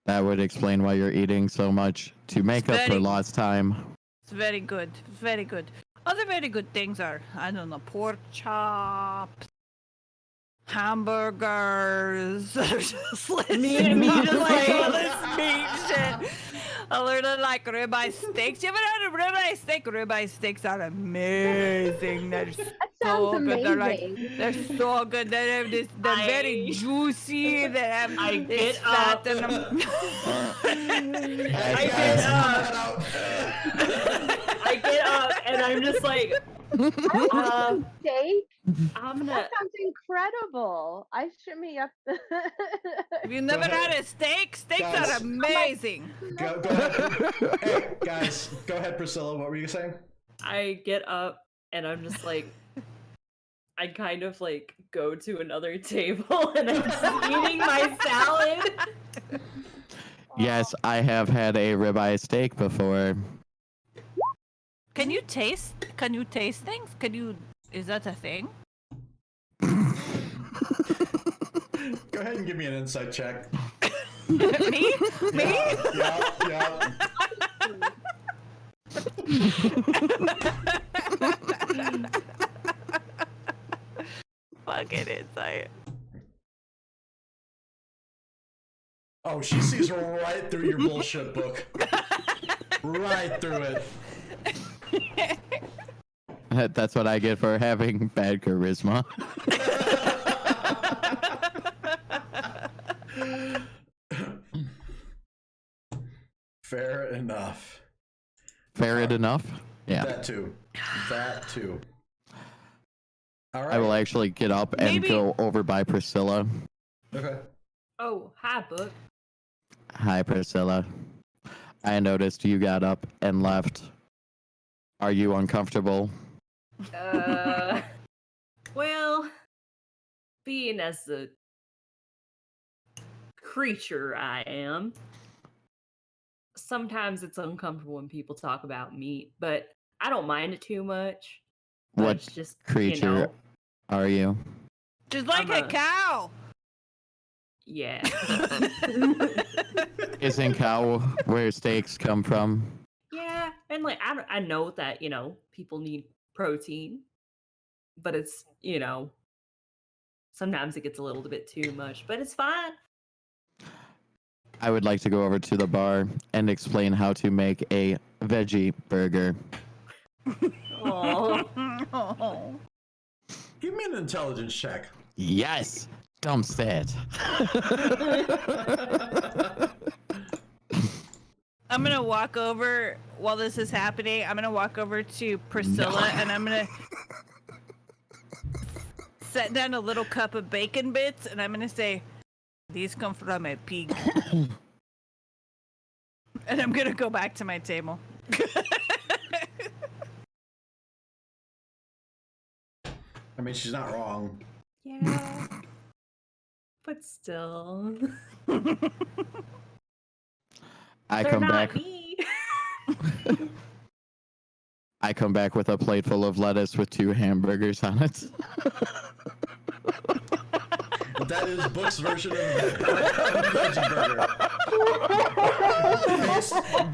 E: That would explain why you're eating so much, to make up for lost time.
D: It's very good. It's very good. Other very good things are, I don't know, pork chops, hamburgers, just like all this meat shit. I learned like ribeye steaks. You ever had a ribeye steak? Ribeye steaks are amazing. They're so good. They're so good. They have this. They're very juicy. They have this fat in them.
A: I get up and I'm just like,
F: steak?
A: I'm gonna.
F: That sounds incredible. I shimmy up the.
D: Have you never had a steak? Steaks are amazing.
B: Go ahead. Hey, guys, go ahead, Priscilla. What were you saying?
A: I get up and I'm just like, I kind of like go to another table and I'm just eating my salad.
E: Yes, I have had a ribeye steak before.
D: Can you taste things? Is that a thing?
B: Go ahead and give me an insight check.
D: Me?
B: Yeah.
D: Fucking insight.
B: Oh, she sees right through your bullshit, Book. Right through it.
E: That's what I get for having bad charisma.
B: Fair enough.
E: Fair enough? Yeah.
B: That too. All right.
E: I will actually get up and go over by Priscilla.
B: Okay.
A: Oh, hi, Book.
E: Hi, Priscilla. I noticed you got up and left. Are you uncomfortable?
A: Well, being as the creature I am, sometimes it's uncomfortable when people talk about meat, but I don't mind it too much.
E: What
A: it's just,
E: creature are you?
D: Just like a cow.
A: Yeah.
E: Isn't cow where steaks come from?
A: Yeah, and like I know that, people need protein, but it's, sometimes it gets a little bit too much, but it's fine.
E: I would like to go over to the bar and explain how to make a veggie burger.
A: Oh.
B: Give me an intelligence check.
E: Yes, Dumpstead.
D: I'm gonna walk over while this is happening. I'm gonna walk over to Priscilla and I'm gonna set down a little cup of bacon bits and I'm gonna say, "These come from a pig." And I'm gonna go back to my table.
B: I mean, she's not wrong.
A: Yeah. But still.
E: I
A: They're
E: come
A: not
E: back.
A: me.
E: I come back with a plate full of lettuce with 2 hamburgers on it.
B: That is Book's version of a veggie burger.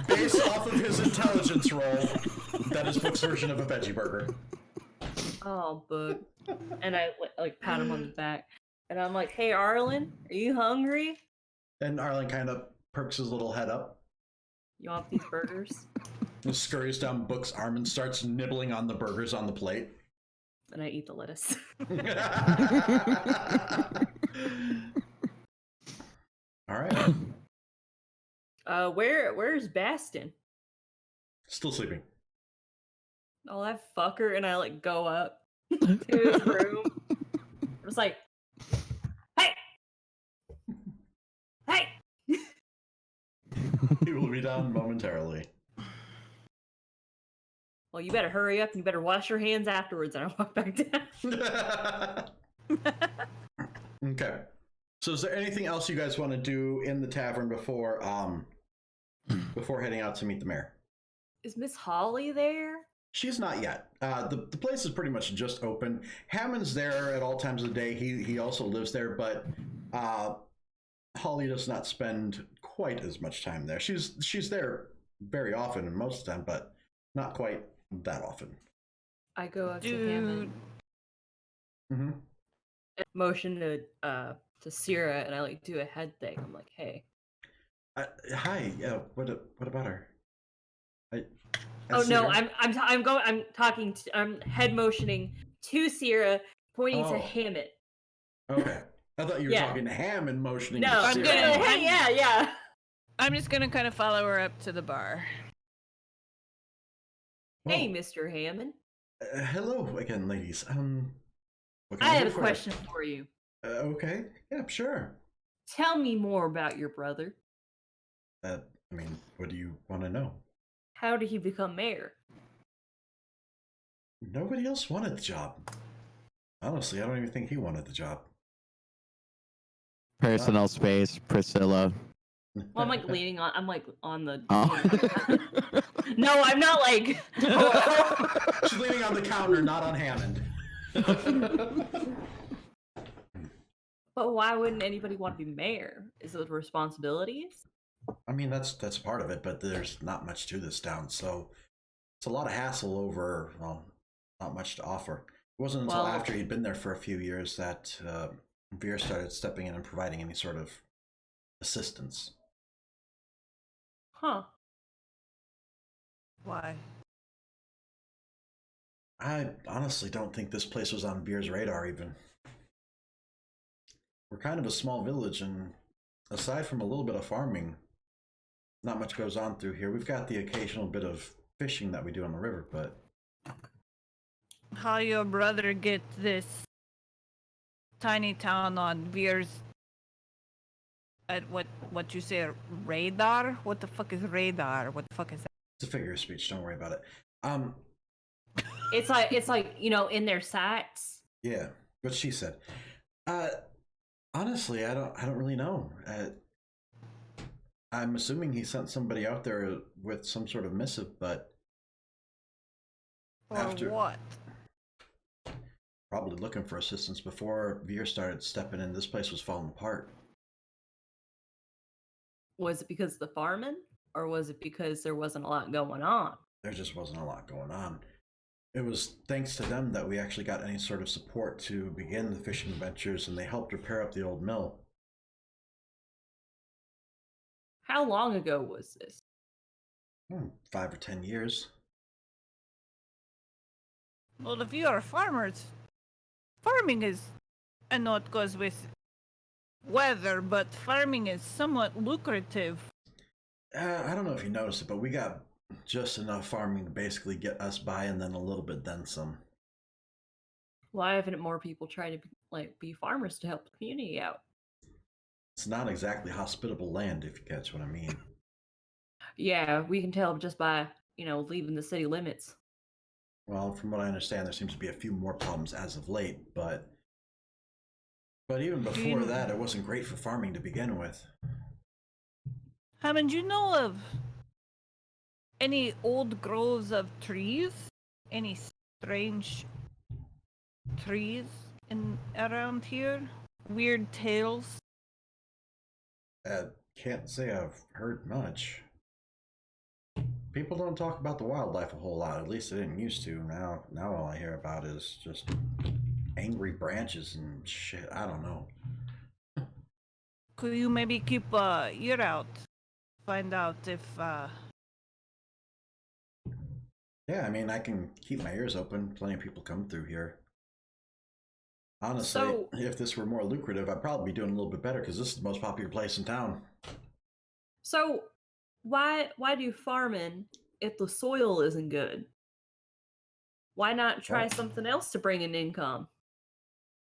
B: Based off of his intelligence roll, that is Book's version of a veggie burger.
A: Oh, Book. And I like pat him on the back. And I'm like, "Hey, Arlen, are you hungry?
B: And Arlen kind of perks his little head up.
A: You want these burgers?"
B: And scurries down Book's arm and starts nibbling on the burgers on the plate.
A: And I eat the lettuce.
B: All right.
A: Where's Bastin?
B: Still sleeping.
A: Oh, that fucker. And I like go up to his room. I was like, "Hey! Hey!"
B: He will be down momentarily.
A: Well, you better hurry up and you better wash your hands afterwards. And I walk back down.
B: Okay. So is there anything else you guys want to do in the tavern before heading out to meet the mayor?
A: Is Miss Holly there?
B: She's not yet. The place is pretty much just open. Hammond's there at all times of the day. He also lives there, but Holly does not spend quite as much time there. She's there very often and most of the time, but not quite that often.
A: I go up to Hammond.
B: Mm-hmm.
A: Motion to Sierra, and I like do a head thing. I'm like, "Hey."
B: Hi. What about her?
A: Oh no, I'm talking. I'm head motioning to Sierra, pointing to Hammond.
B: Okay. I thought you were talking to Ham and motioning.
A: No,
B: to
A: I'm
B: Sierra.
A: gonna. Yeah.
D: I'm just gonna kind of follow her up to the bar.
A: Hey, Mr. Hammond.
B: Hello again, ladies.
A: I have a question for you.
B: Okay. Yeah, sure.
A: Tell me more about your brother.
B: I mean, what do you want to know?
A: How did he become mayor?
B: Nobody else wanted the job. Honestly, I don't even think he wanted the job.
E: Personal space, Priscilla.
A: Well, I'm like leaning on. I'm like on the.
E: Oh.
A: No, I'm not like.
B: She's leaning on the counter, not on Hammond.
A: But why wouldn't anybody want to be mayor? Is it responsibilities?
B: I mean, that's part of it, but there's not much to this town, so it's a lot of hassle over, well, not much to offer. It wasn't until after he'd been there for a few years that Veer started stepping in and providing any sort of assistance.
A: Huh.
D: Why?
B: I honestly don't think this place was on Veer's radar even. We're kind of a small village, and aside from a little bit of farming, not much goes on through here. We've got the occasional bit of fishing that we do on the river, but...
D: How your brother get this tiny town on Veer's... what you say, radar? What the fuck is radar? What the fuck is that?
B: It's a figure of speech, don't worry about it.
A: It's like in their sights.
B: Yeah, what she said. Honestly, I don't really know. I'm assuming he sent somebody out there with some sort of missive, but
D: Or what?
B: Probably looking for assistance before Veer started stepping in. This place was falling apart.
A: Was it because of the farming, or was it because there wasn't a lot going on?
B: There just wasn't a lot going on. It was thanks to them that we actually got any sort of support to begin the fishing ventures, and they helped repair up the old mill.
A: How long ago was this?
B: 5 or 10 years.
D: Well, if you are farmers, farming is, I know it goes with weather, but farming is somewhat lucrative.
B: I don't know if you noticed it, but we got just enough farming to basically get us by, and then a little bit then some.
A: Why haven't more people tried to be farmers to help the community out?
B: It's not exactly hospitable land, if you catch what I mean.
A: Yeah, we can tell just by leaving the city limits.
B: Well, from what I understand, there seems to be a few more problems as of late, but even before that, it wasn't great for farming to begin with.
D: Hammond, do you know of any old groves of trees? Any strange trees around here? Weird tales?
B: Can't say I've heard much. People don't talk about the wildlife a whole lot. At least they didn't used to. Now all I hear about is just angry branches and shit. I don't know.
D: Could you maybe keep ear out? Find out if
B: Yeah, I mean, I can keep my ears open. Plenty of people come through here. Honestly, if this were more lucrative, I'd probably be doing a little bit better because this is the most popular place in town.
A: So, why do farming if the soil isn't good? Why not try something else to bring in income?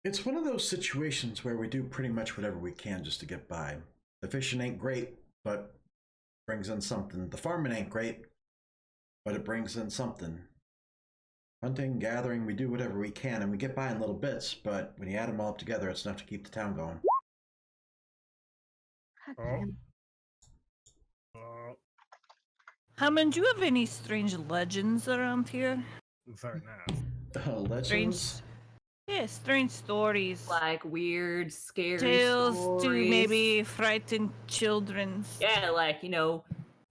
B: It's one of those situations where we do pretty much whatever we can just to get by. The fishing ain't great, but brings in something. The farming ain't great, but it brings in something. Hunting, gathering, we do whatever we can, and we get by in little bits, but when you add them all up together, it's enough to keep the town going.
D: Hammond, do you have any strange legends around here?
C: Very nice.
B: Legends?
D: Strange stories.
A: Like weird, scary
D: tales
A: stories.
D: to maybe frighten children.
A: Yeah,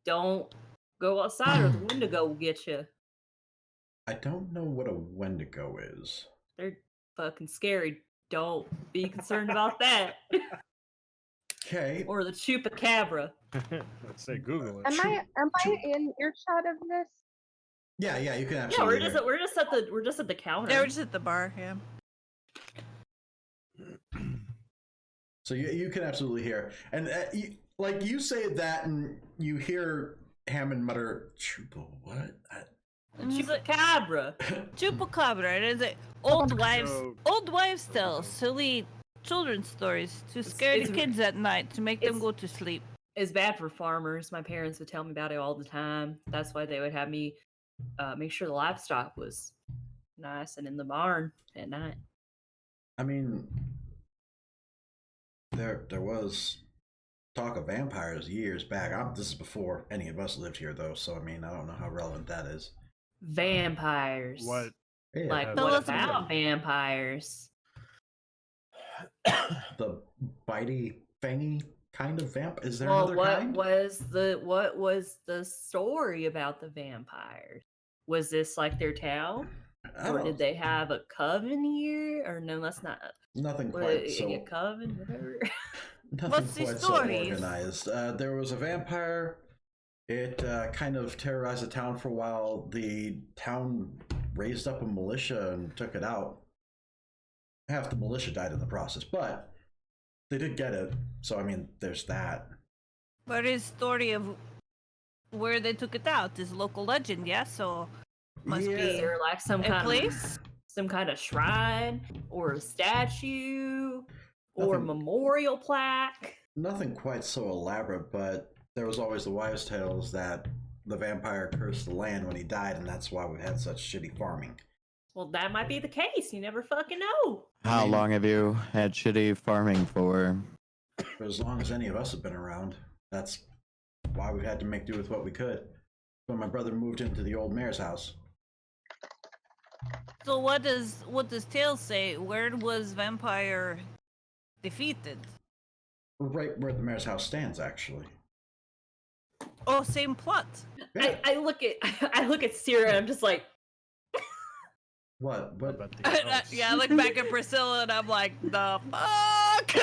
A: don't go outside or the Wendigo will get you.
B: I don't know what a Wendigo is.
A: They're fucking scary. Don't be concerned about that.
B: Okay.
A: Or the chupacabra.
C: Let's say Google it.
F: Am I in earshot of this?
B: Yeah, you can
A: Yeah,
B: absolutely.
A: we're just at the counter.
D: Yeah, we're just at the bar. Yeah.
B: So you can absolutely hear, and you say that, and you hear Hammond mutter, "Chupa what?"
A: Chupacabra.
D: Chupacabra. It is old wives tell silly children's stories to scare the kids at night to make them go to sleep.
A: It's bad for farmers. My parents would tell me about it all the time. That's why they would have me make sure the livestock was nice and in the barn at night.
B: I mean, there was talk of vampires years back. This is before any of us lived here, though. So I mean, I don't know how relevant that is.
A: Vampires.
C: What?
B: Yeah,
A: what about vampires?
B: The bitey, fangy kind of vamp. Is there another kind?
A: What was the story about the vampires? Was this like their town? Or did they have a coven here? Or no, that's not.
B: Nothing quite so.
A: A coven, whatever.
D: What's the story?
B: So organized. There was a vampire. It kind of terrorized the town for a while. The town raised up a militia and took it out. Half the militia died in the process, but they did get it. So I mean, there's that.
D: What is story of where they took it out? Is local legend, yes? So must be
A: there like some kind of shrine or a statue or memorial plaque?
B: Nothing quite so elaborate, but there was always the wives' tales that the vampire cursed the land when he died, and that's why we had such shitty farming.
A: Well, that might be the case. You never fucking know.
E: How long have you had shitty farming for?
B: For as long as any of us have been around. That's why we've had to make do with what we could. When my brother moved into the old mayor's house.
D: So what does Tales say? Where was vampire defeated?
B: Right where the mayor's house stands, actually.
D: Oh, same plot.
B: Yeah.
A: I look at Sierra and I'm just like,
B: What?
D: Yeah, I look back at Priscilla and I'm like, the fuck.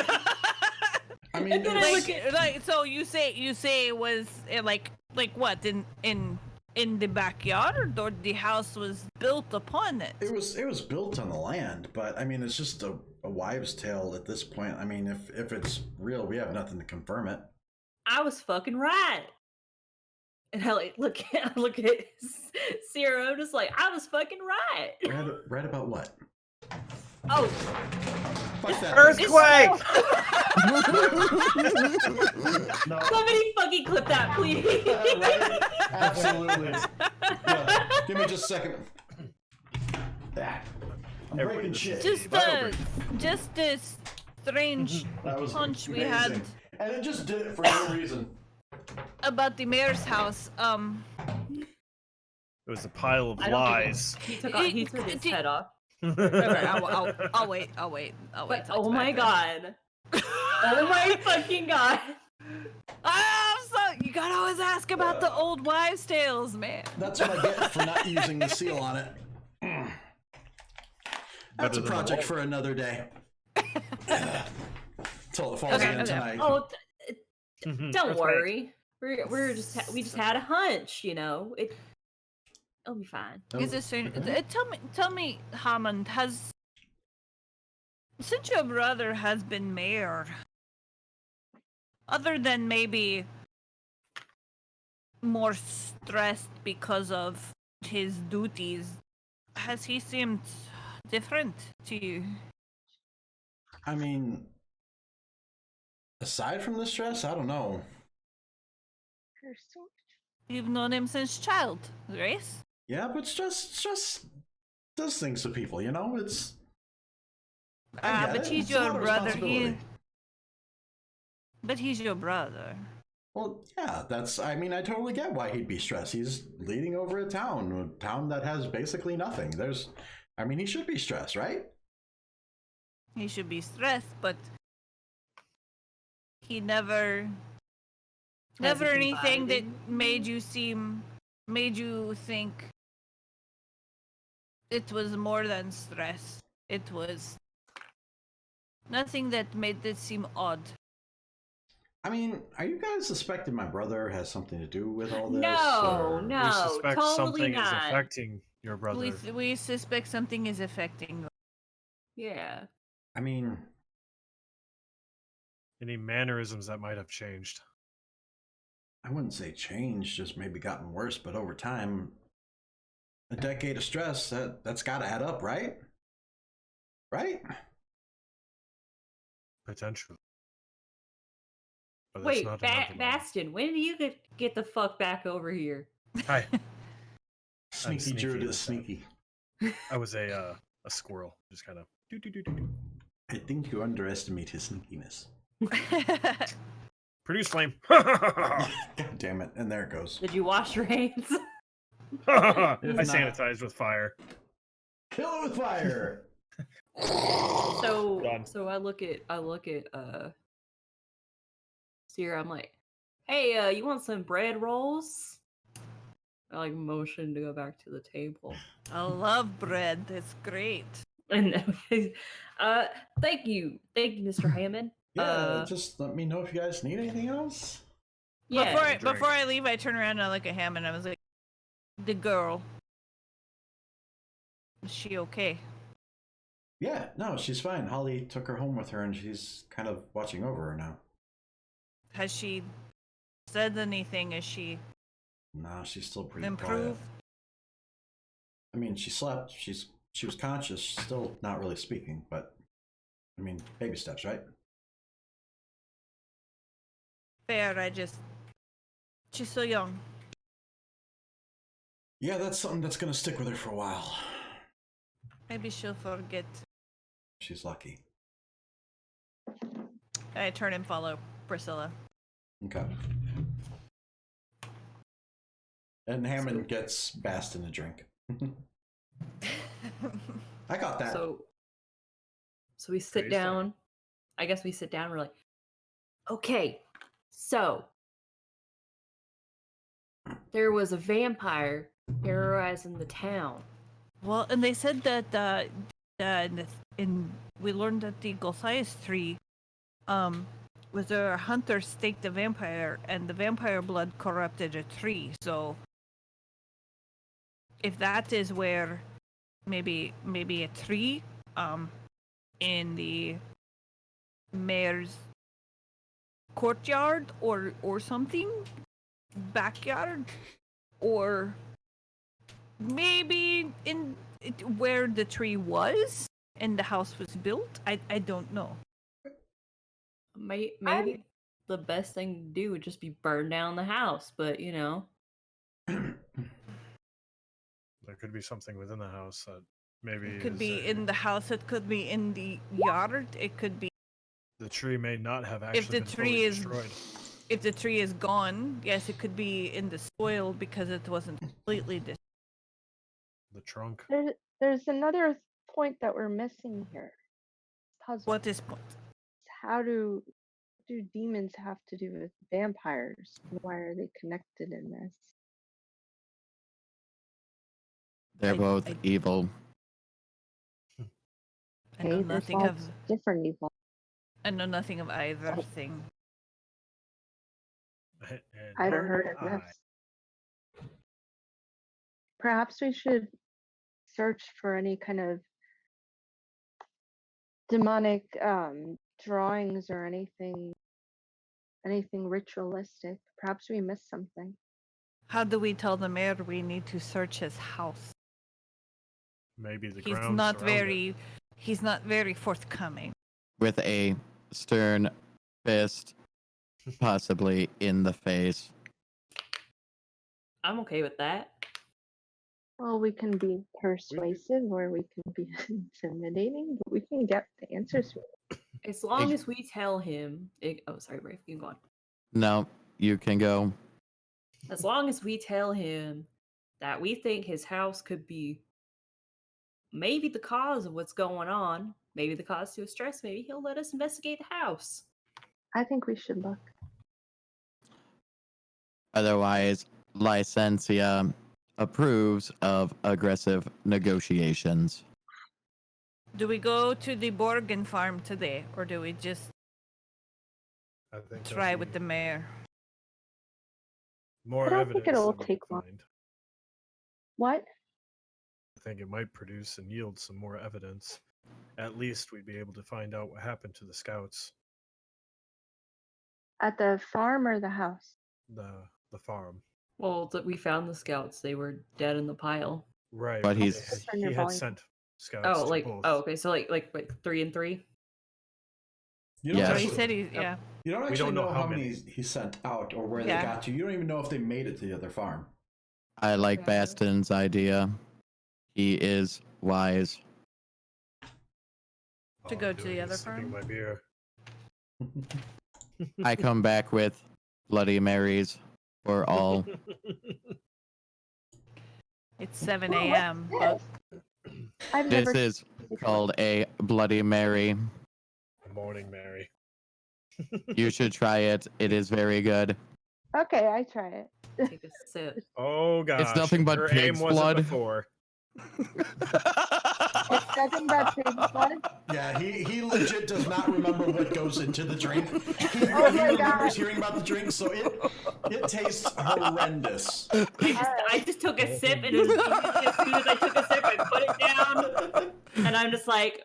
B: I mean,
D: so you say it was like what in the backyard, or the house was built upon it?
B: It was built on the land, but I mean, it's just a wives' tale at this point. I mean, if it's real, we have nothing to confirm it.
A: I was fucking right. And I like look at Sierra. I'm just like, I was fucking right.
B: Right about what?
A: Oh,
B: Fuck that.
G: Earthquake!
B: No.
A: somebody fucking clip that, please.
B: Right? Absolutely. Yeah. Give me just a second. That. I'm
C: Everybody,
B: breaking
C: this
B: shit.
C: is-
D: Just this strange
B: That was
D: hunch we
B: amazing.
D: had
B: And it just did it for no reason.
D: about the mayor's house.
C: It was a pile of
A: I don't think
C: lies.
A: he took his head off.
D: Okay, I'll wait.
A: But
D: till
A: oh
D: it's
A: my
D: back
A: god. Oh my fucking god.
D: You gotta always ask about the old wives' tales, man.
B: That's what I get for not using the seal on it. That's a
C: than the
B: project
C: wall.
B: for another day. Till it falls
D: Okay,
B: again
D: okay.
B: tonight.
A: Oh, don't
C: Earthquake.
A: worry. We just had a hunch, it'll be fine.
D: Is this tell me, Hammond, since your brother has been mayor, other than maybe more stressed because of his duties, has he seemed different to you?
B: I mean, aside from the stress, I don't know.
D: You've known him since child, Grace?
B: Yeah, but stress does things to people, It's. I get
D: But
B: it.
D: he's
B: It's a
D: your
B: lot of
D: brother.
B: responsibility.
D: But he's your brother.
B: Well, yeah, I totally get why he'd be stressed. He's leading over a town that has basically nothing. He should be stressed, right?
D: He should be stressed, but he never anything that made you think it was more than stress. It was nothing that made it seem odd.
B: Are you guys suspecting my brother has something to do with all this?
A: No,
B: or-
A: no,
C: We suspect
A: totally
C: something is
A: not.
C: affecting your brother.
D: We suspect something is affecting.
A: Yeah.
C: Any mannerisms that might have changed.
B: I wouldn't say changed, just maybe gotten worse, but over time, a decade of stress, that's got to add up, right? Right?
C: Potentially. But that's
A: Wait,
C: not enough alone.
A: Bastion, when do you get the fuck back over here?
C: Hi.
B: Sneaky
C: sneaky
B: Druid
C: with
B: is sneaky.
C: I was a squirrel. Just kind of do.
B: I think you underestimate his sneakiness.
C: Produce flame.
B: God damn it. And there it goes.
A: Did you wash your hands?
C: I
B: not-
C: sanitized with fire.
B: Kill it with fire!
C: Done.
A: So I look at Sierra, I'm like, hey, you want some bread rolls? I like motion to go back to the table.
D: I love bread. It's great.
A: And thank you, Mr. Hammond.
B: Yeah, just let me know if you guys need anything else.
A: Yeah,
D: Before I leave, I turn around and I look at him and I was like, the girl. Is she okay?
B: Yeah, no, she's fine. Holly took her home with her and she's kind of watching over her now.
D: Has she said anything? Is she
B: No, she's still pretty
D: improved?
B: quiet. She slept. She was conscious, still not really speaking, but baby steps, right?
D: Fair, she's so young.
B: Yeah, that's something that's gonna stick with her for a while.
D: Maybe she'll forget.
B: She's lucky.
D: I turn and follow Priscilla.
B: Okay. And Hammond gets Bastin a drink. I got that.
A: So we sit
C: Praise
A: down. I guess we sit down. We're like, okay, so there was a vampire terrorizing the town.
D: Well, and they said that we learned that the Gothias tree, was a hunter staked a vampire, and the vampire blood corrupted a tree. So, if that is where maybe a tree, in the mayor's courtyard or something, backyard, or maybe in where the tree was and the house was built. I don't know.
A: Maybe the best thing to do would just be burn down the house, but you know.
C: There could be something within the house that maybe
D: It could
C: is
D: be in the house. It could be in the yard. It could be
C: the tree may not have actually
D: if the
C: been
D: tree
C: fully
D: is
C: destroyed.
D: if the tree is gone. Yes, it could be in the soil because it wasn't completely destroyed.
C: The trunk.
F: There's another point that we're missing here. Puzzle.
D: What is point?
F: How do demons have to do with vampires? Why are they connected in this?
E: They're both evil.
D: I know
F: Okay,
D: nothing
F: there's
D: of.
F: lots different evil.
D: I know nothing of either thing.
F: I've never heard of this. Perhaps we should search for any kind of demonic drawings or anything ritualistic. Perhaps we missed something.
D: How do we tell the mayor we need to search his house?
C: Maybe the
D: He's
C: grounds
D: not
C: around it.
D: very. He's not very forthcoming.
E: With a stern fist, possibly in the face.
A: I'm okay with that.
F: Well, we can be persuasive or we can be intimidating, but we can get the answers.
A: As long as we tell him. Oh, sorry, Rafe, you can go on.
E: No, you can go.
A: As long as we tell him that we think his house could be maybe the cause of what's going on, maybe the cause to his stress, maybe he'll let us investigate the house.
F: I think we should look.
E: Otherwise, Licencia approves of aggressive negotiations.
D: Do we go to the Borgen farm today, or do we just
C: I think
D: try
C: that'd
D: with
C: be
D: the mayor?
C: more
F: I don't
C: evidence
F: think it'll
C: that we
F: take
C: could
F: long.
C: find.
F: What?
C: I think it might produce and yield some more evidence. At least we'd be able to find out what happened to the scouts,
F: At the farm or the house?
C: the farm.
A: Well, we found the scouts. They were dead in the pile.
C: Right.
E: But
C: he
E: he's-
F: Turn your
C: had
F: volume.
C: sent scouts
A: Oh,
C: to
A: like
C: both.
A: okay, so like 3 and 3.
B: You don't
E: Yes.
D: So he
B: actually,
D: said he, yeah.
B: you don't
C: We
B: actually
C: don't know
B: know
C: how
B: how many
C: many.
B: he sent out or where
D: Yeah.
B: they got to. You don't even know if they made it to the other farm.
E: I like
A: Yeah.
E: Baston's idea. He is wise.
D: To
C: All
D: go
C: I'm
D: to
C: doing
D: the other
C: is sipping
D: farm?
C: my beer.
E: I come back with Bloody Marys for all.
D: It's 7
F: Oh, what's
D: a.m.
F: this? I've
E: This
F: never
E: is
F: seen it before.
E: called a Bloody Mary.
C: Morning, Mary.
E: You should try it. It is very good.
F: Okay, I try it.
A: Take a sip.
C: Oh gosh.
E: nothing but
C: her
E: pig's
C: aim wasn't
E: blood.
C: before.
F: It's nothing but pig's blood.
B: Yeah, he legit does not remember what goes into the drink. He
F: Oh my
B: remembers
F: God.
B: hearing about the drink, so it tastes horrendous.
A: I just took a sip, and as soon as I took a sip, I put it down, and I'm just like,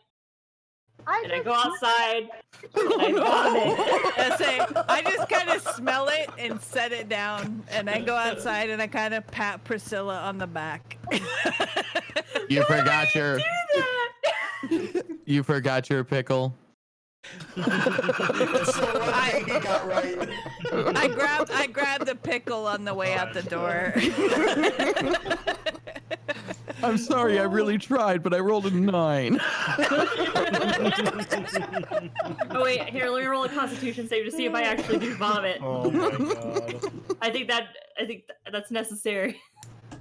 A: and I go outside, and I vomit.
D: I just kind of smell it and set it down, and I go outside and I kind of pat Priscilla on the back.
E: You forgot your you forgot your pickle.
B: That's the one thing he got right.
D: I grabbed the pickle on the way out the door.
E: I'm sorry, I really tried, but I rolled a 9.
A: Oh wait, here, let me roll a Constitution save to see if I actually do vomit.
C: Oh my god.
A: I think that's necessary.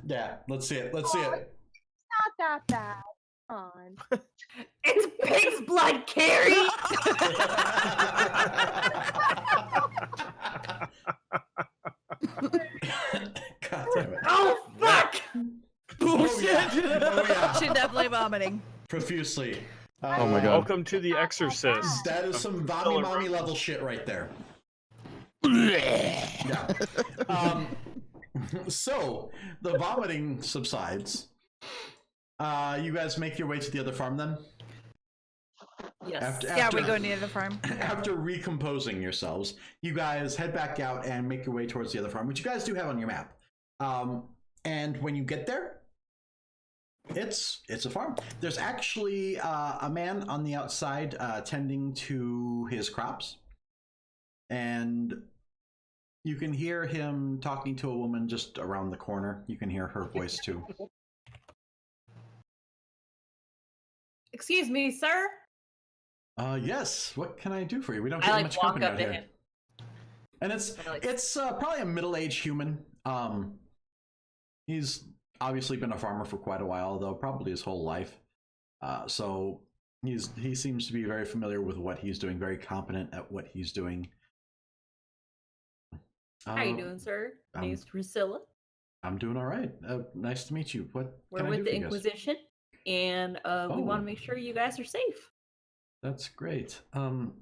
B: Yeah, let's see it. Let's see it.
F: Not that bad. Come on.
A: It's pig's blood, Carrie.
B: God damn it.
A: Oh fuck!
B: Oh yeah. Oh yeah.
D: She's definitely vomiting.
B: Profusely.
E: Oh my God.
C: Welcome to The Exorcist.
B: That is some vommy mommy level shit right there. Yeah. So the vomiting subsides. You guys make your way to the other farm then?
A: Yes.
D: Yeah, we go near the farm.
B: After recomposing yourselves, you guys head back out and make your way towards the other farm, which you guys do have on your map. And when you get there, it's a farm. There's actually a man on the outside tending to his crops, and you can hear him talking to a woman just around the corner. You can hear her voice too.
A: Excuse me, sir.
B: Yes. What can I do for you? We don't
A: I
B: get
A: like
B: much
A: walk
B: company
A: up
B: out
A: to
B: here.
A: him.
B: And it's
A: I like-
B: probably a middle-aged human. He's obviously been a farmer for quite a while, though probably his whole life. So he seems to be very familiar with what he's doing, very competent at what he's doing.
A: How you doing, sir? Name's Priscilla.
B: I'm doing all right. Nice to meet you. What
A: We're
B: can I
A: with
B: do
A: the
B: for you guys?
A: Inquisition, and we want to make sure you guys are safe.
B: That's great. I'm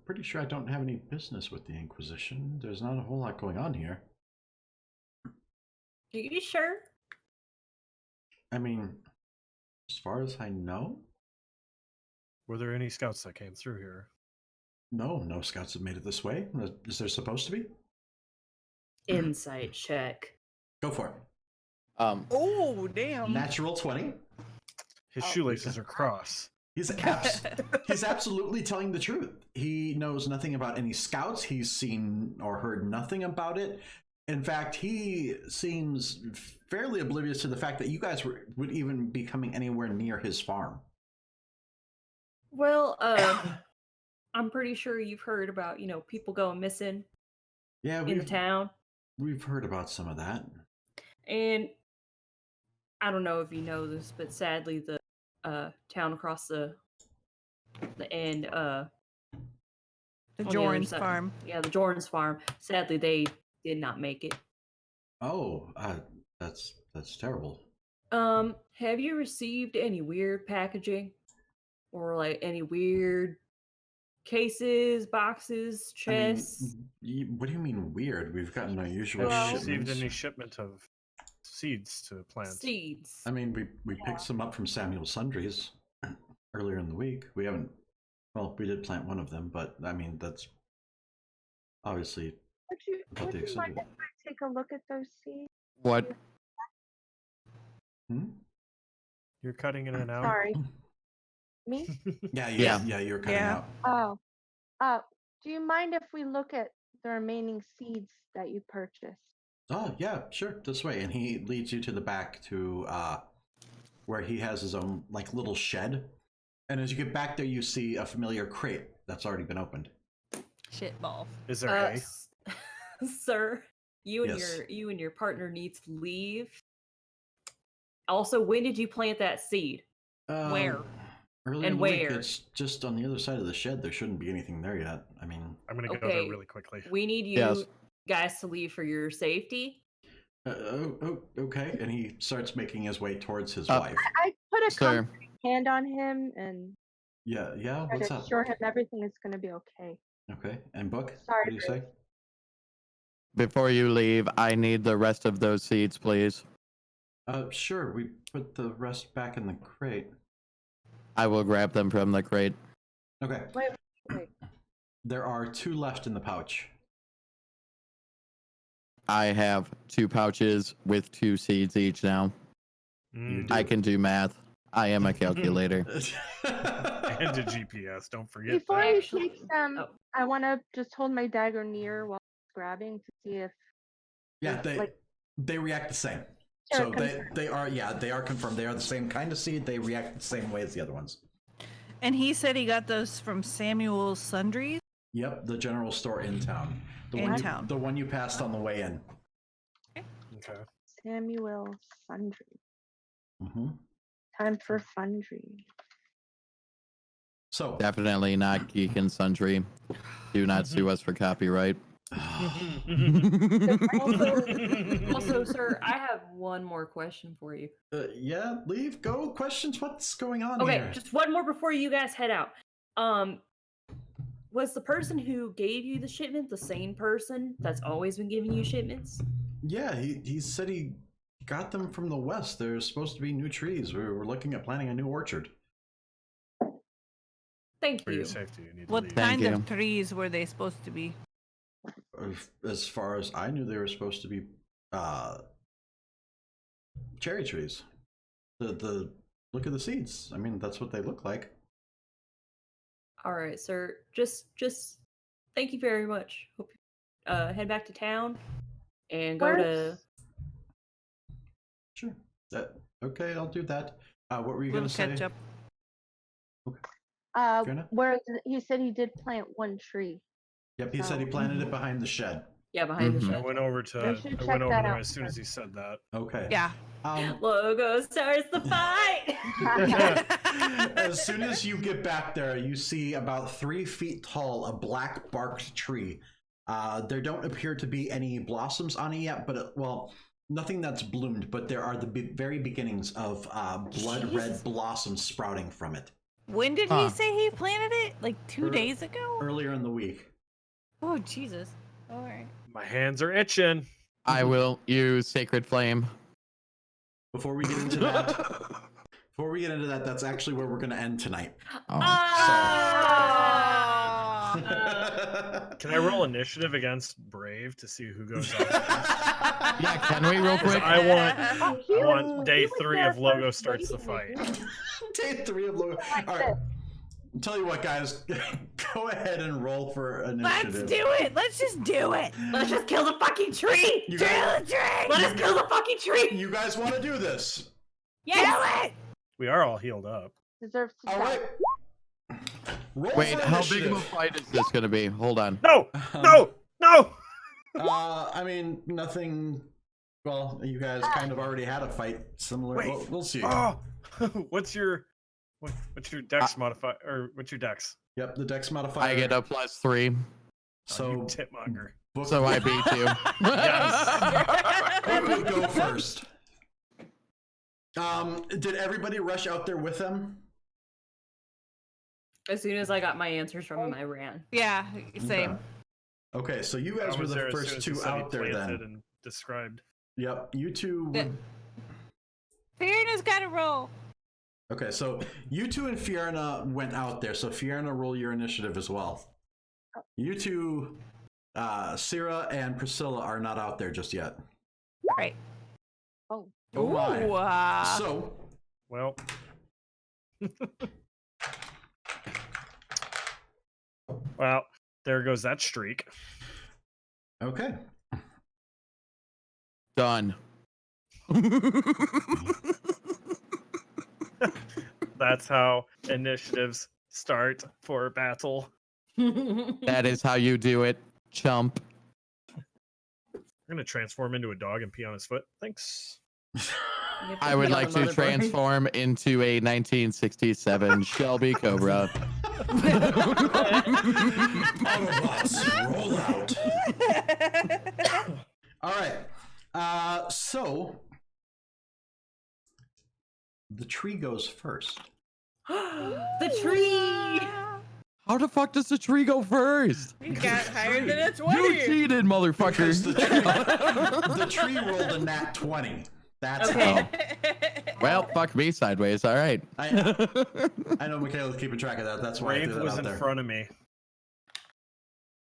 B: pretty sure I don't have any business with the Inquisition. There's not a whole lot going on here.
A: Are you sure?
B: I mean, as far as I know,
C: Were there any scouts that came through here?
B: no scouts have made it this way. Is there supposed to be?
A: Insight check.
B: Go for it.
D: Oh, damn.
B: Natural 20.
C: His shoelaces are crossed.
B: He's absolutely telling the truth. He knows nothing about any scouts. He's seen or heard nothing about it. In fact, he seems fairly oblivious to the fact that you guys would even be coming anywhere near his farm.
A: Well, I'm pretty sure you've heard about, people going missing in the town.
B: We've heard about some of that.
A: And I don't know if you know this, but sadly the town across the end,
D: The
A: on other
D: Jorn's
A: side-
D: farm.
A: Yeah, the Jordan's farm. Sadly, they did not make it.
B: Oh, that's terrible.
A: Have you received any weird packaging? Or like any weird cases, boxes, chests?
B: What do you mean weird? We've gotten our usual
D: Well-
C: Received
B: shipments.
C: any shipment of seeds to plant?
A: Seeds.
B: I mean, we picked some up from Samuel Sundries earlier in the week. We haven't. Well, we did plant one of them, but I mean that's obviously
F: Would you
B: about the
F: mind
B: extent of
F: if
B: it.
F: I take a look at those seeds?
E: What?
C: You're cutting in and out.
F: Sorry. Me?
B: Yeah,
E: Yeah.
B: you're cutting
D: Yeah.
B: out.
F: Do you mind if we look at the remaining seeds that you purchased?
B: Oh yeah, sure. This way, and he leads you to the back to where he has his own like little shed. And as you get back there, you see a familiar crate that's already been opened.
D: Shit ball.
C: Is there hay?
A: Sir, you and
B: Yes.
A: your partner need to leave. Also, when did you plant that seed? Where?
B: Early
A: And
B: in the week,
A: where?
B: it's just on the other side of the shed. There shouldn't be anything there yet. I mean,
C: I'm gonna go
A: Okay.
C: there really quickly.
A: We need you
E: Yes.
A: guys to leave for your safety.
B: Okay. And he starts making his way towards his
E: Uh,
B: wife.
F: I put a
E: Sir,
F: comforting hand on him and
B: Yeah.
F: try
B: What's
F: to
B: up?
F: assure him everything is going to be okay.
B: Okay. And Book,
F: Sorry,
B: what do you say?
E: before you leave, I need the rest of those seeds, please.
B: Sure. We put the rest back in the crate.
E: I will grab them from the crate.
B: Okay.
F: Wait.
B: There are 2 left in the pouch.
E: I have 2 pouches with 2 seeds each now.
C: Mm.
E: I can do math. I am a calculator.
C: And a GPS. Don't forget
F: Before
C: that.
F: he
A: Actually-
F: takes them,
A: oh.
F: I want to just hold my dagger near while he's grabbing to see if
B: Yeah,
F: like
B: they react the same.
F: Sure,
B: So they are confirmed. They are the same kind of seed. They react the same way as the other ones.
D: And he said he got those from Samuel Sundries.
B: Yep, the general store in town. The one you passed on the way in.
C: Okay.
F: Samuel Sundry.
B: Mm-hmm.
F: Time for Fundry.
B: So
E: Definitely not Geek and Sundry. Do not sue us for copyright.
A: Also, sir, I have one more question for you.
B: yeah, leave, go, questions, what's going on
A: Okay,
B: here?
A: just one more before you guys head out. Was the person who gave you the shipment the same person that's always been giving you shipments?
B: Yeah, he said he got them from the west. There's supposed to be new trees. We were looking at planting a new orchard.
A: Thank
C: For
A: you.
C: your safety, you need to
D: What
C: leave.
E: Thank
D: kind
E: you.
D: of trees were they supposed to be?
B: As far as I knew, they were supposed to be cherry trees. The look at the seeds. I mean, that's what they look like.
A: All right, sir. Just thank you very much. Hope you head back to town and go to.
B: Sure. Okay, I'll do that. What were you
D: We'll
B: gonna say?
D: catch up.
B: Fiona?
F: He said he did plant one tree.
B: Yep, he said he planted it behind the shed.
A: Yeah, behind the
E: Mhm.
C: I
A: shed.
C: went over to
F: We should
C: I
F: check
C: went over
F: that
C: there
F: out
C: as soon as
F: first.
C: he said that.
B: Okay.
D: Yeah.
A: Logo starts the fight.
B: As soon as you get back there, you see about 3 feet tall a black barked tree. There don't appear to be any blossoms on it yet, but nothing that's bloomed. But there are the very beginnings of blood red blossoms sprouting from it.
D: When did he say he planted it? Like 2 days ago?
B: Earlier in the week.
D: Oh, Jesus. All right.
C: My hands are itching.
E: I will use Sacred Flame.
B: Before we get into that, that's actually where we're going to end tonight.
E: Oh.
C: Can I roll initiative against Brave to see who goes out first?
E: Yeah, can we real quick?
C: I want day
F: he was
C: 3
F: there
C: of Logo
F: first
C: starts the
F: waiting.
C: fight.
B: Day 3 of Logo. All right. Tell you what, guys, go ahead and roll for initiative.
D: Let's do it. Let's just do it.
A: Let's just kill the fucking tree.
B: You
D: Kill
B: guys,
D: the tree.
A: Let us kill the fucking tree.
B: you guys want to do this?
D: Yes.
C: We are all healed up.
F: Deserves to
B: All
F: die.
B: right. Roll
E: Wait,
B: for
E: how big of a
B: initiative.
E: fight is this going to be? Hold on.
C: No! No! No!
B: I mean, nothing. Well, you guys kind of already had a fight similar.
C: Wait.
B: We'll see.
C: Oh! What's your dex modifier, or what's your dex?
B: Yep, the dex modifier.
E: I get a +3,
C: You
B: So,
C: titmonger.
E: so I beat you.
B: who would go first? Did everybody rush out there with them?
A: As soon as I got my answers from him, I ran.
D: Yeah, same.
B: Okay, so you
C: I
B: guys were
C: was
B: the
C: there as soon
B: first
C: as he
B: two
C: said he
B: out there
C: planted
B: then.
C: and described.
B: Yep, you two.
D: Yeah. Fiona's got to roll.
B: Okay, so you two and Fiona went out there. So Fiona, roll your initiative as well. You two, Syrah and Priscilla, are not out there just yet.
D: Right.
F: Oh.
B: Oh my.
D: Ooh,
B: So,
C: Well, well, there goes that streak.
B: okay.
E: Done.
C: That's how initiatives start for a battle.
E: That is how you do it, chump.
C: I'm gonna transform into a dog and pee on his foot. Thanks.
E: I would like to transform into a 1967 Shelby Cobra.
B: Autobots, roll out. All right. So the tree goes first.
A: The tree.
E: How the fuck does the tree go first?
D: We got higher than a
E: You
D: 20.
E: cheated,
B: Because
E: motherfucker.
B: the tree rolled a nat 20. That's
A: Okay.
B: how.
E: Well, fuck me sideways. All right.
B: I know Michaela's keeping track of that. That's why I
C: Brave
B: threw that
C: was
B: out
C: in
B: there.
C: front of me.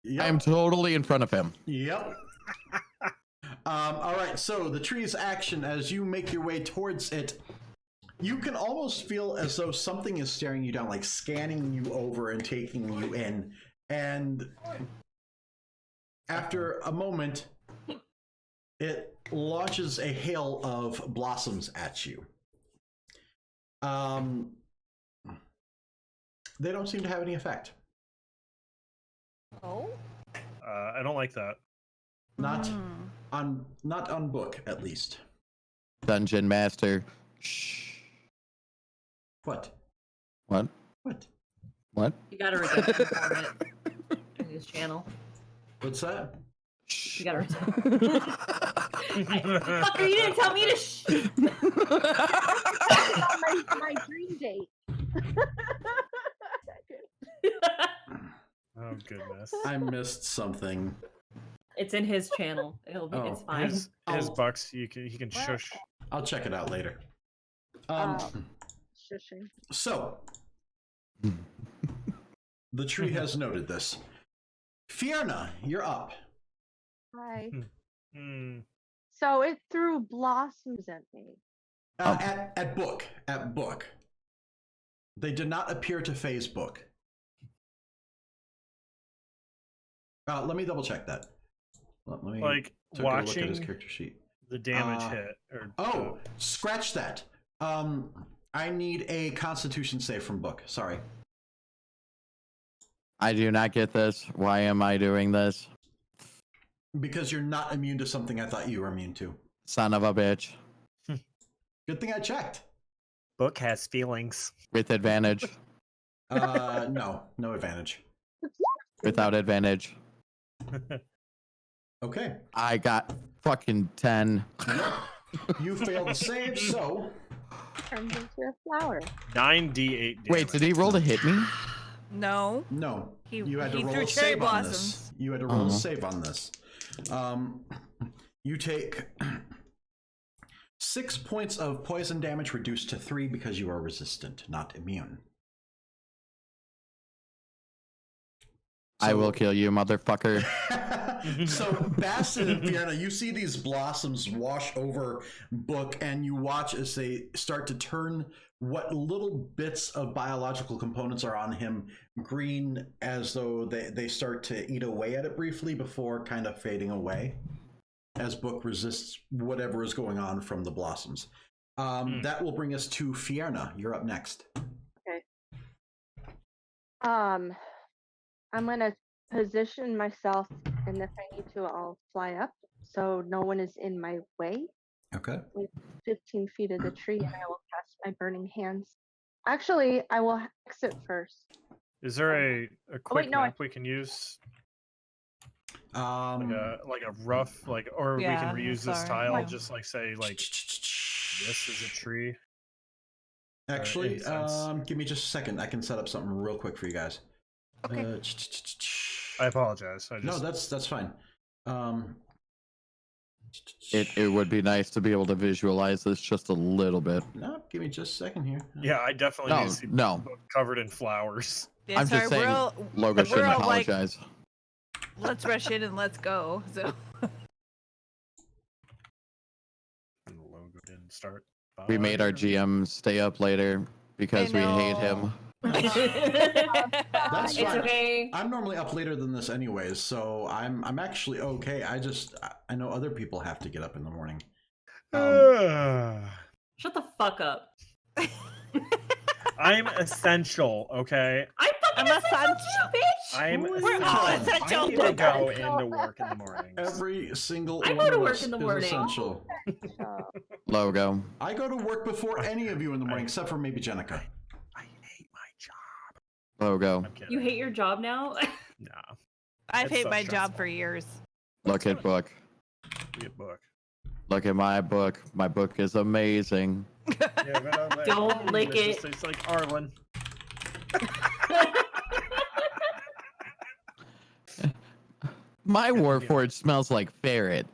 B: Yep.
E: I'm totally in front of him.
B: Yep. All right. So the tree's action as you make your way towards it, you can almost feel as though something is staring you down, like scanning you over and taking you in. And after a moment, it launches a hail of blossoms at you. They don't seem to have any effect.
D: Oh?
C: I don't like that.
B: Not on book, at least.
E: Dungeon Master. Shh.
B: What?
E: What?
B: What?
A: You got a redemption for it in his channel.
B: What's that?
A: You got a redemption. Fucker, you didn't tell me to shh.
F: my dream date.
C: Oh goodness.
B: I missed something.
A: It's in his channel. It's fine.
C: His bucks. He can shush.
B: I'll check it out later.
F: Shushing.
B: So The tree has noted this. Fierna, you're up.
F: Hi.
C: Hmm.
F: So it threw blossoms at me.
B: At Book. They did not appear to phase Book. Let me double check that. Let me
C: Like
B: take a look at his
C: watching
B: character sheet.
C: the damage hit. Or
B: Scratch that. I need a Constitution save from Book. Sorry.
E: I do not get this. Why am I doing this?
B: Because you're not immune to something I thought you were immune to.
E: Son of a bitch.
B: Good thing I checked.
G: Book has feelings.
E: With advantage.
B: No advantage.
E: Without advantage.
B: Okay.
E: I got fucking 10.
B: You failed the save, so
F: Turned into a flower.
C: 9d8 damage.
E: Wait, did he roll to hit me?
D: No.
B: you had to
D: he
B: roll
D: threw
B: a
D: cherry
B: save on this.
D: blossoms.
B: You had to roll a save on this. You take 6 points of poison damage, reduced to 3 because you are resistant, not immune.
E: I will kill you, motherfucker.
B: So Basset and Fiona, you see these blossoms wash over Book, and you watch as they start to turn what little bits of biological components are on him green, as though they start to eat away at it briefly before kind of fading away as Book resists whatever is going on from the blossoms. That will bring us to Fierna. You're up next.
F: Okay. I'm gonna position myself, and if I need to, I'll fly up so no one is in my way.
B: Okay.
F: With 15 feet of the tree, and I will cast my burning hands. Actually, I will exit first.
C: Is there a quick
F: no,
C: map we can use? Like a rough, or we
D: Yeah,
C: can reuse this
D: sorry.
C: tile,
F: Yeah.
C: just say this is a tree.
B: Actually,
C: incense.
B: give me just a second. I can set up something real quick for you guys.
D: Okay.
C: I apologize.
B: No, that's fine.
E: It would be nice to be able to visualize this just a little bit.
B: No, give me just a second here.
C: Yeah, I definitely need to see
E: No.
C: Book covered in flowers.
D: Yeah,
E: I'm just
D: sorry,
E: saying, Logo shouldn't
D: all like,
E: apologize.
D: let's rush in and let's go. So
C: And the logo didn't start.
E: We made our GM stay up later because we hate him.
B: That's
A: It's
B: fine.
A: okay.
B: I'm normally up later than this anyways, so I'm actually okay. I know other people have to get up in the morning.
A: Shut the fuck up.
C: I'm essential, okay?
A: I'm essential, bitch.
C: I'm
D: We're all essential.
C: I need to go into work in the mornings.
B: Every single
A: I
B: one
A: go to
B: of
A: work
B: us
A: in the
B: is
A: morning.
B: essential.
E: Logo.
B: I go to work before any of you in the morning, except for maybe Jenica.
C: I hate my job.
E: Logo.
C: I'm kidding.
A: You hate your job now?
C: No.
D: I've
C: It's
D: hated
C: so
D: my job
C: stressful.
D: for years.
E: Look at Book.
C: Read a book.
E: Look at my book. My book is amazing.
C: Yeah, but
A: Don't lick it.
C: It's like Arlen.
E: My Warforged smells like ferret.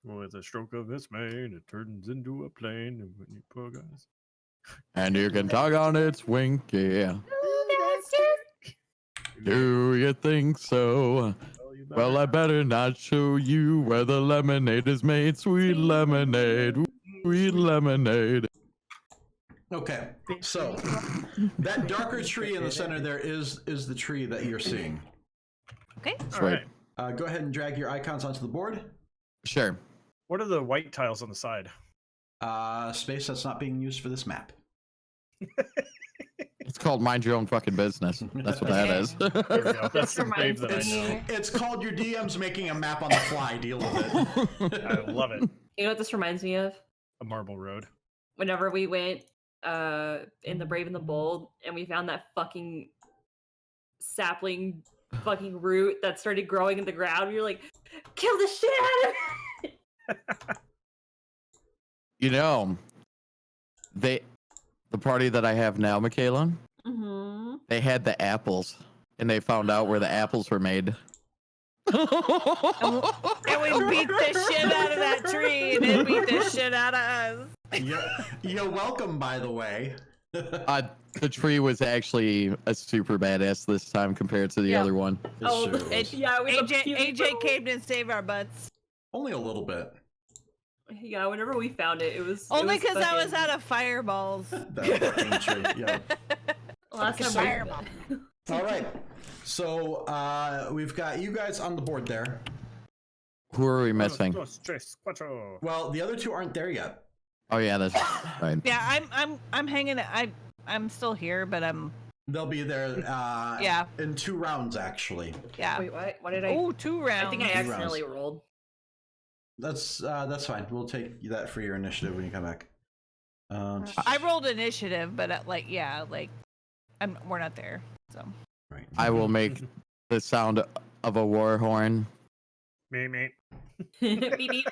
C: With a stroke of its mane, it turns into a plane. And when you poor guys.
E: And you can tug on its wing, yeah. Do you think so? Well, I better not show you where the lemonade is made. Sweet lemonade, sweet lemonade.
B: Okay, so that darker tree in the center there is the tree that you're seeing.
D: Okay.
C: All
E: Sweet.
C: right.
B: Go ahead and drag your icons onto the board.
E: Sure.
C: What are the white tiles on the side?
B: Space that's not being used for this map.
E: It's called mind your own fucking business. That's what that is.
C: There we go. That's
A: This
C: the wave
A: reminds
C: that I know.
A: me.
B: It's called your DM's making a map on the fly. Deal with it.
C: I love it.
A: You know what this reminds me of?
C: A marble road.
A: Whenever we went in the Brave and the Bold and we found that fucking sapling fucking root that started growing in the ground, you're like, kill the shit out of it.
E: You know, the party that I have now, Michaela,
A: Mm-hmm.
E: they had the apples, and they found out where the apples were made.
D: And we beat the shit out of that tree, and it beat the shit out of us.
B: You're welcome, by the way.
E: The tree was actually a super badass this time compared to the other one.
A: Oh,
B: Sure was.
A: yeah.
D: AJ came to save our butts.
B: Only a little bit.
A: Yeah, whenever we found it, it was
D: Only because I was
A: fucking-
D: out of fireballs.
B: That fucking tree. Yeah.
A: last time.
D: Fireball.
B: All right. So we've got you guys on the board there.
E: Who are we missing?
C: Dos, tres, cuatro.
B: Well, the other two aren't there yet.
E: Oh yeah, that's right.
D: Yeah, I'm hanging. I'm still here, but I'm.
B: They'll be there.
D: Yeah.
B: In 2 rounds, actually.
D: Yeah.
A: Wait, what did I?
D: Oh, 2 rounds.
A: I think I
B: 2
A: accidentally rolled.
B: That's fine. We'll take that for your initiative when you come back.
D: I rolled initiative, but we're not there. So.
B: Right.
E: I will make the sound of a war horn.
C: Me.
A: Beep, beep.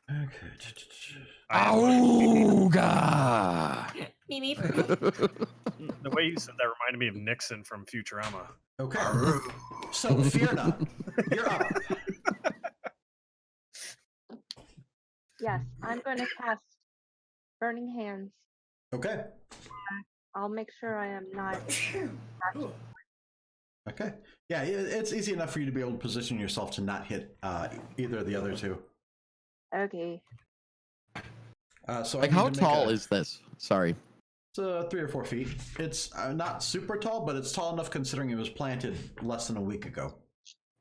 B: Okay.
E: Auga!
A: Beep, beep.
C: The way you said that reminded me of Nixon from Futurama.
B: Okay. So, Fierna, you're up.
F: Yes, I'm going to cast Burning Hands.
B: Okay.
F: I'll make sure I am not.
B: Okay. Yeah, it's easy enough for you to be able to position yourself to not hit either of the other two.
F: Okay.
B: So
E: Like, how tall is this? Sorry.
B: It's 3 or 4 feet. It's not super tall, but it's tall enough considering it was planted less than a week ago.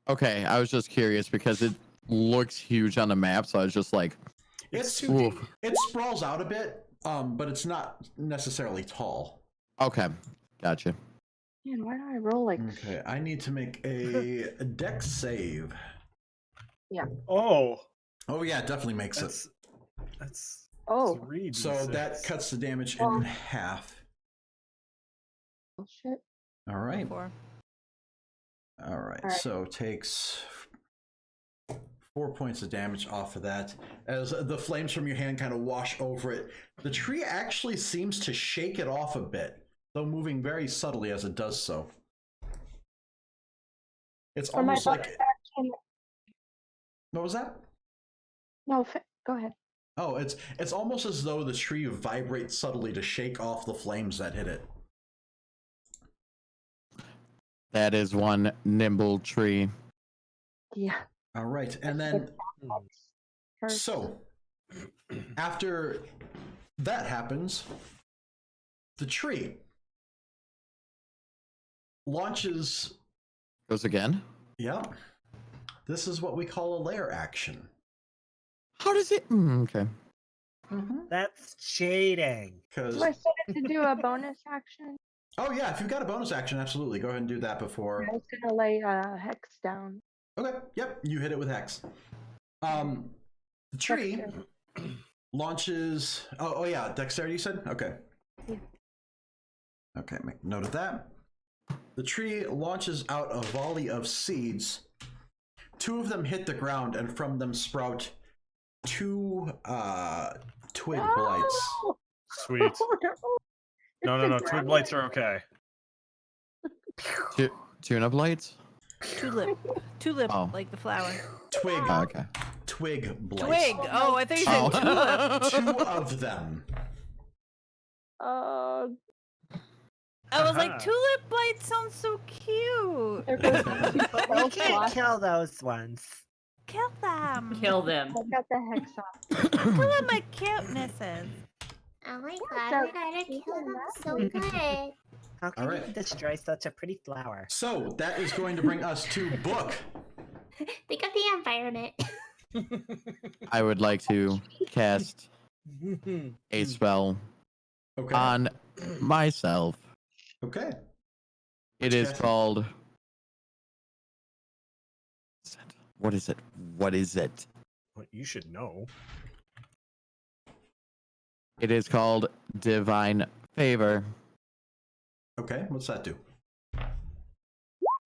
E: Okay, I was just curious because it looks huge on the map, so I was just like,
B: It's
E: oof.
B: it sprawls out a bit, but it's not necessarily tall.
E: Okay, gotcha.
F: Man, why do I roll like?
B: Okay, I need to make a dex save.
C: Oh,
B: Oh yeah, it definitely makes it.
C: That's
F: Oh,
C: 3d6.
B: So that cuts the damage
F: Oh.
B: in half.
F: shit.
B: All right.
D: 4.
B: All right.
F: All right.
B: So takes 4 points of damage off of that as the flames from your hand kind of wash over it. The tree actually seems to shake it off a bit, though moving very subtly as it does so. It's
F: For my
B: almost like.
F: bonus action.
B: What was that?
F: No, go ahead.
B: Oh, it's almost as though the tree vibrates subtly to shake off the flames that hit it.
E: That is one nimble tree.
F: Yeah.
B: All right, and then
F: First.
B: so after that happens, the tree launches.
E: Goes again?
B: Yeah, this is what we call a lair action.
E: How does it? Okay.
G: That's cheating.
B: Because
F: Do I set it to do a bonus action?
B: oh yeah, if you've got a bonus action, absolutely go ahead and do that before.
F: I was gonna lay a hex down.
B: Okay, yep, you hit it with hex. The tree launches. Oh yeah, dexterity. You said okay.
F: Yeah.
B: Okay, make note of that. The tree launches out a volley of seeds. 2 of them hit the ground, and from them sprout 2 twig blights.
C: Sweet. No. Twig blights are okay.
E: Tuna blights?
D: Tulip,
E: Oh.
D: like the flower.
B: Twig.
E: Oh, okay.
B: Twig blights.
D: Twig. Oh, I thought you said tulip.
B: 2 of them.
D: I was like,
C: Aha.
D: tulip blight sounds so cute.
F: There goes my two
G: But we
F: spells
G: can't
F: lost.
G: kill those ones.
D: Kill them.
A: Kill them.
F: I got the hex off.
D: Kill them my cutenesses.
H: Oh my
F: so
H: god, we're gonna
F: cute
H: kill them
F: and
H: so
F: lovely.
H: good.
G: How can
B: Alright.
G: you destroy such a pretty flower?
B: So that is going to bring us to Book.
H: Think of the environment.
E: I would like to cast a spell
B: Okay.
E: on myself.
B: Okay.
E: It is
B: Cast-
E: called. What is it? What is it?
C: Well, you should know.
E: It is called Divine Favor.
B: Okay. What's that do?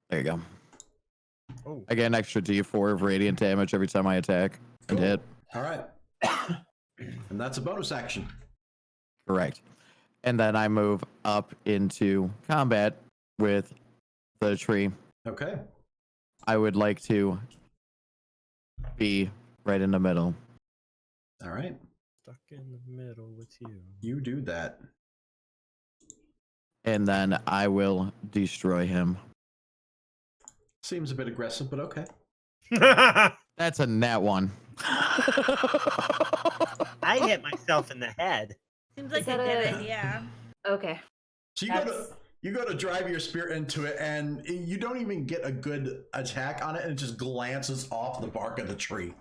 E: There you go.
C: Oh,
E: I get an extra D4 of radiant damage every time I attack and
B: Cool.
E: hit.
B: All right. And that's a bonus action.
E: Correct. And then I move up into combat with the tree.
B: Okay.
E: I would like to be right in the middle.
B: All right.
C: Stuck in the middle with you.
B: You do that.
E: And then I will destroy him.
B: Seems a bit aggressive, but okay.
E: That's a nat one.
G: I hit myself in the head.
D: Seems like a
A: that
D: good
A: a-
D: idea.
A: Okay.
B: So you go to drive your spear into it, and you don't even get a good attack on it, and it just glances off the bark of the tree.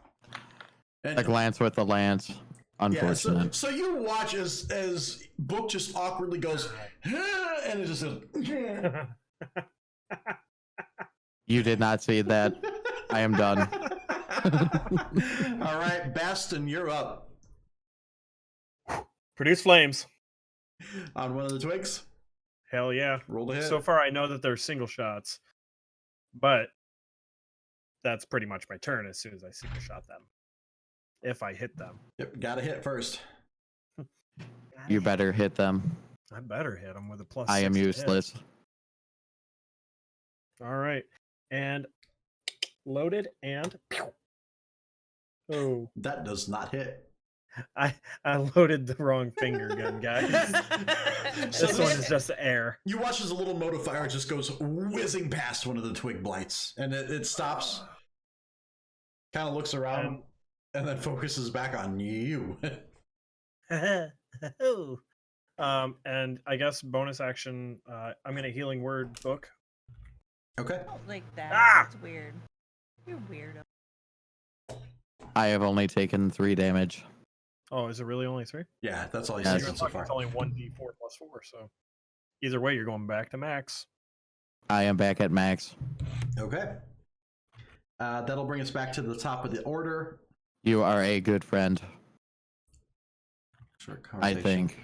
B: And,
E: A glance with the lance. Unfortunate.
B: Yeah, so you watch as Book just awkwardly goes, and it just goes.
E: You did not see that. I am done.
B: All right, Baston, you're up.
C: Produce flames.
B: On one of the twigs.
C: Hell yeah.
B: Roll to hit.
C: So far, I know that they're single shots, but that's pretty much my turn as soon as I single shot them. If I hit them.
B: Yep, gotta hit first.
E: You better hit them.
C: I better hit them with a plus.
E: I am
C: 6 to hit.
E: useless.
C: All right. And loaded and. Oh,
B: That does not hit.
C: I loaded the wrong finger gun, guys. This one is just air.
B: You watch as a little modifier just goes whizzing past one of the twig blights, and it stops, kind of looks around, and then focuses back on you.
C: And I guess bonus action. I'm gonna healing word Book.
B: Okay.
D: Don't like that.
C: Ah!
D: That's weird. You're weirdo.
E: I have only taken 3 damage.
C: Oh, is it really only 3?
B: Yeah, that's all he's
E: Yeah,
B: taken so far.
C: It's only 1d4 plus 4, so either way, you're going back to max.
E: I am back at max.
B: Okay. That'll bring us back to the top of the order.
E: You are a good friend.
B: Short
E: I
B: conversation.
E: think.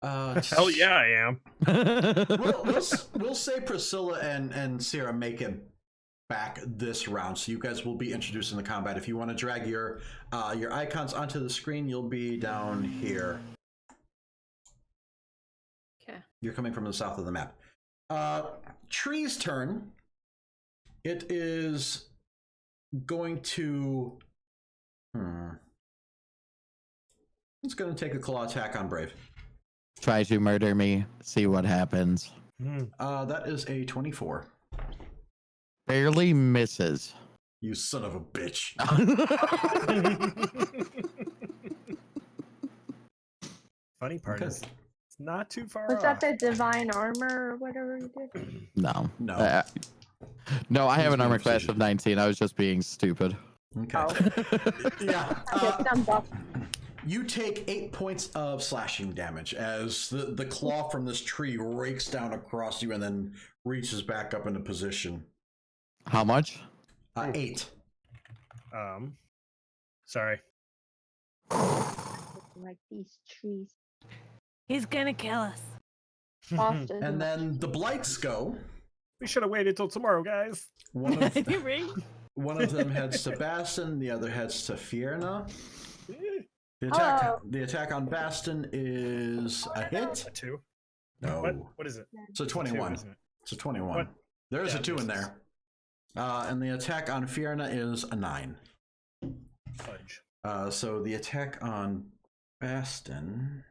C: Hell yeah, I am.
B: We'll say Priscilla and Sarah make it back this round, so you guys will be introduced in the combat. If you want to drag your icons onto the screen, you'll be down here.
A: Okay.
B: You're coming from the south of the map. Tree's turn. It is going to. It's going to take a claw attack on Brave.
E: Try to murder me. See what happens.
B: That is a 24.
E: Barely misses.
B: You son of a bitch.
C: Funny part
B: Okay.
C: is, it's not too far
F: Was
C: off.
F: that the divine armor or whatever you did?
E: No.
B: No.
E: No, I have
B: He's
E: an
B: made a
E: armor class
B: decision.
E: of 19. I was just being stupid.
B: Okay.
F: Oh.
B: Yeah.
F: I get some buff.
B: You take 8 points of slashing damage as the claw from this tree rakes down across you and then reaches back up into position.
E: How much?
B: 8.
C: Sorry.
F: Like these trees.
D: He's gonna kill us.
F: Boston.
B: And then the blights go.
C: We should have waited till tomorrow, guys.
B: One of,
D: Right?
B: one of them heads to Baston, the other heads to Fierna. The attack on Baston is a hit.
C: A 2?
B: No.
C: What is it?
B: It's a
C: Two,
B: 21.
C: isn't it?
B: It's a 21.
C: What?
B: There's
C: Yeah,
B: a 2 in
C: misses.
B: there. And the attack on Fierna is a 9.
C: Fudge.
B: So the attack on Baston.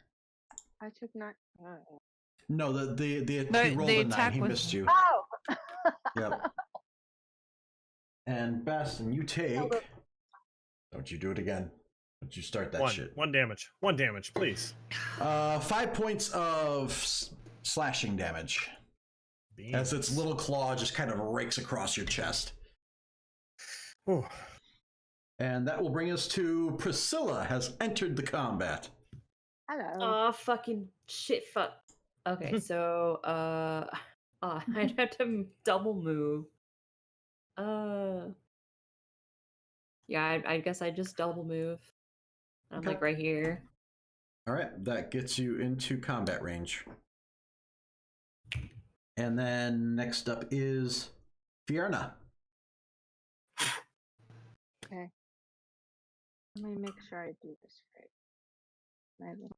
F: I took not.
B: No, he
D: No,
B: rolled
D: the
B: a 9.
D: attack
B: He
D: was-
B: missed you.
F: Oh!
B: Yep. And Baston, you take. Don't you do it again. Don't you start that shit.
C: 1 damage. 1 damage, please.
B: 5 points of slashing damage. As its little claw just kind of rakes across your chest.
C: Whew.
B: And that will bring us to Priscilla has entered the combat.
F: Hello.
A: Oh, fucking shit, fuck. Okay, so, I'd have to double move. Yeah, I guess I just double move. I'm
B: Okay.
A: like right here.
B: All right, that gets you into combat range. And then next up is Fierna.
F: Okay. Let me make sure I do this right. My little-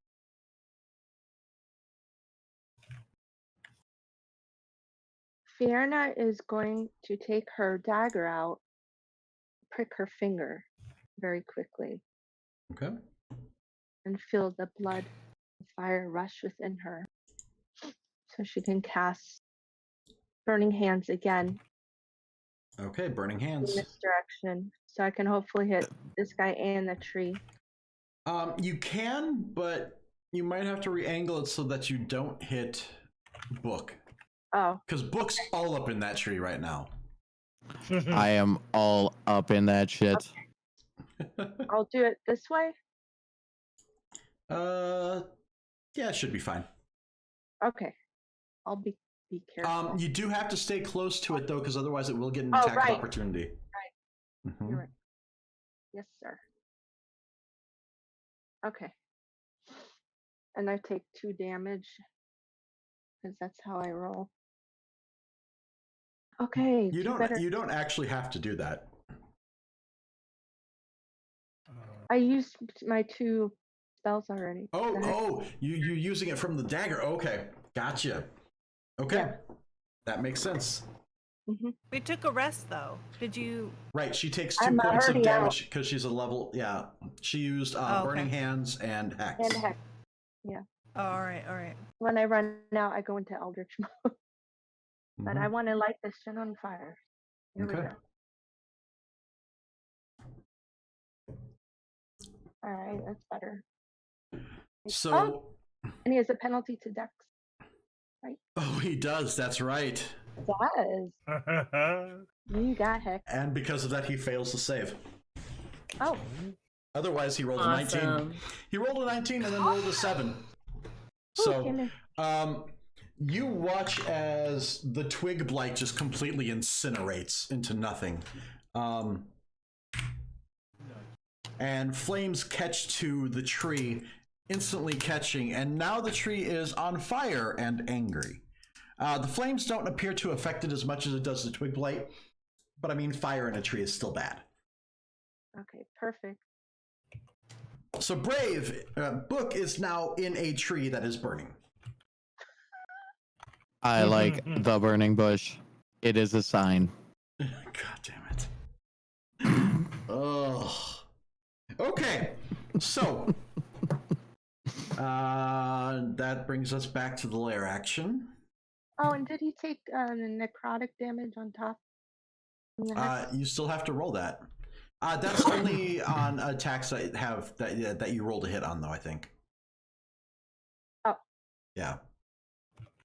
F: Fierna is going to take her dagger out, prick her finger very quickly.
B: Okay.
F: and feel the blood and fire rush within her. So she can cast Burning Hands again
B: Okay, burning
F: in
B: hands.
F: this direction. So I can hopefully hit this guy and the tree.
B: You can, but you might have to re-angle it so that you don't hit Book.
F: Oh,
B: Because Book's all up in that tree right now.
E: I am all up in that shit.
F: I'll do it this way.
B: Yeah, it should be fine.
F: Okay, I'll be careful.
B: You do have to stay close to it though, because otherwise it will get an
F: Oh,
B: attack of
F: right.
B: opportunity.
F: Right.
B: Mhm.
F: You're right. Yes, sir. Okay. And I take 2 damage because that's how I roll. Okay.
B: You
F: better.
B: don't. You don't actually have to do that.
F: I used my 2 spells already.
B: You're using it from the dagger. Okay, gotcha. Okay,
F: Yeah.
B: that makes sense.
D: We took a rest though. Did you?
B: Right, she takes 2
F: I'm
B: points of
F: already
B: damage because she's a level. Yeah, she used
D: okay.
B: Burning Hands and Hex.
F: And heck, yeah.
D: Oh, all right.
F: When I run out, I go into Eldritch mode. But I want to light this shit on fire. Here we
B: Okay.
F: go. All right, that's better.
B: So.
F: And he has a penalty to Dex. Right?
B: Oh, he does. That's right.
F: Does. You got heck.
B: And because of that, he fails to save.
F: Oh.
B: Otherwise, he rolled a 19. He rolled a 19 and then rolled a 7. So, you watch as the twig blight just completely incinerates into nothing. And flames catch to the tree, instantly catching, and now the tree is on fire and angry. The flames don't appear to affect it as much as it does the twig blight, but I mean, fire in a tree is still bad.
F: Okay, perfect.
B: So Brave, Book is now in a tree that is burning.
E: I like the burning bush. It is a sign.
B: God damn it. Ugh. Okay, so that brings us back to the lair action.
F: Oh, and did he take necrotic damage on top?
B: You still have to roll that. That's only on attacks that have that you roll to hit on, though. I think.
F: Oh.
B: Yeah.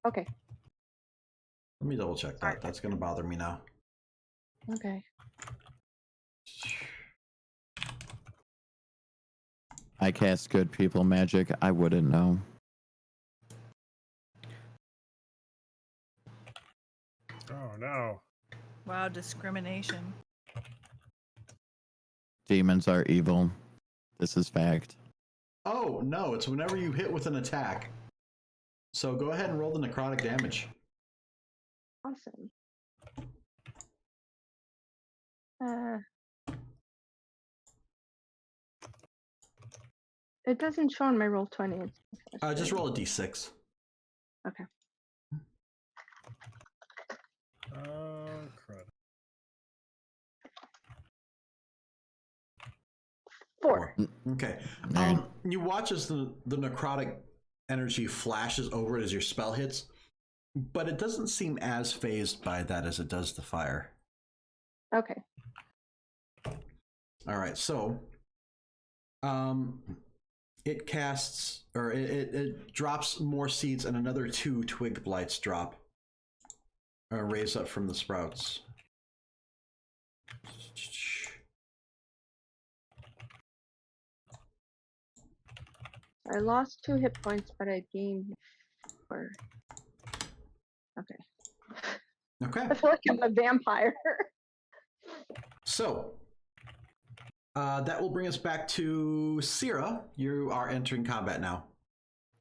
F: Okay.
B: Let me double check that.
F: Right.
B: That's gonna bother me now.
F: Okay.
E: I cast good people magic. I wouldn't know.
C: Oh no.
D: Wow, discrimination.
E: Demons are evil. This is fact.
B: Oh no! It's whenever you hit with an attack. So go ahead and roll the necrotic damage.
F: Awesome. It doesn't show on my roll 20.
B: Just roll a d6.
F: Okay.
C: Crud.
F: 4.
B: Okay.
E: Alright.
B: You watch as the necrotic energy flashes over it as your spell hits, but it doesn't seem as phased by that as it does the fire.
F: Okay.
B: All right, so it casts, or it drops more seeds, and another 2 twig blights drop, raise up from the sprouts.
F: I lost 2 hit points, but I gained 4. Okay.
B: Okay.
F: I feel like I'm a vampire.
B: So that will bring us back to Syrah. You are entering combat now.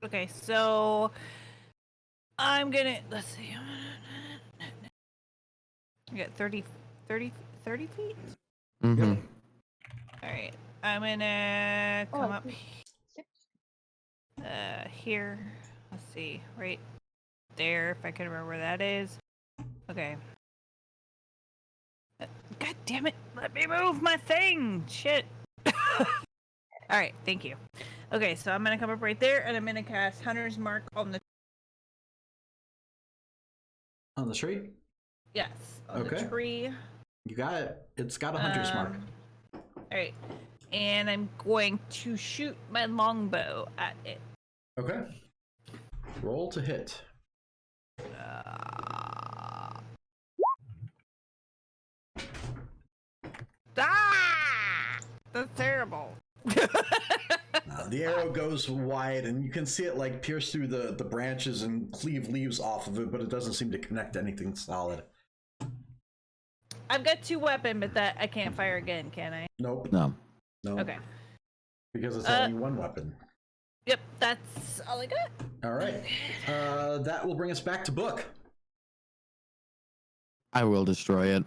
D: Okay, so I'm gonna, let's see. I got 30 feet?
E: Mm-hmm.
D: All right, I'm gonna come up
F: 6.
D: here. Let's see, right there, if I can remember where that is. Okay. God damn it! Let me move my thing. Shit. All right, thank you. Okay, so I'm gonna come up right there, and I'm gonna cast Hunter's Mark on the
B: tree.
D: yes on
B: Okay.
D: the tree.
B: You got it. It's got a hunter's mark.
D: All right, and I'm going to shoot my longbow at it.
B: Okay. Roll to hit.
D: That's terrible.
B: The arrow goes wide, and you can see it like pierce through the branches and cleave leaves off of it, but it doesn't seem to connect to anything solid.
D: I've got 2 weapons, but that I can't fire again, can I?
B: Nope.
E: No.
B: No.
D: Okay.
B: Because it's only one weapon.
D: Yep, that's all I got.
B: All right. That will bring us back to Book.
E: I will destroy it.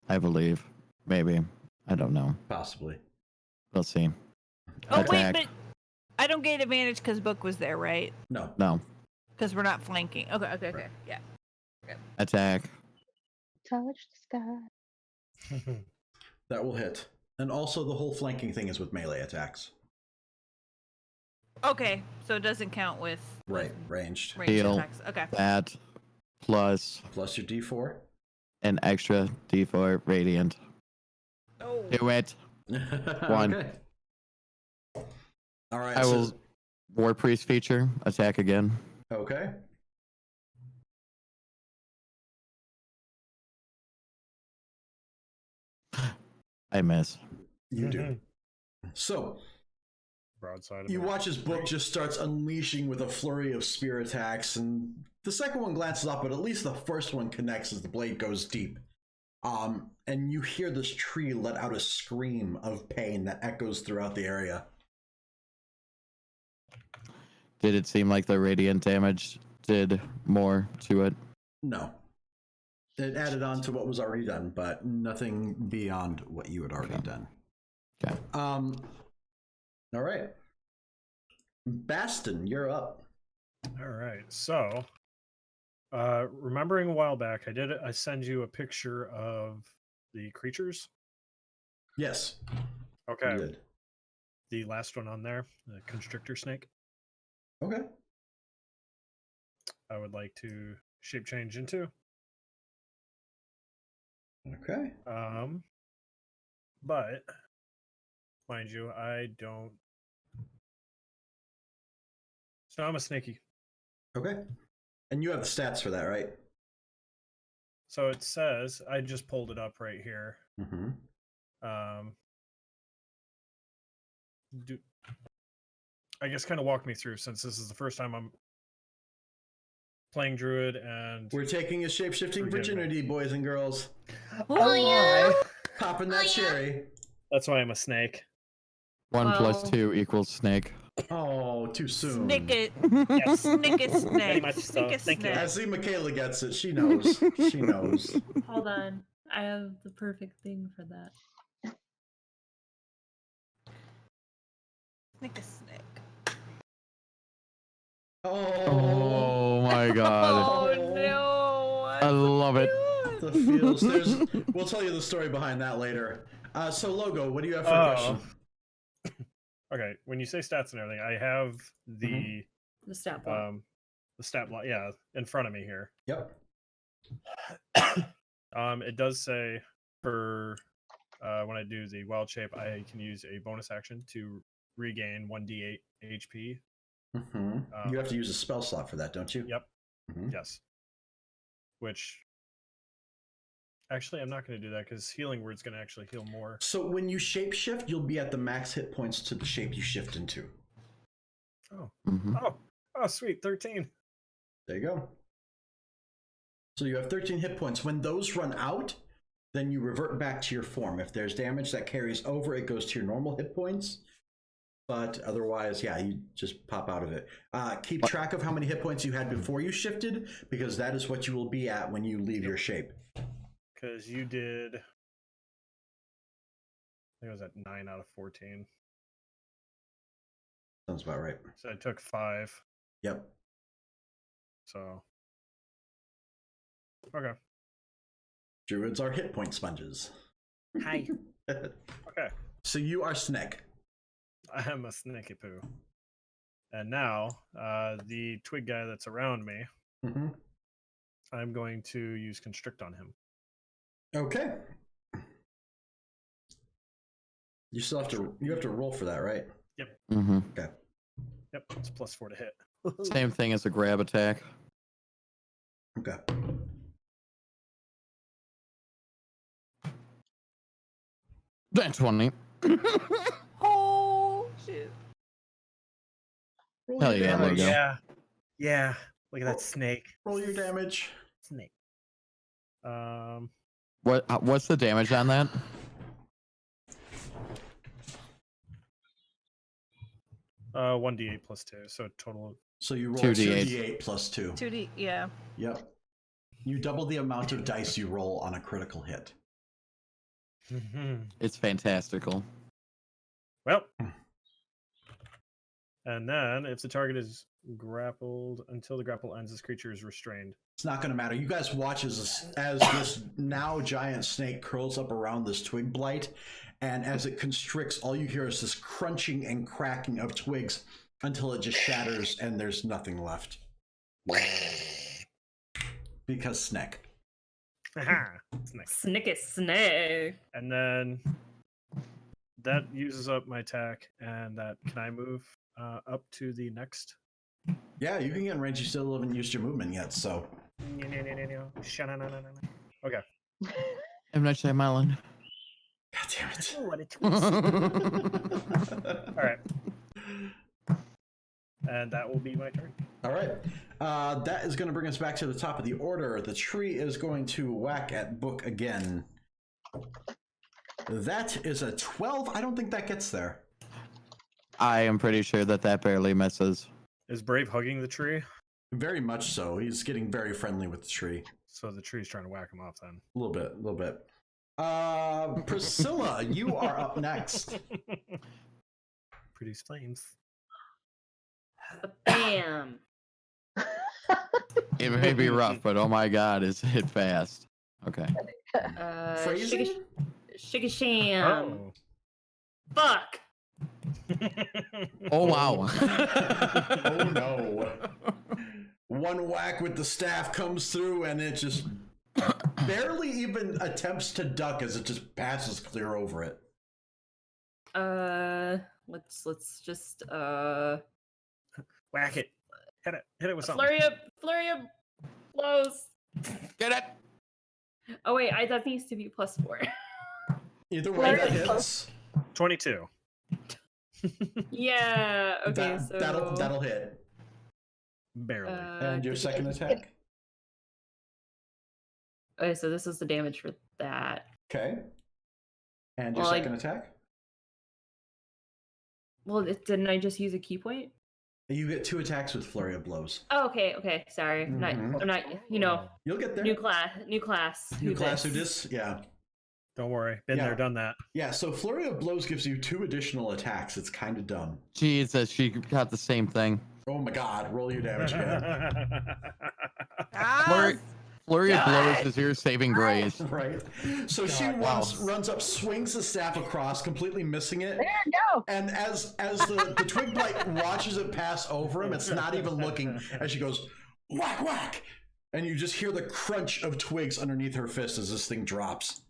E: I believe. Maybe. I don't know.
B: Possibly.
E: We'll see.
D: Oh,
E: Attack.
D: wait, but I don't get advantage because Book was there, right?
B: No.
E: No.
D: Because we're not flanking. Okay. Yeah.
E: Attack.
F: Touch the sky.
B: That will hit. And also the whole flanking thing is with melee attacks.
D: Okay, so it doesn't count with
B: Right, ranged.
E: Heal.
D: attacks. Okay.
E: That plus
B: Plus your D4.
E: an extra D4 radiant.
D: Oh.
E: Do it. One.
B: Okay. All right.
E: I will War Priest feature. Attack again.
B: Okay.
E: I miss.
B: You do. So
C: Broadside of
B: you
C: it.
B: watch as Book just starts unleashing with a flurry of spear attacks, and the second one glances up, but at least the first one connects as the blade goes deep. And you hear this tree let out a scream of pain that echoes throughout the area.
E: Did it seem like the radiant damage did more to it?
B: No. It added on to what was already done, but nothing beyond what you had already done.
E: Okay.
B: All right. Baston, you're up.
C: All right. So, remembering a while back, I send you a picture of the creatures.
B: Yes.
C: Okay.
B: You did.
C: The last one on there, the constrictor snake.
B: Okay.
C: I would like to shape change into.
B: Okay.
C: But mind you, I don't. So I'm a snaky.
B: Okay. And you have the stats for that, right?
C: So it says I just pulled it up right here.
B: Mm-hmm.
C: I guess kind of walk me through, since this is the first time I'm playing druid, and
B: We're taking a shape-shifting virginity, boys and girls.
H: Oh, yeah.
B: Popping that cherry.
C: that's why I'm a snake.
E: 1 plus
A: Well-
E: 2 equals snake.
B: Oh, too soon.
D: Snick it.
C: Yes.
D: Snick it,
C: Very
D: snake.
C: much so.
D: Snick it,
C: Thank you.
B: I
D: snake.
B: see Michaela gets it. She knows. She knows.
A: Hold on. I have the perfect thing for that.
D: Snick a snake.
E: Oh my god.
D: Oh no!
E: I love it.
B: The feels. We'll tell you the story behind that later. So, Logo, what do you have for a question?
C: Okay, when you say stats and everything, I have the
A: The stat block.
C: the stat block, yeah, in front of me here.
B: Yep.
C: It does say for when I do the wild shape, I can use a bonus action to regain 1d8 HP.
B: Mm-hmm. You have to use a spell slot for that, don't you?
C: Yep.
B: Mm-hmm.
C: Yes. Which actually, I'm not going to do that because healing word's going to actually heal more.
B: So when you shapeshift, you'll be at the max hit points to the shape you shift into.
C: Oh,
E: Mm-hmm.
C: oh, sweet, 13.
B: There you go. So you have 13 hit points. When those run out, then you revert back to your form. If there's damage that carries over, it goes to your normal hit points. But otherwise, yeah, you just pop out of it. Keep track of how many hit points you had before you shifted, because that is what you will be at when you leave your shape.
C: Because you did, I think it was at 9 out of 14.
B: Sounds about right.
C: So I took 5.
B: Yep.
C: So, okay.
B: Druids are hit point sponges.
G: Hi.
C: Okay.
B: So you are Snake.
C: I am a snaky poo. And now, the twig guy that's around me,
B: Mm-hmm.
C: I'm going to use constrict on him.
B: Okay. You still have to roll for that, right?
C: Yep.
E: Mm-hmm.
B: Okay.
C: Yep. It's +4 to hit.
E: Same thing as a grab attack.
B: Okay.
E: That's 20.
D: Oh shit!
B: Roll
E: Hell
B: your
E: yeah,
B: damage.
E: Logo.
C: Yeah. Yeah. Look at that snake.
B: Roll your damage.
C: Snake.
E: What's the damage on that?
C: Uh, 1d8 +2, so total.
B: So you roll
E: 2d8.
B: 2d8 plus 2.
D: 2D, yeah.
B: Yep. You double the amount of dice you roll on a critical hit.
E: It's fantastical.
C: Well. And then, if the target is grappled until the grapple ends, this creature is restrained.
B: It's not going to matter. You guys watch as this now giant snake curls up around this twig blight, and as it constricts, all you hear is this crunching and cracking of twigs until it just shatters and there's nothing left. Because snake.
C: Haha, snake.
A: Snicket snake.
C: And then that uses up my attack, and that can I move up to the next?
B: Yeah, you can get in range. You still haven't used your movement yet, so.
C: Okay.
E: I'm not sure, Melon.
B: God damn it.
G: What a twist.
C: All right. And that will be my turn.
B: All right. That is going to bring us back to the top of the order. The tree is going to whack at Book again. That is a 12. I don't think that gets there.
E: I am pretty sure that barely misses.
C: Is Brave hugging the tree?
B: Very much so. He's getting very friendly with the tree.
C: So the tree's trying to whack him off then.
B: A little bit. Priscilla, you are up next.
C: Produce flames.
A: Bam.
E: It may be rough, but oh my god, is it fast. Okay.
B: Phrasing?
A: Shigga sham. Fuck.
E: Oh wow.
B: Oh no. One whack with the staff comes through and it just barely even attempts to duck as it just passes clear over it.
A: Let's just
C: Whack it. Hit it with something.
A: flurry of blows.
E: Get it.
A: Oh wait, that needs to be +4.
B: Either way, that hits.
C: 22.
A: Yeah. Okay. So
B: That'll hit.
C: Barely.
B: And your second attack?
A: Okay, so this is the damage for that.
B: Okay. And your
A: Well,
B: second attack?
A: Well, didn't I just use a key point?
B: You get 2 attacks with flurry of blows.
A: Oh, okay. Sorry, I'm not. You know,
B: You'll get there.
A: new class.
B: New class who dis? Yeah.
C: Don't worry. Been there, done that.
B: Yeah, so flurry of blows gives you 2 additional attacks. It's kind of dumb.
E: Jesus, she got the same thing.
B: Oh my god, roll your damage again.
E: Flurry of blows is your saving grace.
B: Right. So she runs up, swings the staff across, completely missing it.
F: There you go.
B: And as the twig blight watches it pass over him, it's not even looking, as she goes, whack, whack. And you just hear the crunch of twigs underneath her fist as this thing drops.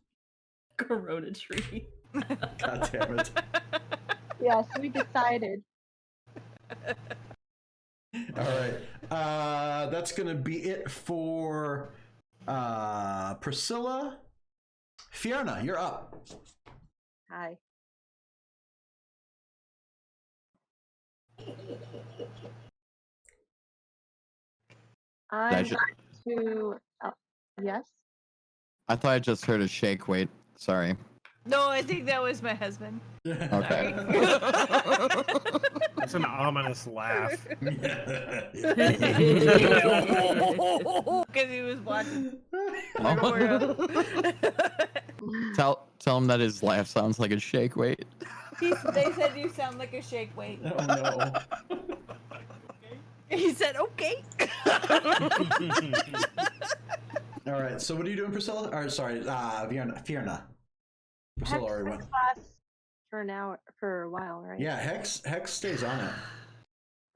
A: Corona tree.
B: God damn it.
F: Yes, we decided.
B: All right. That's going to be it for Priscilla. Fiona, you're up.
F: Hi. I'm going to. Yes.
E: I thought I just heard a shake. Wait, sorry.
D: No, I think that was my husband.
E: Okay.
C: That's an ominous laugh.
D: Because he was watching.
E: Tell him that his laugh sounds like a shake. Wait.
D: They said you sound like a shake weight.
B: Oh no.
D: He said, okay.
B: All right. So what are you doing, Priscilla? Or sorry, Fiona. So Laurie went.
F: Lasts for an hour, for a while, right?
B: Yeah, Hex stays on it.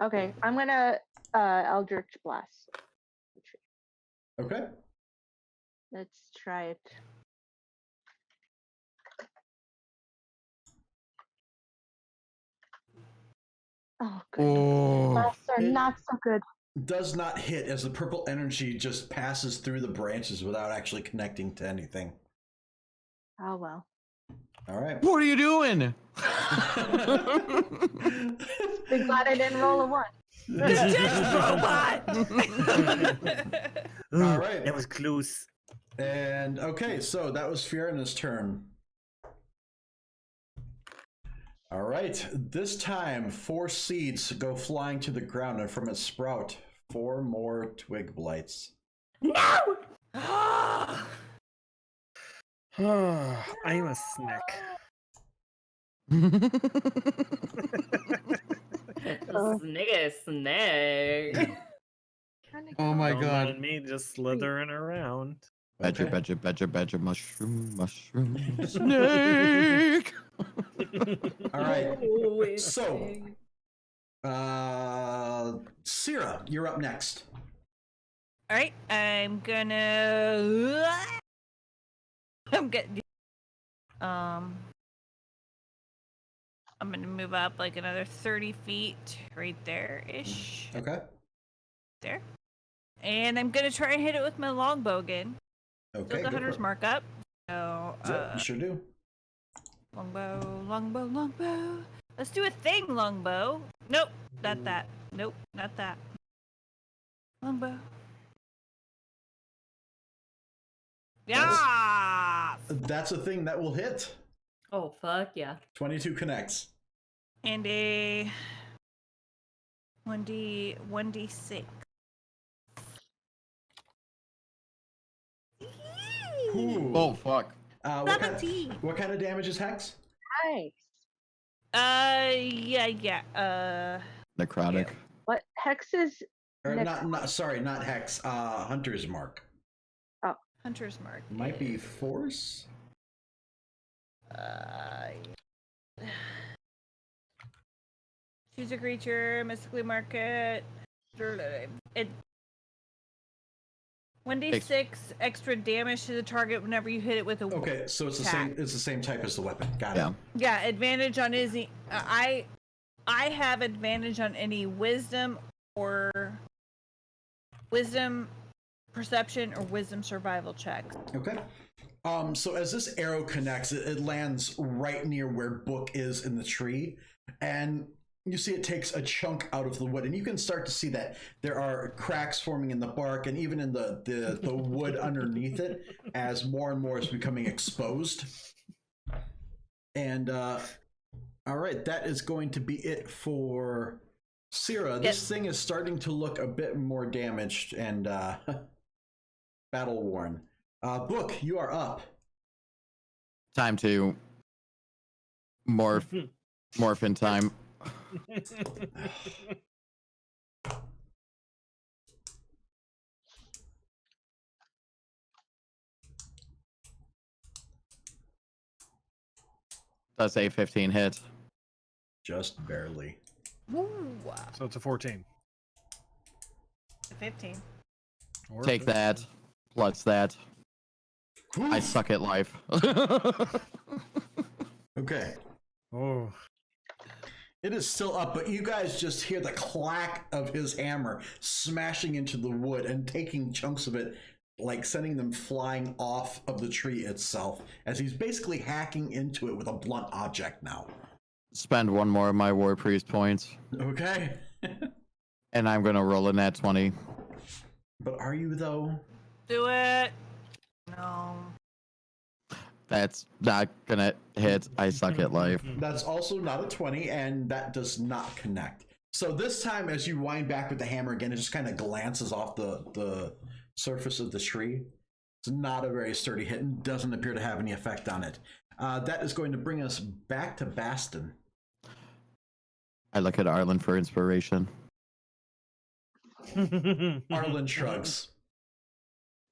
F: Okay, I'm gonna Eldritch Blast.
B: Okay.
F: Let's try it. Oh, good.
E: Oh,
F: Blasts are
B: It-
F: not so good.
B: Does not hit as the purple energy just passes through the branches without actually connecting to anything.
F: Oh well.
B: All right.
E: what are you doing?
F: Be glad I didn't roll a 1.
D: Robot.
B: All right.
G: That was close.
B: And okay, so that was Fiorena's turn. All right, this time 4 seeds go flying to the ground, and from its sprout, 4 more twig blights.
D: No!
G: I am a snack.
A: Snake.
E: Oh my
G: Don't
E: god.
G: mind me just slithering around.
E: Badger,
B: Okay.
E: badger, badger, badger, mushroom, mushroom, snake.
B: All right,
A: Oh, it's
B: so
A: big.
B: Syrah, you're up next.
D: All right, I'm gonna move up like another 30 feet right there ish.
B: Okay.
D: There. And I'm gonna try and hit it with my longbow again.
B: Okay.
D: Still
B: go
D: the
B: for
D: hunter's
B: it.
D: mark up. So
B: Yep, you sure do.
D: longbow, longbow, longbow. Let's do a thing, longbow. Nope, not that. Nope, not that. Longbow. Yeah.
B: That's a thing that will hit.
A: Oh, fuck yeah.
B: 22 connects.
D: And a 1d6.
B: Ooh.
E: Oh fuck.
B: What kind of damage is Hex?
F: Nice.
D: Yeah.
E: Necrotic.
F: What Hex is?
B: Or
F: Next-
B: not Hex. Hunter's mark.
D: Hunter's mark.
B: Might be
D: is,
B: force.
D: Choose a creature, mystically mark it. It 1d6 extra damage to the target whenever you hit it with a
B: Okay, so it's the
D: attack.
B: same. It's the same type as the weapon. Got
E: Yeah.
B: it.
D: Yeah, advantage on any. I have advantage on any wisdom perception or wisdom survival checks.
B: Okay. So as this arrow connects, it lands right near where Book is in the tree, and you see it takes a chunk out of the wood, and you can start to see that there are cracks forming in the bark and even in the wood underneath it as more and more is becoming exposed. And all right, that is going to be it for Syrah. This
D: Yes.
B: thing is starting to look a bit more damaged and battle worn. Book, you are up.
E: Time to morph in time. Does a 15 hit?
B: Just barely.
D: Ooh,
C: So it's a 14.
D: 15.
C: Or
E: Take
C: 15.
E: that. Plus that. I suck at life.
B: Okay.
C: Oh,
B: It is still up, but you guys just hear the clack of his hammer smashing into the wood and taking chunks of it, like sending them flying off of the tree itself, as he's basically hacking into it with a blunt object now.
E: Spend one more of my War Priest points.
B: Okay.
E: And I'm gonna roll a nat 20.
B: But are you, though?
D: Do it. No.
E: That's not gonna hit. I suck at life.
B: That's also not a 20, and that does not connect. So this time, as you wind back with the hammer again, it just kind of glances off the surface of the tree. It's not a very sturdy hit and doesn't appear to have any effect on it. That is going to bring us back to Baston.
E: I look at Arlen for inspiration.
B: Arlen shrugs.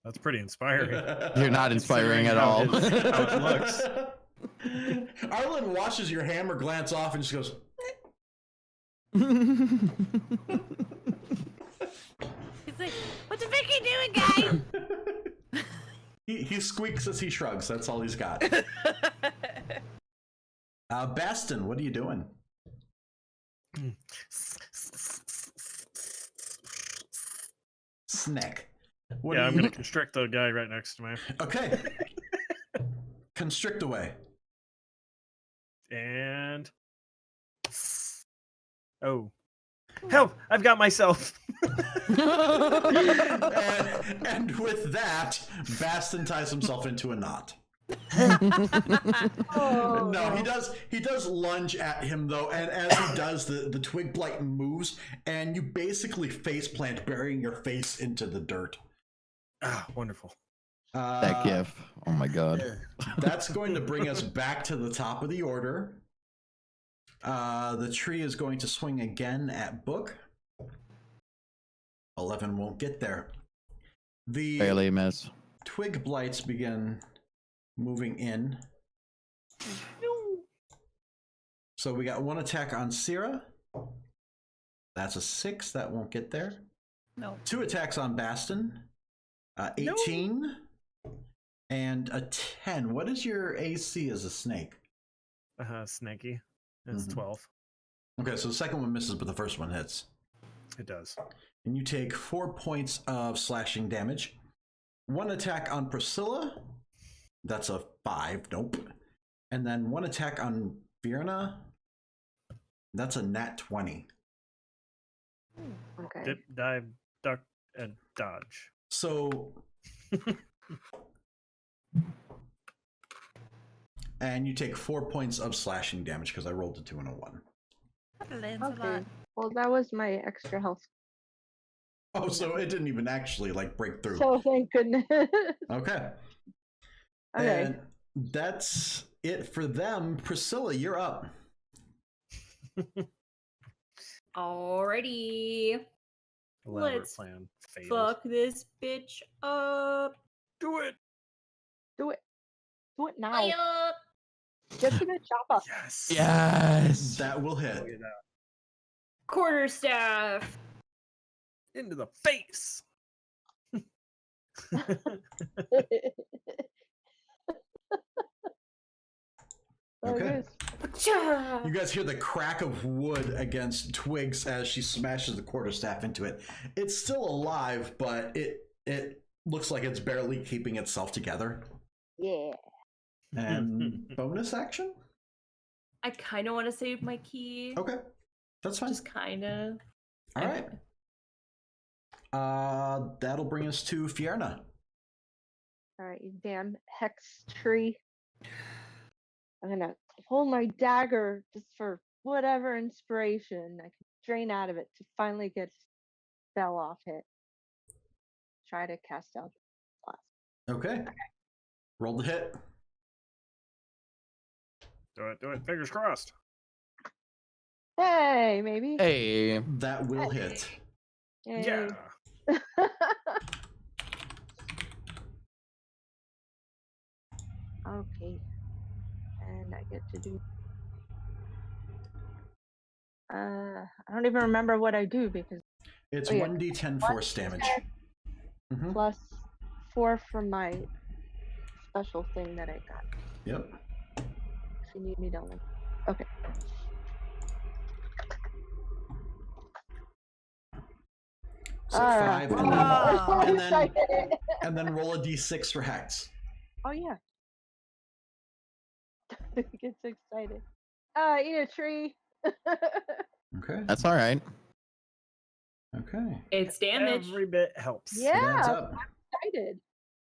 C: that's pretty inspiring.
E: You're not inspiring at
C: how
E: all.
C: how it looks.
B: Arlen watches your hammer glance off and just goes,
D: He's like, what the fuck are you doing, guy?
B: he squeaks as he shrugs. That's all he's got. Baston, what are you doing? Snack. What
C: Yeah,
B: are
C: I'm
B: you...
C: gonna constrict the guy right next to me.
B: Okay. Constrict away.
C: And oh, help! I've got myself.
B: and with that, Baston ties himself into a knot.
F: Oh,
B: No, he does lunge at him though, and as he does, the twig blight moves, and you basically face plant, burying your face into the dirt.
C: Ah, wonderful.
E: That gif. Oh my god.
B: That's going to bring us back to the top of the order. The tree is going to swing again at Book. 11 won't get there. The
E: Barely miss.
B: twig blights begin moving in. So we got one attack on Syrah. That's a 6. That won't get there.
D: No.
B: 2 attacks on Baston. 18. And a 10. What is your AC as a snake?
C: Snaky. It's 12.
B: Okay, so the second one misses, but the first one hits.
C: It does.
B: And you take 4 points of slashing damage. 1 attack on Priscilla. That's a 5. Nope. And then 1 attack on Fiona. That's a nat 20.
F: okay.
C: Dip, dive, duck, and dodge.
B: So... and you take 4 points of slashing damage because I rolled a 2 and a 1.
F: Okay. Well, that was my extra health.
B: Oh, so it didn't even actually like break through.
F: So thank goodness.
B: Okay.
F: Okay.
B: And that's it for them. Priscilla, you're up.
A: Alrighty.
C: Elaborate
A: Let's
C: plan fails.
A: Fuck this bitch up.
C: Do it.
F: Do it. Do it now.
H: Hi-ya.
F: Get to the chopper.
C: Yes.
E: Yes.
B: That will hit.
C: Look at that.
A: Quarterstaff.
C: Into the face.
B: Okay.
A: Cha!
B: You guys hear the crack of wood against twigs as she smashes the quarterstaff into it. It's still alive, but it looks like it's barely keeping itself together.
F: Yeah.
B: And bonus action?
A: I kind of want to save my key.
B: Okay. That's fine.
A: Just kind of.
B: All right. That'll bring us to Fiona.
F: All right, you damn hex tree. I'm gonna hold my dagger just for whatever inspiration I can drain out of it to finally get spell off hit. Try to cast out.
B: Okay. Roll the hit.
C: Do it. Do it. Fingers crossed.
F: Hey, maybe.
E: Hey.
B: That will hit.
F: Yay.
C: Yeah.
F: Okay. And I get to do. I don't even remember what I do because
B: It's
F: Oh, yeah.
B: 1d10 force damage. Mhm.
F: plus 4 from my special thing that I got.
B: Yep.
F: If you need me to like. Okay.
B: So
F: Alright.
B: 5,
D: Oh.
B: and then roll a d6 for hex.
F: Oh yeah. Gets excited. Eat a tree.
B: Okay.
E: That's all right.
B: Okay.
A: It's damage.
C: Every bit helps.
B: It adds
F: Yeah,
B: up.
F: excited.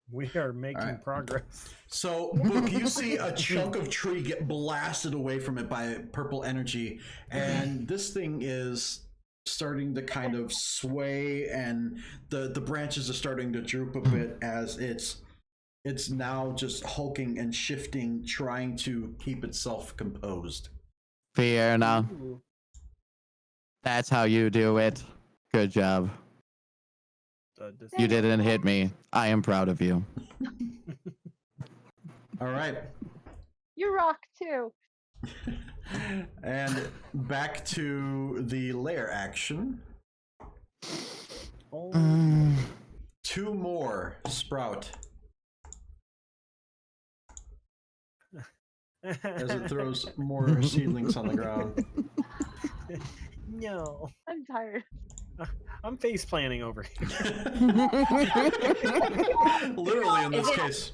C: We are making
B: Alright.
C: progress.
B: So, Book, you see a chunk of tree get blasted away from it by purple energy, and this thing is starting to kind of sway, and the branches are starting to droop a bit as it's now just hulking and shifting, trying to keep itself composed.
E: Fiona.
C: Ooh.
E: That's how you do it. Good job. You didn't hit me. I am proud of you.
B: All right.
F: You rock too.
B: And back to the lair action.
G: Oh,
B: 2 more sprout as it throws more seedlings on the ground.
G: no.
F: I'm tired.
G: I'm face planning over here.
B: Literally in this
A: Is it-
B: case.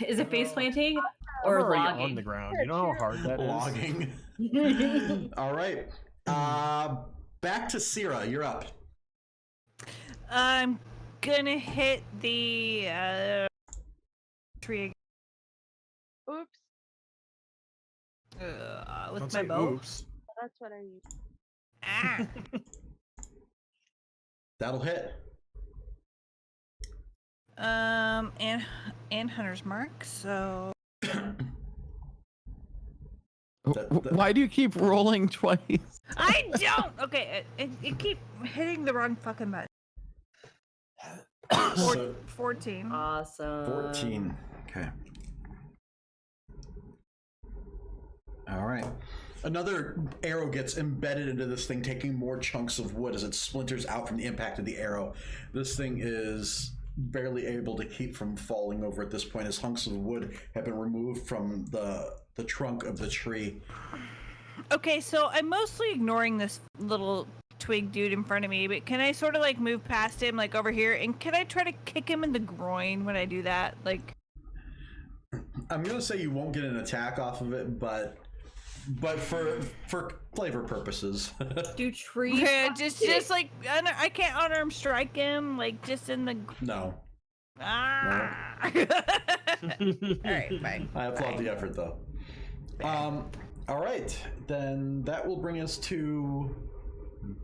A: Is it face planting
C: I'm
A: or
C: already
A: logging?
C: on the ground. You know how hard that is?
B: Logging. All right. Back to Syrah. You're up.
D: I'm gonna hit the tree
F: Oops.
D: with
C: Don't
D: my
C: say
D: bow.
C: oops.
F: That's what I use.
D: Ah.
B: That'll hit.
D: And Hunter's Mark, so
E: Why do you keep rolling twice?
D: I don't. Okay, it keep hitting the wrong fucking button.
B: So,
D: 14.
A: Awesome.
B: 14. Okay. All right. Another arrow gets embedded into this thing, taking more chunks of wood as it splinters out from the impact of the arrow. This thing is barely able to keep from falling over at this point, as hunks of wood have been removed from the trunk of the tree.
D: Okay, so I'm mostly ignoring this little twig dude in front of me, but can I sort of like move past him, like over here, and can I try to kick him in the groin when I do that? Like,
B: I'm gonna say you won't get an attack off of it, but for flavor purposes.
A: Do trees?
D: yeah, just like I can't unarmed strike him, like just in the.
B: No.
D: Ah. All right, fine.
B: I applaud the effort, though. All right, then that will bring us to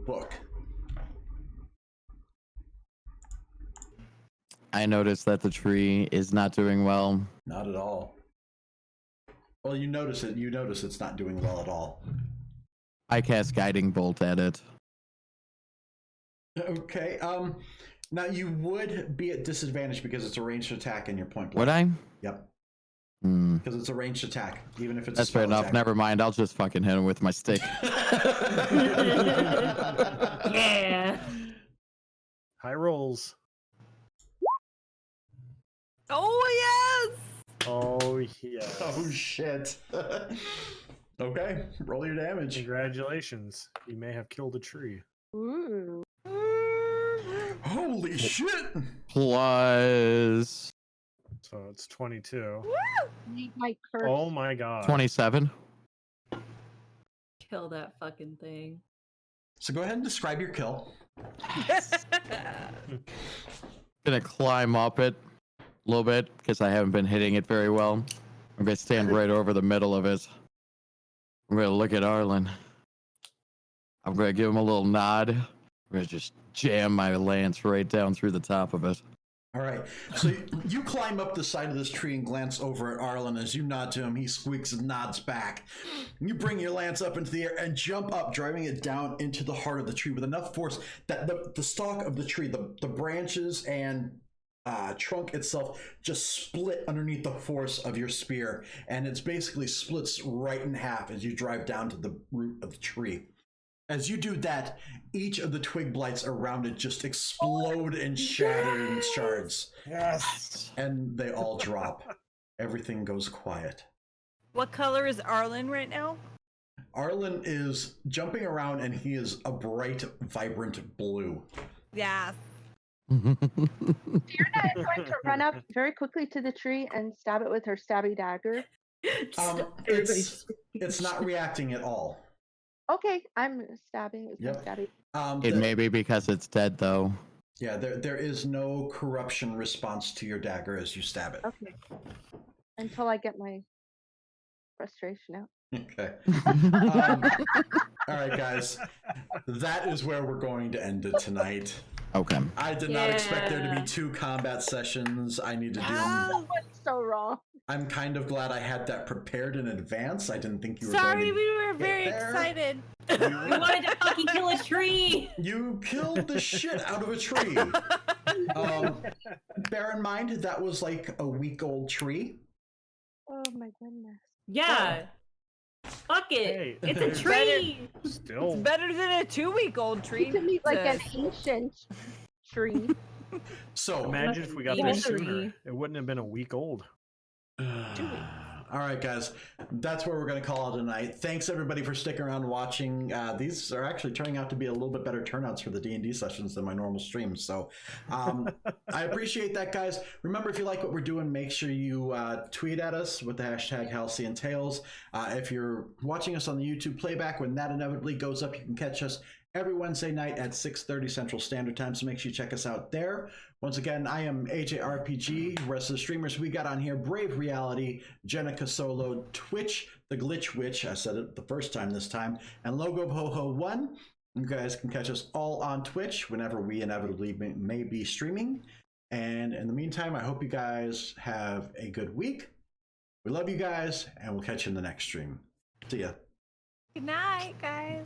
B: Book.
E: I noticed that the tree is not doing well.
B: Not at all. Well, you notice it. You notice it's not doing well at all.
E: I cast Guiding Bolt at it.
B: Okay. Now you would be at disadvantage because it's a ranged attack in your point blank.
E: Would I?
B: Yep.
E: Hmm.
B: Because it's a ranged attack, even if it's
E: That's
B: a
E: fair
B: spell
E: enough.
B: attack.
E: Never mind. I'll just fucking hit him with my stick.
A: Yeah.
C: High rolls.
D: Oh yes!
C: Oh, yes.
B: Oh shit. Okay, roll your damage.
C: Congratulations. You may have killed a tree.
F: Ooh.
B: Holy shit!
E: Plus
C: So it's 22.
F: Need my curse.
C: Oh my god.
E: 27.
A: Kill that fucking thing.
B: So go ahead and describe your kill.
E: Gonna climb up it a little bit because I haven't been hitting it very well. I'm gonna stand right over the middle of it. I'm gonna look at Arlen. I'm gonna give him a little nod. I'm gonna just jam my lance right down through the top of it.
B: All right. So you climb up the side of this tree and glance over at Arlen. As you nod to him, he squeaks and nods back. You bring your lance up into the air and jump up, driving it down into the heart of the tree with enough force that the stalk of the tree, the branches and trunk itself just split underneath the force of your spear. And it's basically splits right in half as you drive down to the root of the tree. As you do that, each of the twig blights around it just explode and shatter in shards.
C: Yes.
B: And they all drop. Everything goes quiet.
D: What color is Arlen right now?
B: Arlen is jumping around and he is a bright, vibrant blue.
D: Yeah.
F: Fiona is going to run up very quickly to the tree and stab it with her stabby dagger.
B: It's not reacting at all.
F: Okay, I'm stabbing it with
B: Yep.
F: my stabby.
E: It may be because it's dead though.
B: Yeah, there is no corruption response to your dagger as you stab it.
F: Okay. Until I get my frustration out.
B: Okay. All right, guys. That is where we're going to end it tonight.
E: Okay.
B: I did not expect there to be 2 combat sessions. I need to do them.
F: That went so wrong.
B: I'm kind of glad I had that prepared in advance. I didn't think you were
D: Sorry,
B: going to
D: we were
B: get
D: very
B: there.
D: excited.
A: We wanted to fucking kill a tree.
B: You killed the shit out of a tree. Bear in mind, that was like a week-old tree.
F: Oh my goodness.
A: Yeah. Fuck it.
C: Hey,
A: It's a
C: there's
A: tree.
C: Still,
D: It's better than a 2-week-old tree.
F: You could meet like an
D: says.
F: ancient tree.
B: So
C: imagine if we got
A: Eat
C: there
A: a
C: sooner.
A: tree.
C: It wouldn't have been a week old.
B: all right, guys, that's where we're going to call it tonight. Thanks everybody for sticking around and watching. These are actually turning out to be a little bit better turnouts for the D&D sessions than my normal streams, so I appreciate that, guys. Remember, if you like what we're doing, make sure you tweet at us with the hashtag Halcyon Tales. If you're watching us on the YouTube playback, when that inevitably goes up, you can catch us every Wednesday night at 6:30 Central Standard Time, so make sure you check us out there. Once again, I am AJRPG. The rest of the streamers we got on here: Brave Reality, Jenica Solo, Twitch, The Glitch Witch, I said it the first time this time, and Logo Ho 1. You guys can catch us all on Twitch whenever we inevitably may be streaming. And in the meantime, I hope you guys have a good week. We love you guys, and we'll catch you in the next stream. See ya.
D: Good night, guys.